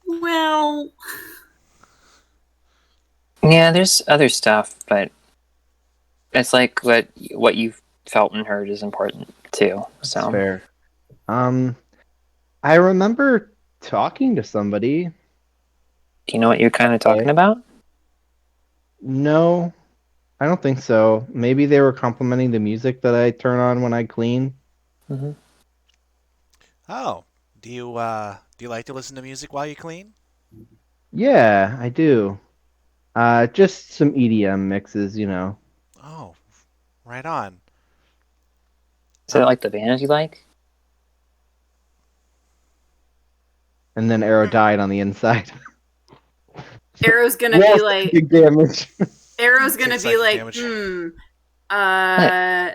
Well, yeah, there's other stuff, but it's like what you've felt and heard is important too. That's So, fair. Um, I remember talking to somebody. do you know what you're kind of talking about? No, I don't think so. Maybe they were complimenting the music that I turn on when I clean. Hmm. Oh, do you like to listen to music while you clean? Yeah, I do. Just some EDM mixes. Oh, right on. Is it like the bands you like? And then Arrow died on the inside. Arrow's gonna Well, be like, big damage. Arrow's Take gonna be psychic like, damage. What? uh,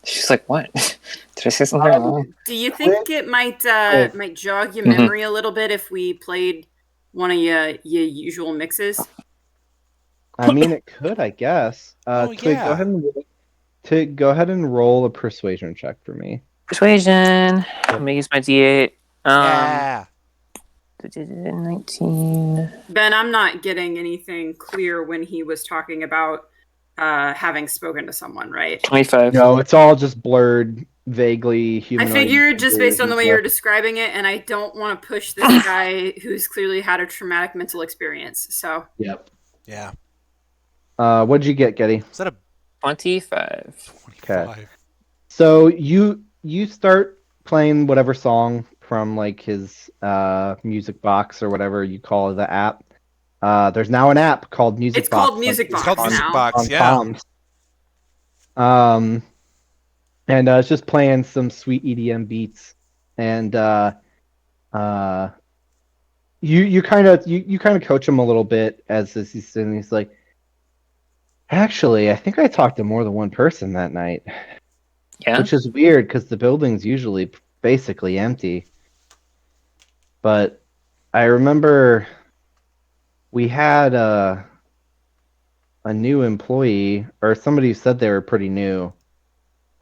She's like, what? Did I say something wrong? do you think it might jog your Mhm. memory a little bit if we played one of your usual mixes? I mean, it could, I guess. Oh Twig, yeah. go ahead and roll a persuasion check for me. Persuasion. I'm gonna use my D8. Um, Yeah. 19. Ben, I'm not getting anything clear when he was talking about having spoken to someone, right? 25. No, it's all just blurred, vaguely I humanoid figured just figures based on and the way you're stuff. describing it, and I don't want to push this guy who's clearly had a traumatic mental experience. So Yep. Yeah. What'd you get, Getty? Is that a 25. 25? So you start playing whatever song from like his music box or whatever you call the app. There's now an app called Music it's called Box Music It's called Box on Music now. Box, on yeah. comms. And it's just playing some sweet EDM beats, and uh, you kind of coach him a little bit as he's sitting. He's like, actually, I think I talked to more than one person that night, Yeah? which is weird because the building's usually basically empty. But I remember we had a new employee or somebody who said they were pretty new,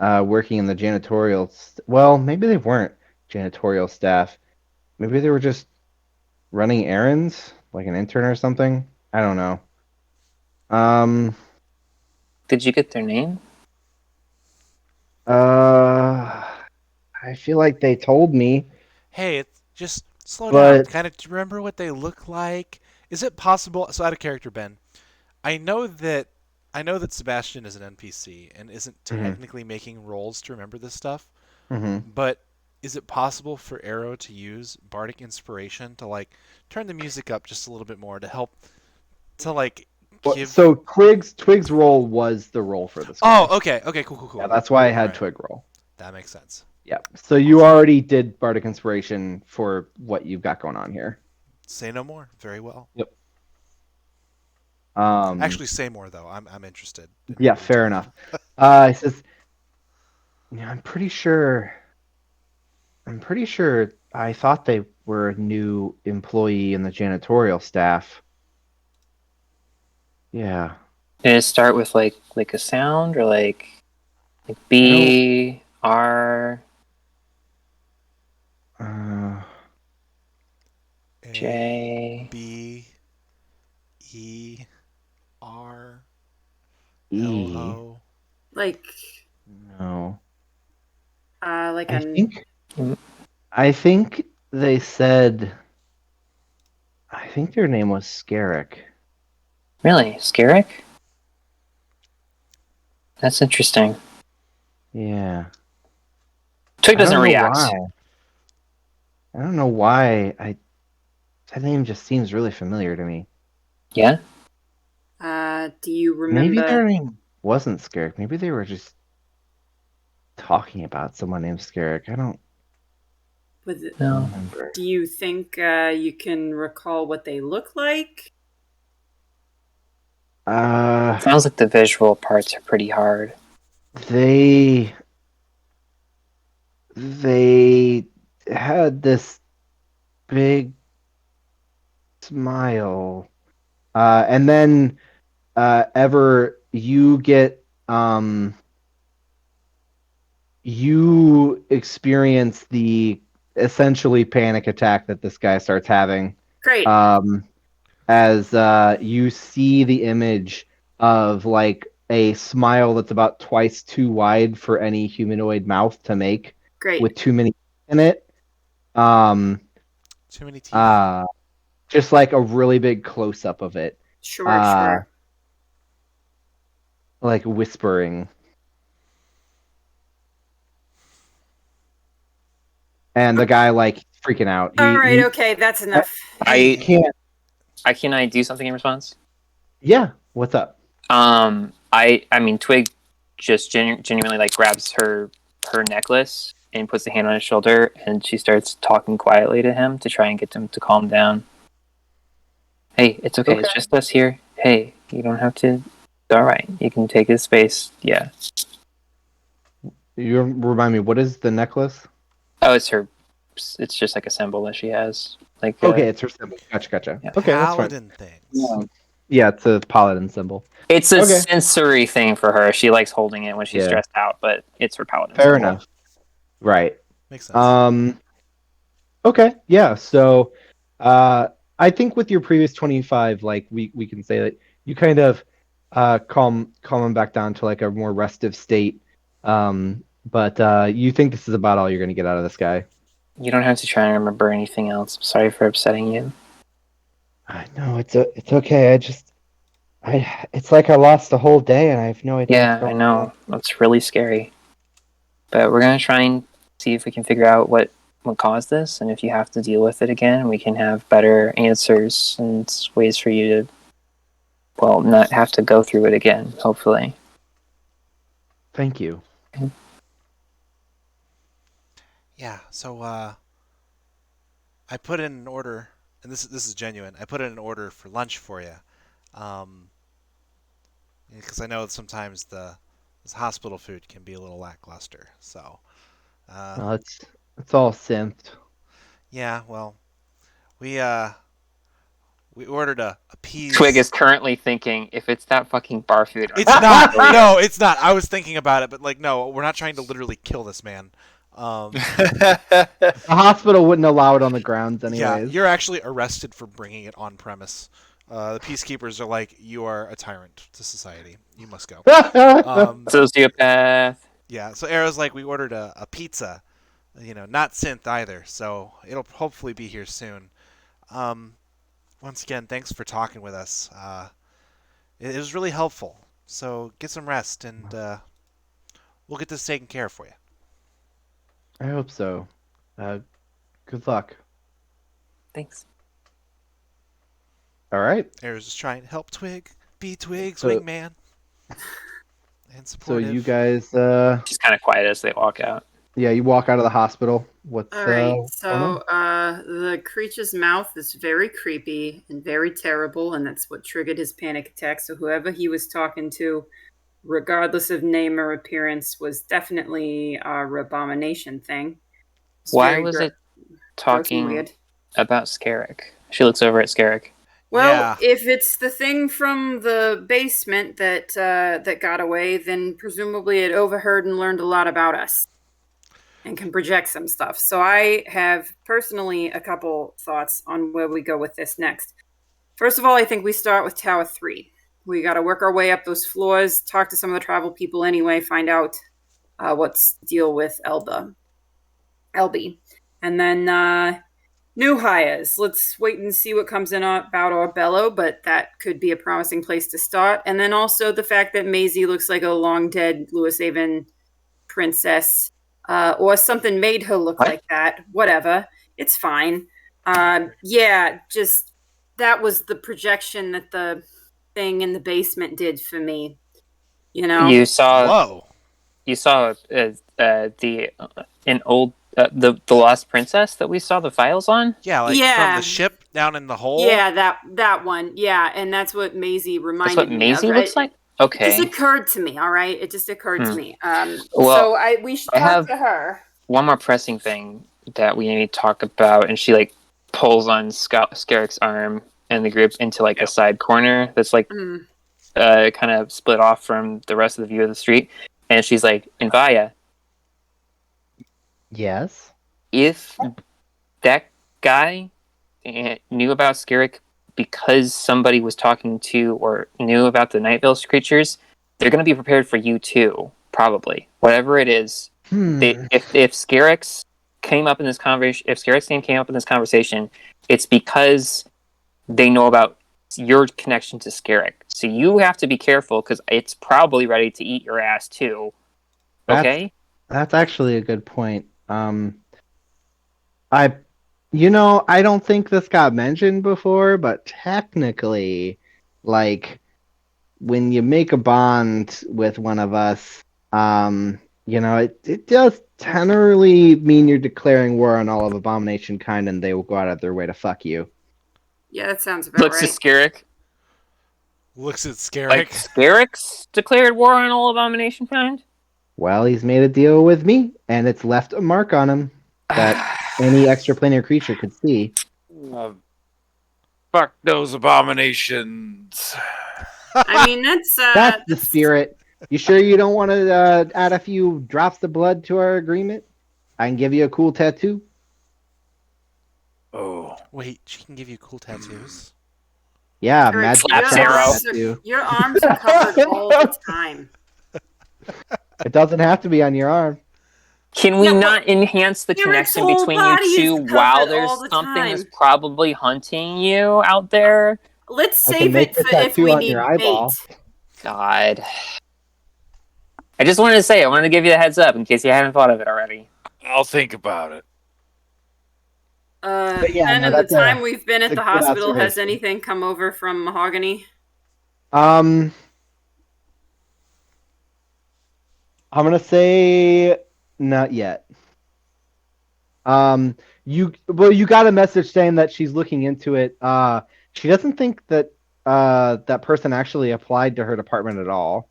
working in the janitorial. Well, maybe they weren't janitorial staff. Maybe they were just running errands, like an intern or something. I don't know. Um. Did you get their name? Uh. I feel like they told me, Hey, just slow down. but Kind of remember what they look like. Is it possible? So out of character, Ben. I know that I know that Sebastian is an NPC and isn't Mhm, technically making rolls to remember this stuff. mhm. But is it possible for Arrow to use bardic inspiration to like turn the music up just a little bit more to help to like give. So Twig's roll was the roll for this guy. Oh, okay, cool. Yeah, that's why I had Alright. Twig roll. That makes sense. Yeah. So you already did Bardic Inspiration for what you've got going on here. Say no more. Very well. Yep. Actually, say more though. I'm interested. Yeah, fair enough. He says, "Yeah, I'm pretty sure I thought they were a new employee in the janitorial staff. Yeah. Did it start with like a sound or like B R Uh, J? B E R E. L O. Like, No. like I a think I think they said I think their name was Scarrick. Really? Scarrick? That's interesting. Yeah. Twig doesn't I don't know react. why. I don't know why. That name just seems really familiar to me. Yeah? do you Maybe remember? their name wasn't Scarrick. Maybe they were just talking about someone named Scarrick. I don't Was it, No. remember. do you think you can recall what they look like? Sounds like the visual parts are pretty hard. They had this big smile, and then Ever, you experience the essentially panic attack that this guy starts having. Great. As you see the image of like a smile that's about twice too wide for any humanoid mouth to make, Great. with too many in it. Too many teeth. Just like a really big close up of it. Sure. Like whispering. And the guy like freaking out. All right, okay, that's enough. I can't. Can I do something in response? Yeah, what's up? I mean, Twig just genuinely like grabs her necklace and puts a hand on his shoulder, and she starts talking quietly to him to try and get him to calm down. Hey, it's okay. It's just us here. Hey, you don't have to. It's all right. You can take his space. Yeah. You remind me, what is the necklace? Oh, it's her. It's just like a symbol that she has. Like Okay, it's her symbol. Gotcha. Yeah. Okay, that's fine. Paladin things. Yeah, it's a paladin symbol. It's a Okay. sensory thing for her. She likes holding it when she's Yeah. stressed out, but it's her paladin Fair symbol. enough. Right. Makes sense. Okay, yeah. So, I think with your previous 25, like we can say that you kind of calm him back down to like a more restive state. But you think this is about all you're going to get out of this guy? You don't have to try and remember anything else. I'm sorry for upsetting you. I know it's okay. It's like I lost a whole day and I have no idea. Yeah, I know. That's really scary. But we're gonna try and see if we can figure out what caused this, and if you have to deal with it again, we can have better answers and ways for you to, well, not have to go through it again, hopefully. Thank you. Yeah. So I put in an order, and this is genuine. I put in an order for lunch for you, because I know that sometimes this hospital food can be a little lackluster. So. Well, it's all synthed. Yeah. Well, we ordered a peas. Twig is currently thinking, if it's that fucking bar food. It's not. No, it's not. I was thinking about it, but like, no, we're not trying to literally kill this man. The hospital wouldn't allow it on the grounds anyways. Yeah, you're actually arrested for bringing it on premise. The peacekeepers are like, you are a tyrant to society. You must go. Sociopath. Yeah, so Arrow's like, we ordered a pizza, not synth either, so it'll hopefully be here soon. Once again, thanks for talking with us. It was really helpful. So get some rest, and we'll get this taken care of for you. I hope so. Good luck. Thanks. All right. Arrow's just trying to help Twig Be Twig's So- wingman. And So supportive. you guys, She's kind of quiet as they walk out. yeah, you walk out of the hospital. What's All right, going on? so the creature's mouth is very creepy and very terrible, and that's what triggered his panic attack. So whoever he was talking to, regardless of name or appearance, was definitely a abomination thing. It's Why very was it gross and talking weird. about Scarrick? She looks over at Scarrick. Well, Yeah. if it's the thing from the basement that got away, then presumably it overheard and learned a lot about us and can project some stuff. So I have personally a couple thoughts on where we go with this next. First of all, I think we start with Tower 3. We got to work our way up those floors, talk to some of the travel people anyway, find out what's the deal with Elby. And then new hires. Let's wait and see what comes in about Orbello, but that could be a promising place to start. And then also the fact that Maisie looks like a long dead Louis Avon princess, or something made her look What? like that. Whatever. It's fine. Yeah, just that was the projection that the thing in the basement did for me. You know? You saw Whoa. the Lost Princess that we saw the files on. Yeah, like Yeah. from the ship down in the hole. Yeah, that one. Yeah, and that's what Maisie reminded That's what me Maisie of. looks like. It Okay. just occurred to me, all right? It just occurred to me. Well, so we should I talk have- to her. One more pressing thing that we need to talk about, and she like pulls on Scarrick's arm and the group into like a side corner that's like Mm. kind of split off from the rest of the view of the street, and she's like, "Invaya, Yes. if that guy knew about Scarrick because somebody was talking to or knew about the Night Vale creatures, they're going to be prepared for you too, probably. Whatever it is, if Scarrick's came up in this conversation, if Scarrick's name came up in this conversation, it's because they know about your connection to Scarrick. So you have to be careful because it's probably ready to eat your ass too. Okay? That's actually a good point. I don't think this got mentioned before, but technically, like, when you make a bond with one of us, it does generally mean you're declaring war on all of abomination kind, and they will go out of their way to fuck you. Yeah, that sounds about Looks right. at Scarrick. Looks at Scarrick. Like Scarrick's declared war on all abomination kind? Well, he's made a deal with me, and it's left a mark on him that any extraplanar creature could see. Fuck those abominations. I mean, that's That's the spirit. You sure you don't want to add a few drops of blood to our agreement? I can give you a cool tattoo. Oh. Wait, she can give you cool tattoos. Yeah, Your- magic Slap your zero. arms tattoo. Your arms are covered all the time. It doesn't have to be on your arm. Can we No, not enhance the Eric's connection whole between body you is two covered while all there's the something that's time. probably hunting you out there? Let's I can save make it the for if tattoo we on need your eyeball. bait. God. I just wanted to say, I wanted to give you the heads up in case you hadn't thought of it already. I'll think about it. But yeah, and no, in the that's time we've been at that's the a good hospital, has observation. anything come over from Mahogany? I'm gonna say not yet. You got a message saying that she's looking into it. She doesn't think that that person actually applied to her department at all.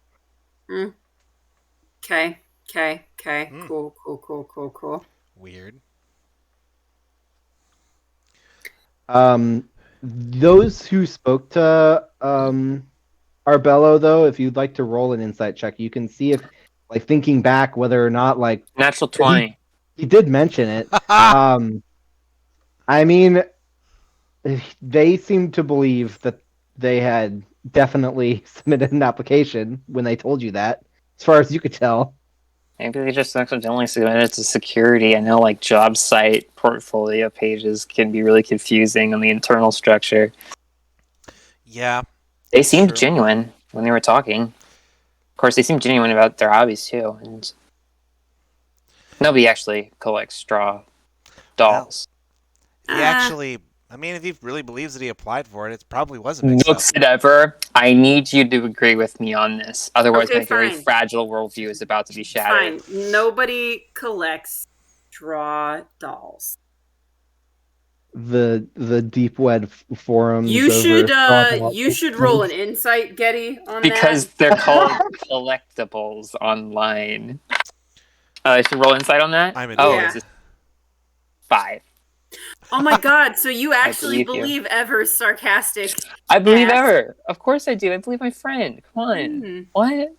Okay. Hmm. Cool. Weird. Those who spoke to Arbello, though, if you'd like to roll an insight check, you can see if, like, thinking back, whether or not, like, Natural 20. he did mention it. I mean, they seem to believe that they had definitely submitted an application when they told you that, as far as you could tell. Maybe they just accidentally submitted it to security. I know, like, job site portfolio pages can be really confusing on the internal structure. Yeah. They seemed True. genuine when they were talking. Of course, they seemed genuine about their hobbies, too. And nobody actually collects straw dolls. He actually I mean, if he really believes that he applied for it, it probably was a mix-up. Looks at Ever. I need you to agree with me on this. Otherwise, Okay, my very fine. fragile worldview is about to be shattered. Fine. Nobody collects straw dolls. The deep web forums. You over should roll an insight, Getty, on Because that. they're called collectibles online. I should roll insight on that? I'm in. Oh, Yeah. it's a 5. Oh my god, so you actually believe you. believe Ever's sarcastic. I believe Yes. Ever. Of course I do. I believe my friend. Come on. What?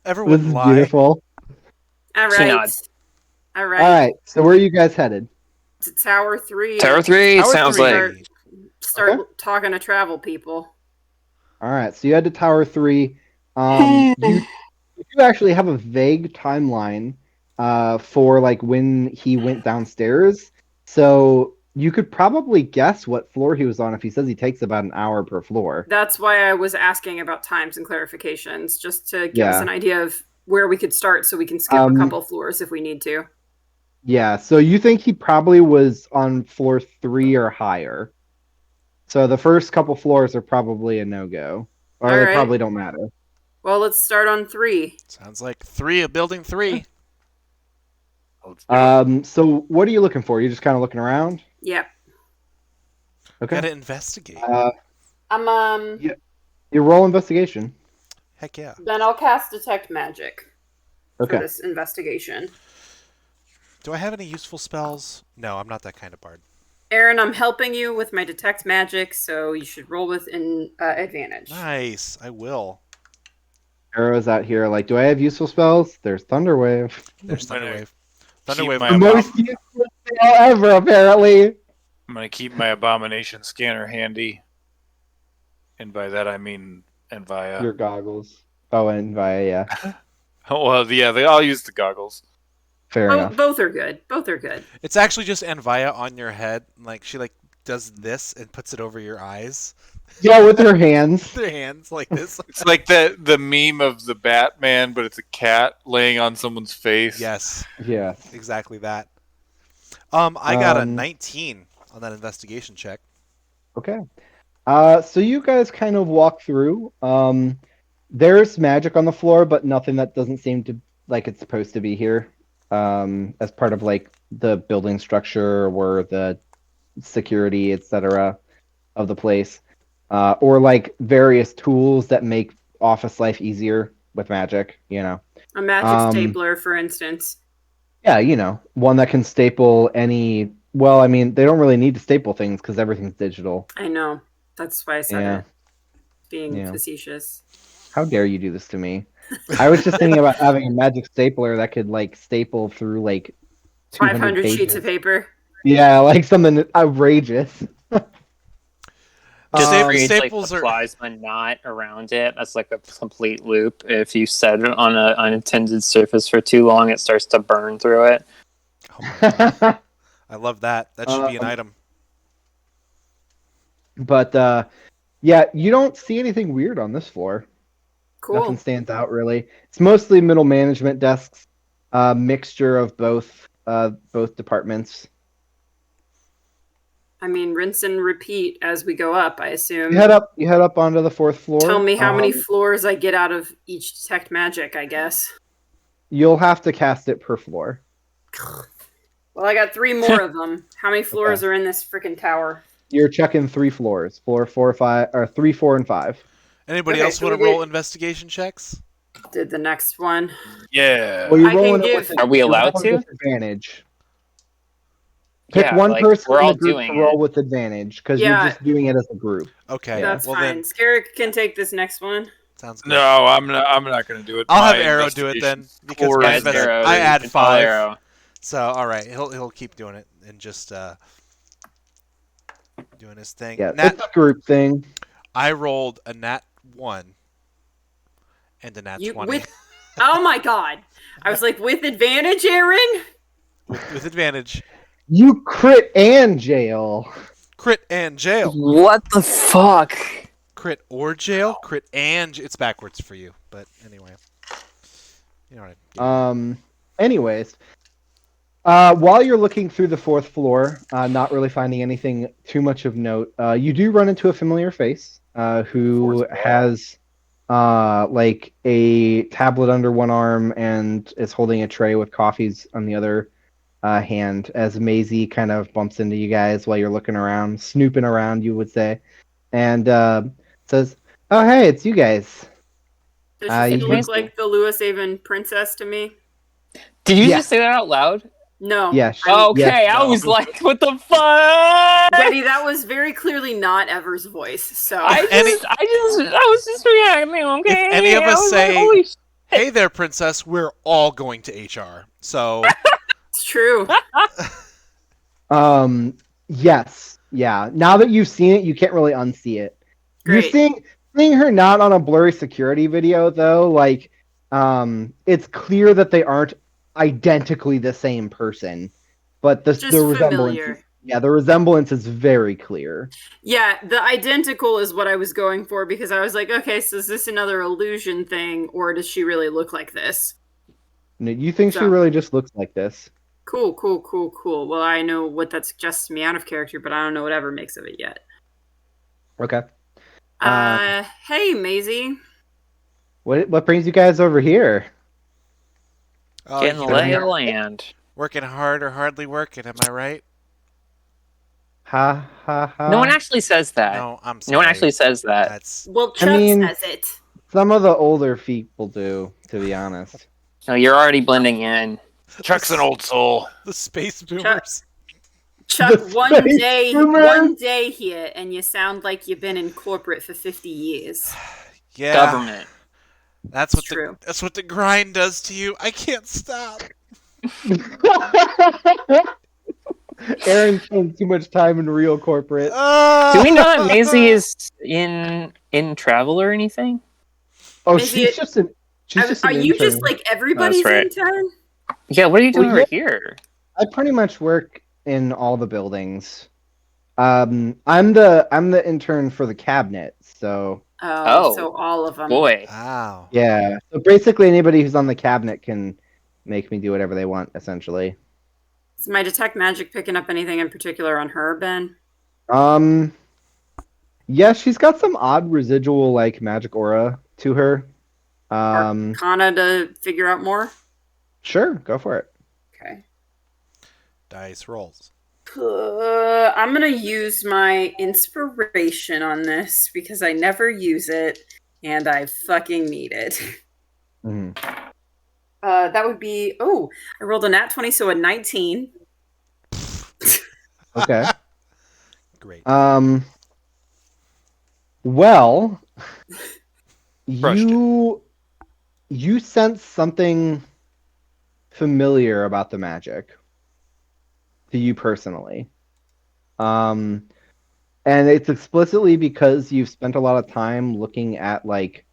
Ever This wouldn't is lie. beautiful. All She right. nods. All right. All right, so where are you guys headed? To Tower 3. Tower 3 Tower sounds 3. like. Start Okay. talking to travel people. All right, so you head to Tower 3. You do actually have a vague timeline for like when he went downstairs. So you could probably guess what floor he was on if he says he takes about an hour per floor. That's why I was asking about times and clarifications, just to give us Yeah. an idea of where we could start so we can skip a couple floors if we need to. Yeah, so you think he probably was on floor 3 or higher. So the first couple floors are probably a no-go. Or All they right. probably don't matter. Well, let's start on 3. Sounds like 3 of building 3. Let's do it. So what are you looking for? You're just kind of looking around? Yep. Okay. Gotta investigate. I'm Yeah. You roll investigation. Heck yeah. Then I'll cast detect magic for Okay. this investigation. Do I have any useful spells? No, I'm not that kind of bard. Aaron, I'm helping you with my detect magic, so you should roll with advantage. Nice. I will. Arrows out here like, do I have useful spells? There's Thunderwave. There's I'm gonna Thunderwave. keep Thunderwave. my The abom- most useful spell ever, apparently. I'm gonna keep my abomination scanner handy, and by that I mean Envia. Your goggles. Oh, and via, yeah. Oh well, yeah, I'll use the goggles. Fair enough. Both are good. Both are good. It's actually just Anvia on your head. Like she does this and puts it over your eyes. Yeah, with her hands. Their hands like this. It's like the meme of the Batman, but it's a cat laying on someone's face. Yes, Yeah. exactly that. I got a Um, 19 on that investigation check. Okay. So you guys kind of walk through. There's magic on the floor, but nothing that doesn't seem to like it's supposed to be here. As part of like the building structure or the security, etc. of the place. Or like various tools that make office life easier with magic, you know. A magic stapler, for instance. Yeah, one that can staple any. Well, I mean, they don't really need to staple things because everything's digital. I know. That's why I said Yeah. it. Being Yeah. facetious. How dare you do this to me? I was just thinking about having a magic stapler that could like staple through like 500 pages. sheets of paper. Yeah, like something outrageous. Just Sta- creates staples like are- a plasma knot around it. That's like a complete loop. If you set it on an unintended surface for too long, it starts to burn through it. I love that. That should be an item. But yeah, you don't see anything weird on this floor. Cool. Nothing stands out really. It's mostly middle management desks, mixture of both departments. I mean, rinse and repeat as we go up, I assume. You head up onto the 4th floor. Tell me how many floors I get out of each detect magic, I guess. You'll have to cast it per floor. Well, I got 3 more of them. How many floors are in this freaking tower? You're checking 3 floors. Floor 4, 5, or 3, 4, and 5. Anybody Okay, else so want to we roll did- investigation checks? Did the next one. Yeah. Well, you're I can rolling it give- with Are we allowed you're rolling to? with advantage. Pick Yeah, one like, person we're in all the group doing to roll it. with advantage because Yeah. you're just doing it as a group. Okay. That's well fine. then, Scarrick can take this next one. sounds good. No, I'm not going to do it. I'll have My Arrow do it then investigation because score my is Guys, invest- Arrow, I you add can follow 5. Arrow. So all right, he'll keep doing it and just doing his thing. Yeah, Nat, it's a group thing. I rolled a nat 1 and a nat 20 Oh my god. I was like, with advantage, Aaron? with advantage. You crit and jail. Crit and jail. What the fuck? Crit or jail. Crit and it's backwards for you, but anyway. You know what I mean. Anyways, While you're looking through the fourth floor, not really finding anything too much of note, you do run into a familiar face who Fourth floor. has like a tablet under one arm and is holding a tray with coffees on the other hand as Maisie kind of bumps into you guys while you're looking around, snooping around, you would say, and says, "Oh, hey, it's you guys." Does she You look should... like the Lewis Haven princess to me? Did you Yeah. just say that out loud? No. Yes. Okay, Yes. I was like, what the fuck? Betty, that was very clearly not Ever's voice. So I was just reacting. Okay. If any of I us was like, say, holy shit. "Hey there, princess," we're all going to HR. So it's true. Yes. Yeah. Now that you've seen it, you can't really unsee it. You're Great. seeing her not on a blurry security video though, like it's clear that they aren't identically the same person, but the Just resemblance familiar. the resemblance is very clear. Yeah, the identical is what I was going for because I was like, okay, so is this another illusion thing, or does she really look like this? You think she So. really just looks like this? Cool. Well, I know what that suggests to me out of character, but I don't know what Ever makes of it yet. Okay. Hey, Maisie. What brings you guys over here? oh, Getting the you know, lay of the land. working hard or hardly working. Am I right? Ha ha ha. No one actually says that. No, I'm sorry. No one actually says that. That's Well, Chuck mean- says it. Some of the older people do, to be honest. No, you're already blending in. Chuck's an old soul. the space boomers. Chuck, The one space boomer. day here, and you sound like you've been in corporate for 50 years. Yeah, Government. That's what True. that's what the grind does to you. I can't stop. Aaron spends too much time in real corporate. Do we know that Maisie is in travel or anything? Oh, Maybe she's it- just an. She's just Are an you intern. just like everybody's right. in town? Yeah, what are you doing Well, over yeah. here? I pretty much work in all the buildings. I'm the intern for the cabinet, so Oh. So all of them. Boy. Wow. yeah. So basically, anybody who's on the cabinet can make me do whatever they want, essentially. Is my detect magic picking up anything in particular on her, Ben? Yeah, she's got some odd residual like magic aura to her. Arcana to figure out more? Sure, go for it. Okay. Dice rolls. I'm going to use my inspiration on this because I never use it and I fucking need it. Mhm. That would be, I rolled a nat 20, so a 19. Okay. Great. Well, Crushed you sense something familiar about the magic to you personally. And it's explicitly because you've spent a lot of time looking at like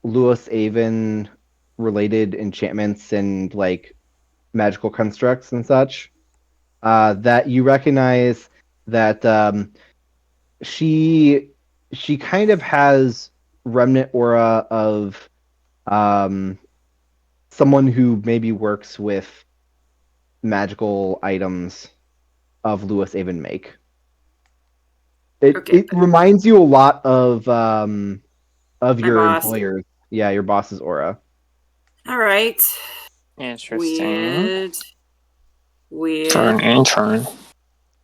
Lewis Avon related enchantments and like magical constructs and such, that you recognize that she kind of has remnant aura of someone who maybe works with magical items of Lewis Avon make. Okay. It reminds you a lot of your boss. employers. Yeah, your boss's aura. All right. Interesting. Weird. For an intern.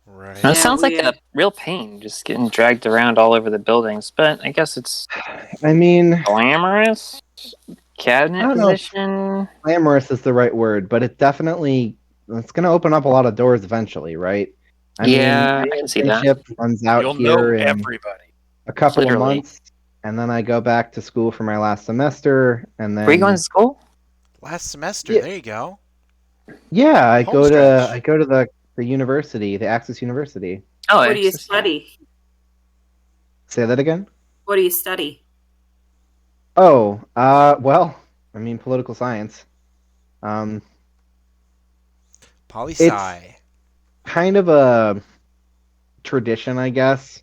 Right. That Yeah, sounds like weird. a real pain, just getting dragged around all over the buildings. But I guess it's I mean, glamorous. I Cabinet don't know. position. glamorous is the right word, but it's going to open up a lot of doors eventually, right? Yeah, I can see that. internship runs out You'll here know in everybody. a couple Literally. of months, and then I go back to school for my last semester, and then Were you going to school? Last semester. Yeah. There you go. yeah, I go Homestretch. to the university, the Axis University. Oh, What do you excellent. study? Say that again. What do you study? Oh, well, I mean political science. Poli sci. Kind of a tradition, I guess.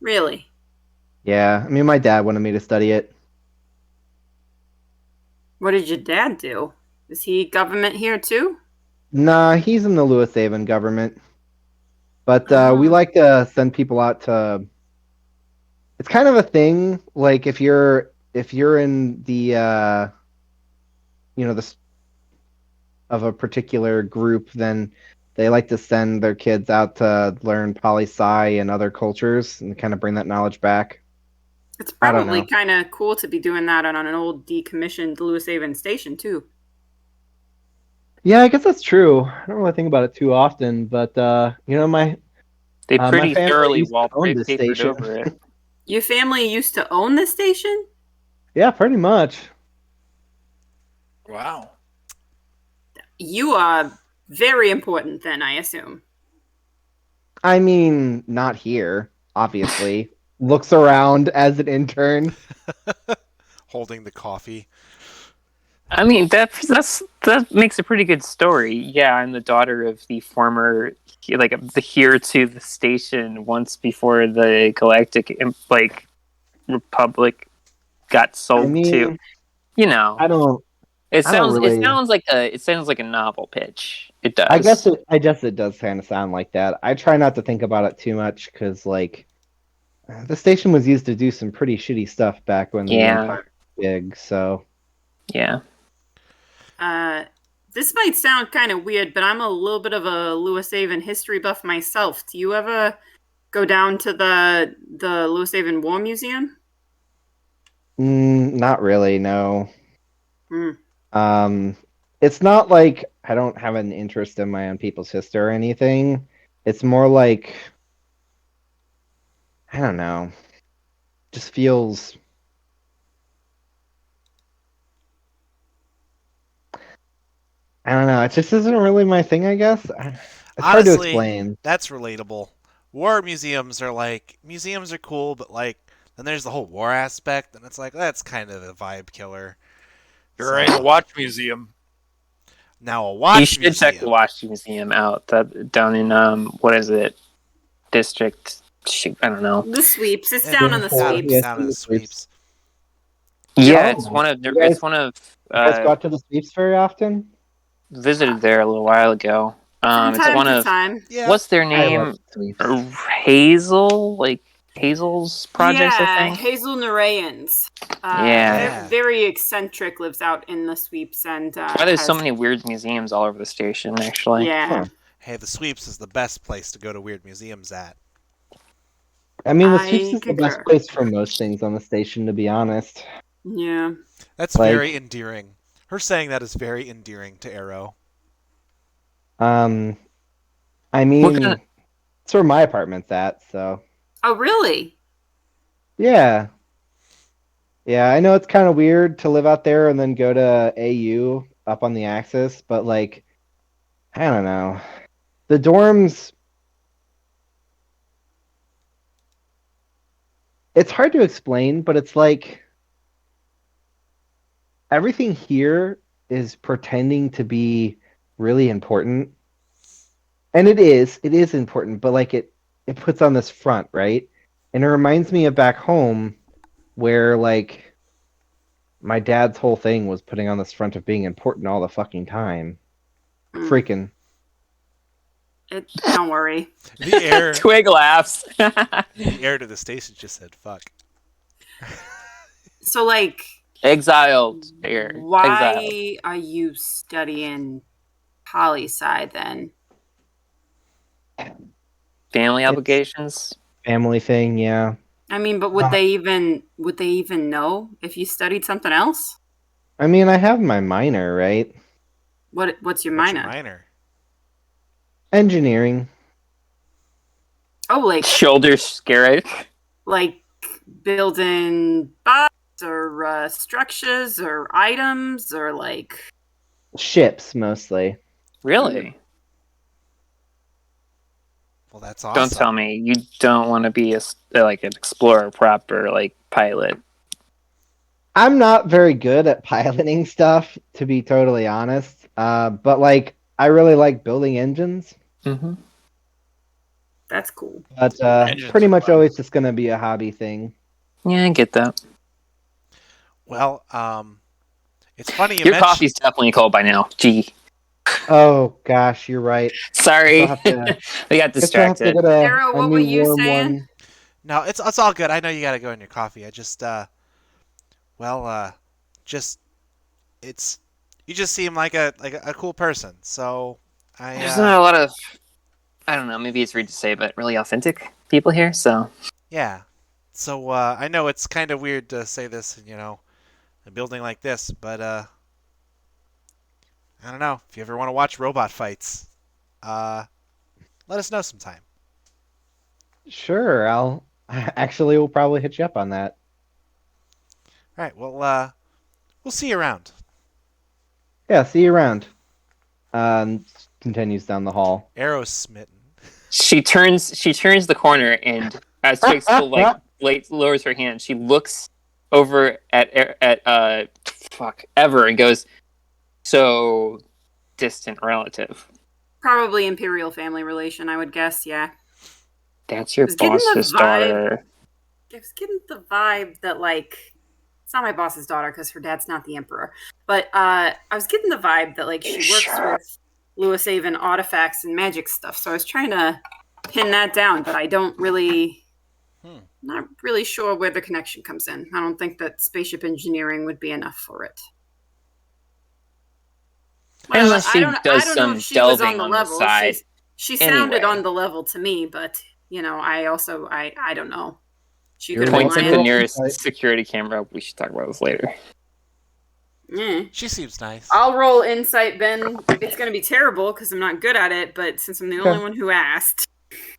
Really? Yeah, I mean my dad wanted me to study it. What did your dad do? Is he government here too? Nah, he's in the Lewis Haven government. But we Oh. like to send people out to. It's kind of a thing. Like if you're in the this of a particular group, then they like to send their kids out to learn poli-sci and other cultures and kind of bring that knowledge back. It's I don't probably know. kind of cool to be doing that on an old decommissioned Lewis Haven station too. Yeah, I guess that's true. I don't really think about it too often, but my They my pretty family thoroughly used to own this wallpapered station. over it. Your family used to own this station? Yeah, pretty much. Wow. You are very important then, I assume. I mean, not here, obviously. Looks around as an intern. Holding the coffee. I mean, that makes a pretty good story. Yeah, I'm the daughter of the former, like the here to the station once before the Galactic Republic got sold I to. mean, You know, I don't it don't sounds it really. sounds like a novel pitch. It I guess does. it does kind of sound like that. I try not to think about it too much because, like, the station was used to do some pretty shitty stuff back when the Yeah, Empire was big. So, yeah. This might sound kind of weird, but I'm a little bit of a Lewis Haven history buff myself. Do you ever go down to the Lewis Haven War Museum? not really. No. Hmm. It's not like I don't have an interest in my own people's history or anything. It's more like I don't know. Just feels. I don't know. It just isn't really my thing. I guess it's hard to Honestly, explain. that's relatable. War museums are cool, but like then there's the whole war aspect, and it's like that's kind of a vibe killer. You're in a watch museum. Now a You watch should check the museum. Watch Museum out. That down in what is it? District. Shoot, I don't know. The sweeps. It's Yeah, down on the down, sweeps. Yes, down in the sweeps. Yeah, Oh, it's one of you it's guys, one of you guys go out to the sweeps very often? visited there a little while ago. From It's time one to of time. Yeah. what's their I love name? sweeps. Hazel, like Hazel's projects, I Yeah, think. Hazel Narayans. Yeah. Very eccentric, lives out in the sweeps and Why there's so has, many weird museums all over the station, actually. yeah. Huh. Hey, the sweeps is the best place to go to weird museums at. I mean, the sweeps I is the best concur. place for most things on the station, to be honest. Yeah. That's Like- very endearing. Her saying that is very endearing to Arrow. I What mean, kind of- it's where my apartment's at, so Oh, really? yeah. Yeah, I know it's kind of weird to live out there and then go to AU up on the Axis, but like, I don't know. The dorms, it's hard to explain, but it's like everything here is pretending to be really important. And it is important, but like it puts on this front, right? And it reminds me of back home where like my dad's whole thing was putting on this front of being important all the fucking time. Mm. Freaking. Don't worry. The air, Twig laughs. the air to the station just said "fuck." So, like, Exiled here. Exiled. why are you studying poli-sci then? Family obligations. Family thing, yeah. I mean, but would they even know if you studied something else? I mean, I have my minor, right? What's your What's your minor? minor? Engineering. Oh, Shoulder scaric. like building bots or structures or items or like. Ships, mostly. Really? Well, that's awesome. Don't tell me you don't want to be like an explorer proper like pilot. I'm not very good at piloting stuff, to be totally honest. But like, I really like building engines. Mm-hmm. That's cool. But Engines pretty are much fun. always just gonna be a hobby thing. Yeah, I get that. Well, It's funny you Your mentioned. coffee's definitely cold by now. Gee. Oh gosh, you're right. Sorry. Guess I'll have to, We got guess I'll have to distracted. get Arrow, a what were new you warm saying? one. No, it's all good. I know you gotta go in your coffee. I just just it's you just seem like a cool person. So There's not a lot of, I don't know, maybe it's rude to say, but really authentic people here, so. yeah. So I know it's kind of weird to say this, a building like this, but I don't know. If you ever want to watch robot fights, uh, let us know sometime. Sure, I'll actually we'll probably hit you up on that. All right. Well, we'll see you around. Yeah, see you around. Um, Continues down the hall. Arrow smitten. She turns the corner, and as Twig still lowers her hand, she looks over at Ever and goes, "So distant relative. Probably imperial family relation, I would guess. Yeah. That's your was getting the boss's vibe- daughter." I was getting the vibe that it's not my boss's daughter because her dad's not the emperor. But I was getting the vibe that she works with Lewis Avon artifacts and magic stuff. So I was trying to pin that down, but I don't really, not really sure where the connection comes in. I don't think that spaceship engineering would be enough for it. Well, Unless she does know some if she was delving on the on level. the side. She sounded Anyway. on the level to me, but I also I don't know. She You're could have been Points at the lying. nearest Right. security camera. We should talk about this later. She seems nice. I'll roll insight, Ben. It's going to be terrible because I'm not good at it, but since I'm the Okay. only one who asked,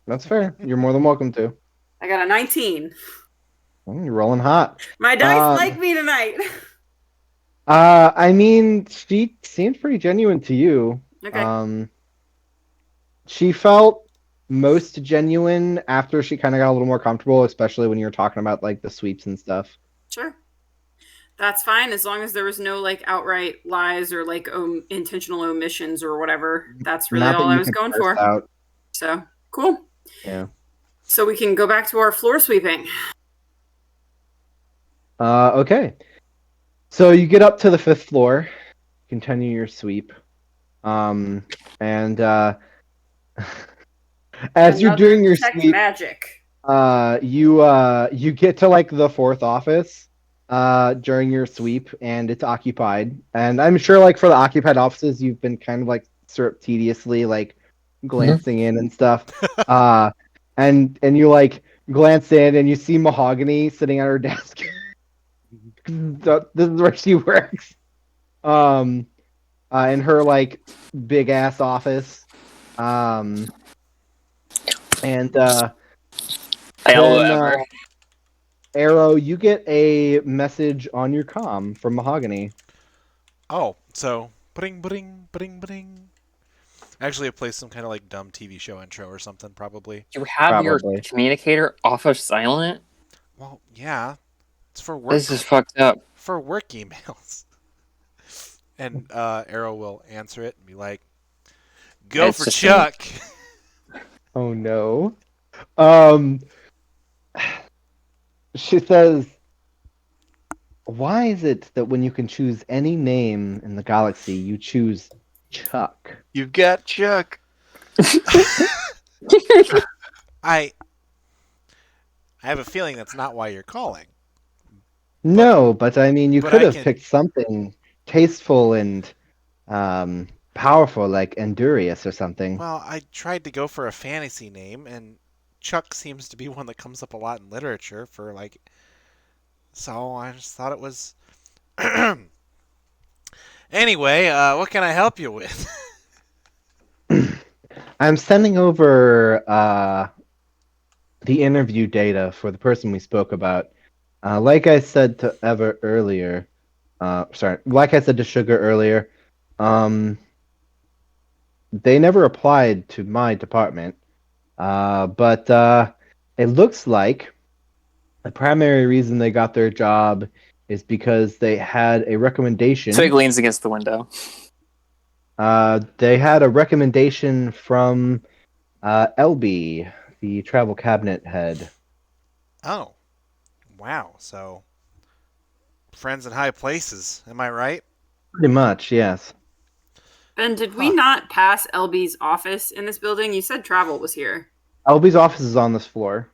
That's fair. You're more than welcome to. I got a 19. You're rolling hot. My dice like me tonight. I mean, she seemed pretty genuine to you. Okay. She felt most genuine after she kind of got a little more comfortable, especially when you were talking about the sweeps and stuff. Sure. That's fine as long as there was no outright lies or intentional omissions or whatever. That's really Not that all I you was could going parse for. out. So, cool. Yeah. So we can go back to our floor sweeping. Okay. So you get up to the 5th floor, continue your sweep, and as you're Another doing your detect sweep, magic. you get to the 4th office during your sweep, and it's occupied. And I'm sure for the occupied offices, you've been kind of surreptitiously glancing in and stuff. And you glance in and you see Mahogany sitting at her desk. This is where she works. In her big ass office. And Hello, then, Ever. Arrow, you get a message on your comm from Mahogany. Oh, so bring. Actually, it plays some kind of dumb TV show intro or something, probably. You have your Probably. communicator off of silent? Well, yeah, it's for work. This is fucked up. For work emails. And Arrow will answer it and be like, "Go It's for just Chuck." Oh no. She says, "Why is it that when you can choose any name in the galaxy, you choose Chuck?" You've got Chuck. I have a feeling that's not why you're calling. No, but I mean, you but could I have can- picked something tasteful and powerful like Endurius or something. Well, I tried to go for a fantasy name, and Chuck seems to be one that comes up a lot in literature for so I just thought it was. Anyway, what can I help you with? I'm sending over the interview data for the person we spoke about. Like I said to Ever earlier, like I said to Sugar earlier, they never applied to my department, but it looks like the primary reason they got their job is because they had a recommendation. Twig leans against the window. They had a recommendation from LB, the travel cabinet head. Oh, wow. So, friends in high places. Am I right? Pretty much, yes. Ben, did we Huh. not pass LB's office in this building? You said travel was here. LB's office is on this floor.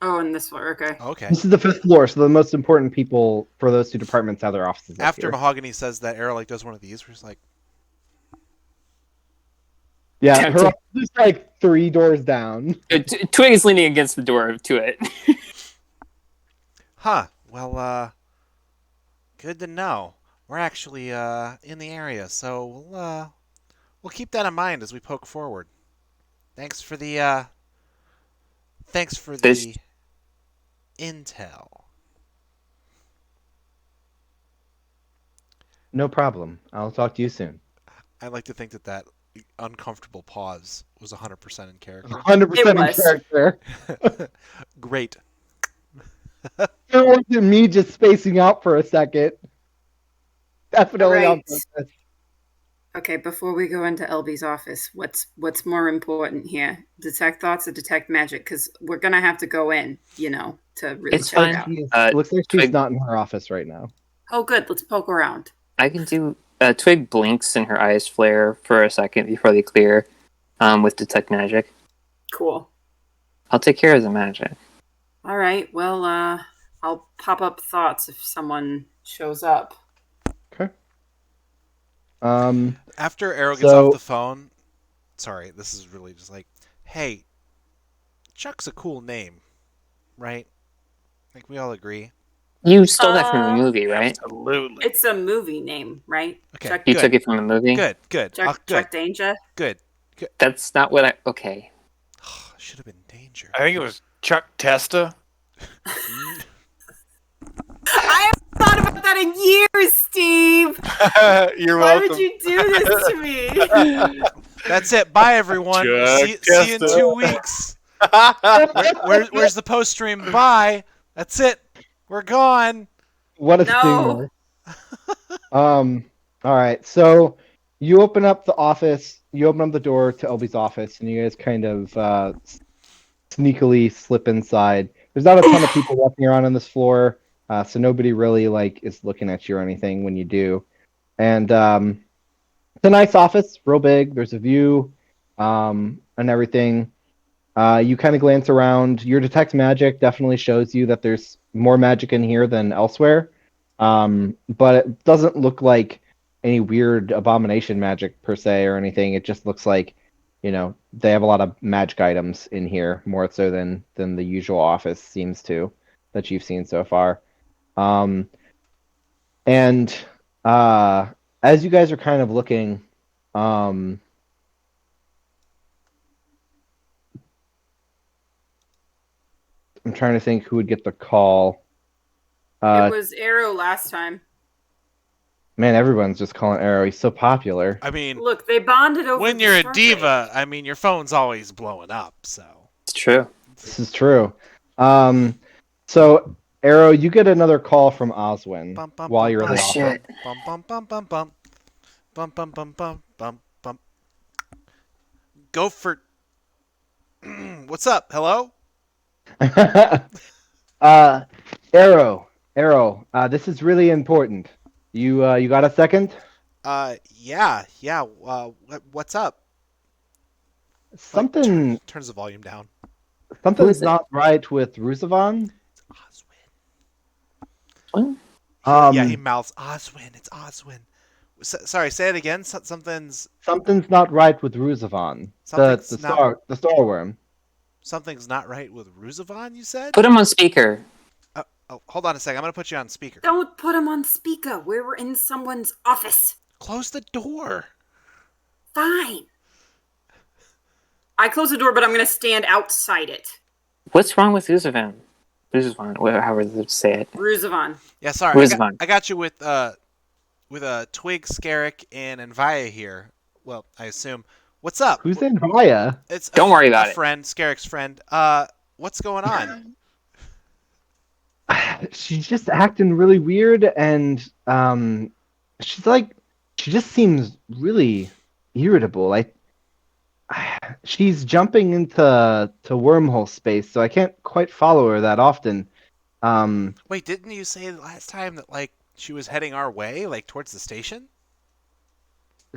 Oh, in this floor. Okay. Okay. This is the 5th floor, so the most important people for those two departments have their offices up After here. Mahogany says that, Arrow like does one of these, where he's like, Yeah, her Tempting. office is like 3 doors down. Twig is leaning against the door to it. "Huh. Well, good to know. We're actually in the area, so we'll keep that in mind as we poke forward. Thanks for the This- intel." No problem. I'll talk to you soon. I like to think that uncomfortable pause was 100% in character. 100% It in was. character. Great. It wasn't me just spacing out for a second. Definitely on Alright. purpose. Okay, before we go into LB's office, what's more important here? Detect thoughts or detect magic? Because we're gonna have to go in, to really It's check it fine. out. Looks like she's Twig- not in her office right now. Oh, good. Let's poke around. I can do. Twig blinks and her eyes flare for a second before they clear. With detect magic, Cool. I'll take care of the magic. All right. Well, I'll pop up thoughts if someone shows up. Okay. After Arrow gets So- off the phone, sorry, this is really just like, hey, Chuck's a cool name, right? Like we all agree. You stole that from the movie, right? Absolutely. It's a movie name, right? Okay, Chuck, You good. took it from a movie. Good. Chuck, Good. Chuck Danger. Good. That's not what I. Okay. Should have been Danger. I think it was Chuck Testa. I haven't thought about that in years, Steve. You're Why welcome. would you do this to me? That's it. Bye, everyone. Chuck See you in Testa. 2 weeks. Where's the post stream? Bye. That's it. We're gone. What a No. stinger. All right. So you open up the office. You open up the door to LB's office, and you guys kind of sneakily slip inside. There's not a ton of people walking around on this floor, so nobody really is looking at you or anything when you do. And it's a nice office, real big. There's a view, and everything. You kind of glance around. Your detect magic definitely shows you that there's more magic in here than elsewhere, but it doesn't look like any weird abomination magic per se or anything. It just looks like, they have a lot of magic items in here more so than the usual office seems to that you've seen so far. And as you guys are kind of looking, I'm trying to think who would get the call. It was Arrow last time. Man, everyone's just calling Arrow. He's so popular. I mean, Look, they bonded over. when the you're a Stargate. diva, I mean, your phone's always blowing up. So It's true. This is true. So Arrow, you get another call from Oswin Bum, bum, while bum, you're in the bum, office. shit. Bum bum bum bum bum bum bum bum bum bum bum. Go for. What's up? Hello. Arrow, this is really important. You got a second? Yeah. What's up? Something Turns the volume down. Who something's is it? not right with Rusavan. Oswin. What? Yeah, he mouths Oswin. It's Oswin. Sorry, say it again. Something's Something's not right with Rusavan. Something's The not- starworm. something's not right with Ruzavan. You said. Put him on speaker. Oh, hold on a second. I'm gonna put you on speaker. Don't put him on speaker. We're in someone's office. Close the door. Fine. I close the door, but I'm going to stand outside it. What's wrong with Uzavan? Uzavan, however they say it. Ruzavan. Yeah, sorry. Ruzavan. I got you with Twig, Scarrick, and Envia here. Well, I assume. What's up? Who's in Raya? It's Don't worry about a it. friend, Scarrick's friend. What's going on? She's just acting really weird, and she just seems really irritable. She's jumping into wormhole space, so I can't quite follow her that often. Wait, didn't you say last time that she was heading our way, towards the station?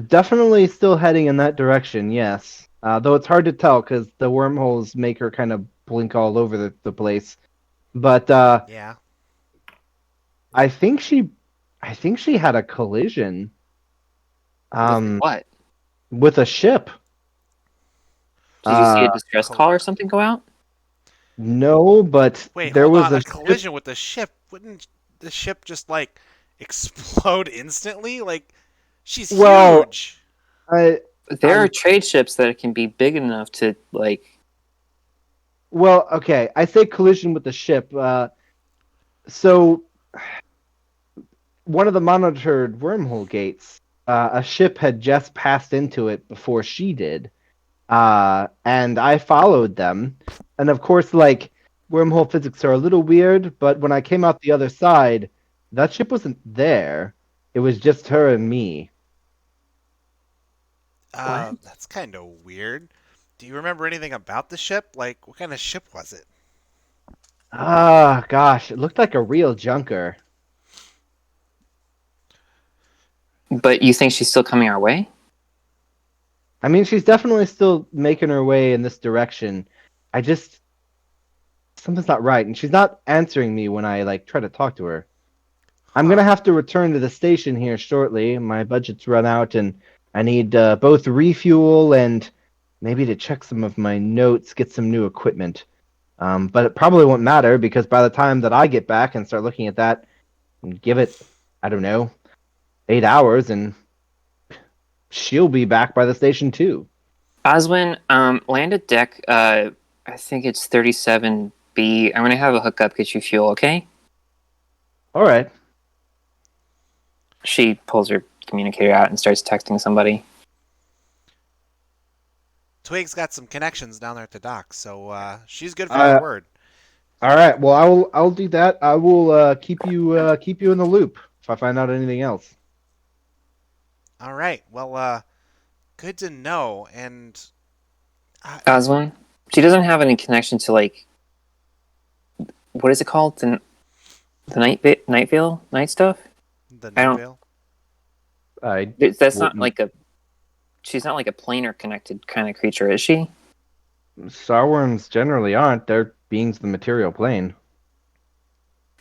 Definitely still heading in that direction, yes. Though it's hard to tell because the wormholes make her kind of blink all over the place. But Yeah. I think she had a collision With um what? with a ship. Did you see a Uh distress Col- call or something go out? no, but Wait, there hold was on. a A ship. collision with the ship. Wouldn't the ship just like explode instantly? Like, she's Well, huge. I There are I'm trade ships that can be big enough to like. well, okay. I say collision with the ship. So one of the monitored wormhole gates, a ship had just passed into it before she did. And I followed them. And of course, like, wormhole physics are a little weird, but when I came out the other side, that ship wasn't there. It was just her and me. What? That's kind of weird. Do you remember anything about the ship? Like, what kind of ship was it? Ah, gosh, it looked like a real junker. But you think she's still coming our way? I mean, she's definitely still making her way in this direction. I just something's not right, and she's not answering me when I like try to talk to her. I'm Huh. gonna have to return to the station here shortly. My budget's run out, and I need both refuel and maybe to check some of my notes, get some new equipment. But it probably won't matter because by the time that I get back and start looking at that, give it, I don't know, 8 hours, and she'll be back by the station too. Oswin, land at deck. I think it's 37B. I'm gonna have a hookup get you fuel. Okay? All right. She pulls her communicator out and starts texting somebody. Twig's got some connections down there at the dock, so she's good for her Uh, word. all right. Well, I'll do that. I will keep you in the loop if I find out anything else. All right. Well, good to know. And I, Oswin, she doesn't have any connection to like what is it called? The night veil night stuff. the I Night don't. Veil. That's not Wouldn't- like a. She's not like a planar connected kind of creature, is she? Starworms generally aren't. They're beings of the material plane.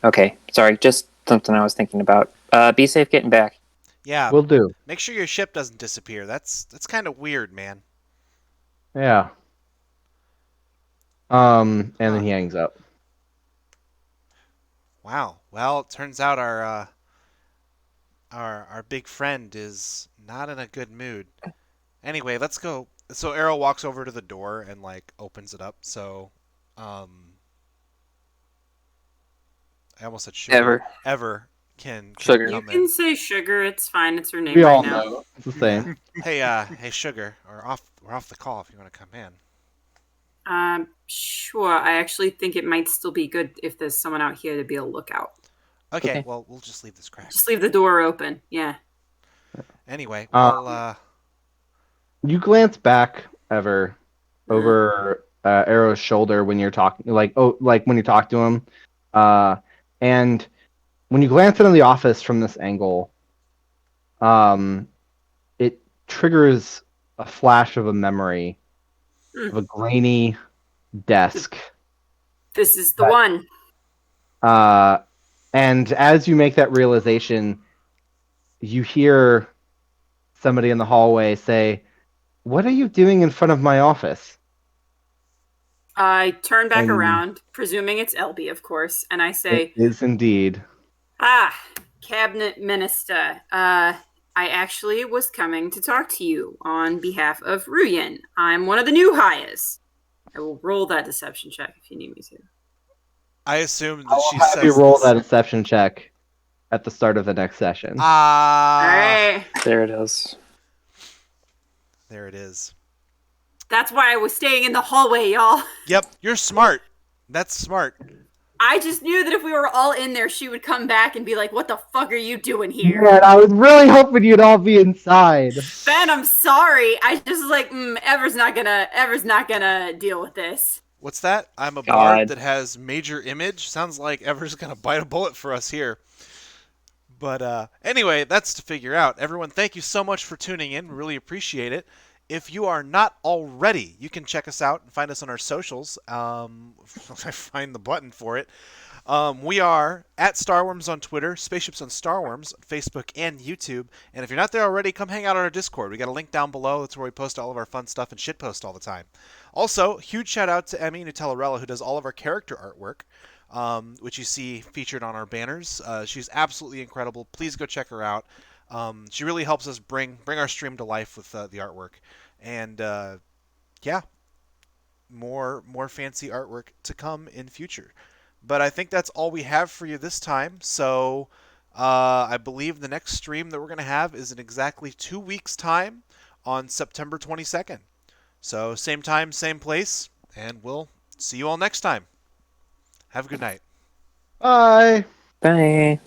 Okay, sorry, just something I was thinking about. Be safe getting back. Yeah. Will do. Make sure your ship doesn't disappear. That's kind of weird, man. Yeah. And then Huh. he hangs up. Wow. Well, it turns out our big friend is not in a good mood. Anyway, let's go. So Arrow walks over to the door and like opens it up. So, um, I almost said sugar. Ever. Can Sugar. You come can in. say sugar. It's fine. It's her name We right all now. know it's the same. Hey, sugar. We're off the call if you want to come in. Sure. I actually think it might still be good if there's someone out here to be a lookout. Okay. Okay. Well, we'll just leave this crack. Just leave the door open. Yeah. Anyway, Uh, well, You glance back ever Mm. over Arrow's shoulder when you're talking, like when you talk to him, and when you glance into the office from this angle, it triggers a flash of a memory of a grainy desk. This is the Right. one. And as you make that realization, you hear somebody in the hallway say, "What are you doing in front of my office?" I turn back And- around, presuming it's Elby, of course, and I say, It is indeed. Cabinet Minister, I actually was coming to talk to you on behalf of Ruyen. I'm one of the new hires. I will roll that deception check if you need me to. I assume that I'll she have says you roll this. that deception check at the start of the next session. All Ah, right. There it is. there it is. That's why I was staying in the hallway, y'all. Yep, you're smart. That's smart. I just knew that if we were all in there, she would come back and be like, "What the fuck are you doing here?" Man, I was really hoping you'd all be inside. Ben, I'm sorry. I just was like, Ever's not gonna deal with this. What's that? I'm a God. bard that has major image. Sounds like Ever's gonna bite a bullet for us here. But anyway, that's to figure out. Everyone, thank you so much for tuning in. We really appreciate it. If you are not already, you can check us out and find us on our socials. I find the button for it. We are at Starworms on Twitter, Spaceships on Starworms, Facebook and YouTube. And if you're not there already, come hang out on our Discord. We got a link down below. That's where we post all of our fun stuff and shitpost all the time. Also, huge shout out to Emmy Nutellarella, who does all of our character artwork, which you see featured on our banners. She's absolutely incredible. Please go check her out. She really helps us bring our stream to life with the artwork. And yeah, more fancy artwork to come in future. But I think that's all we have for you this time. So I believe the next stream that we're going to have is in exactly 2 weeks' time on September 22nd. So same time, same place, and we'll see you all next time. Have a good night. Bye. Bye.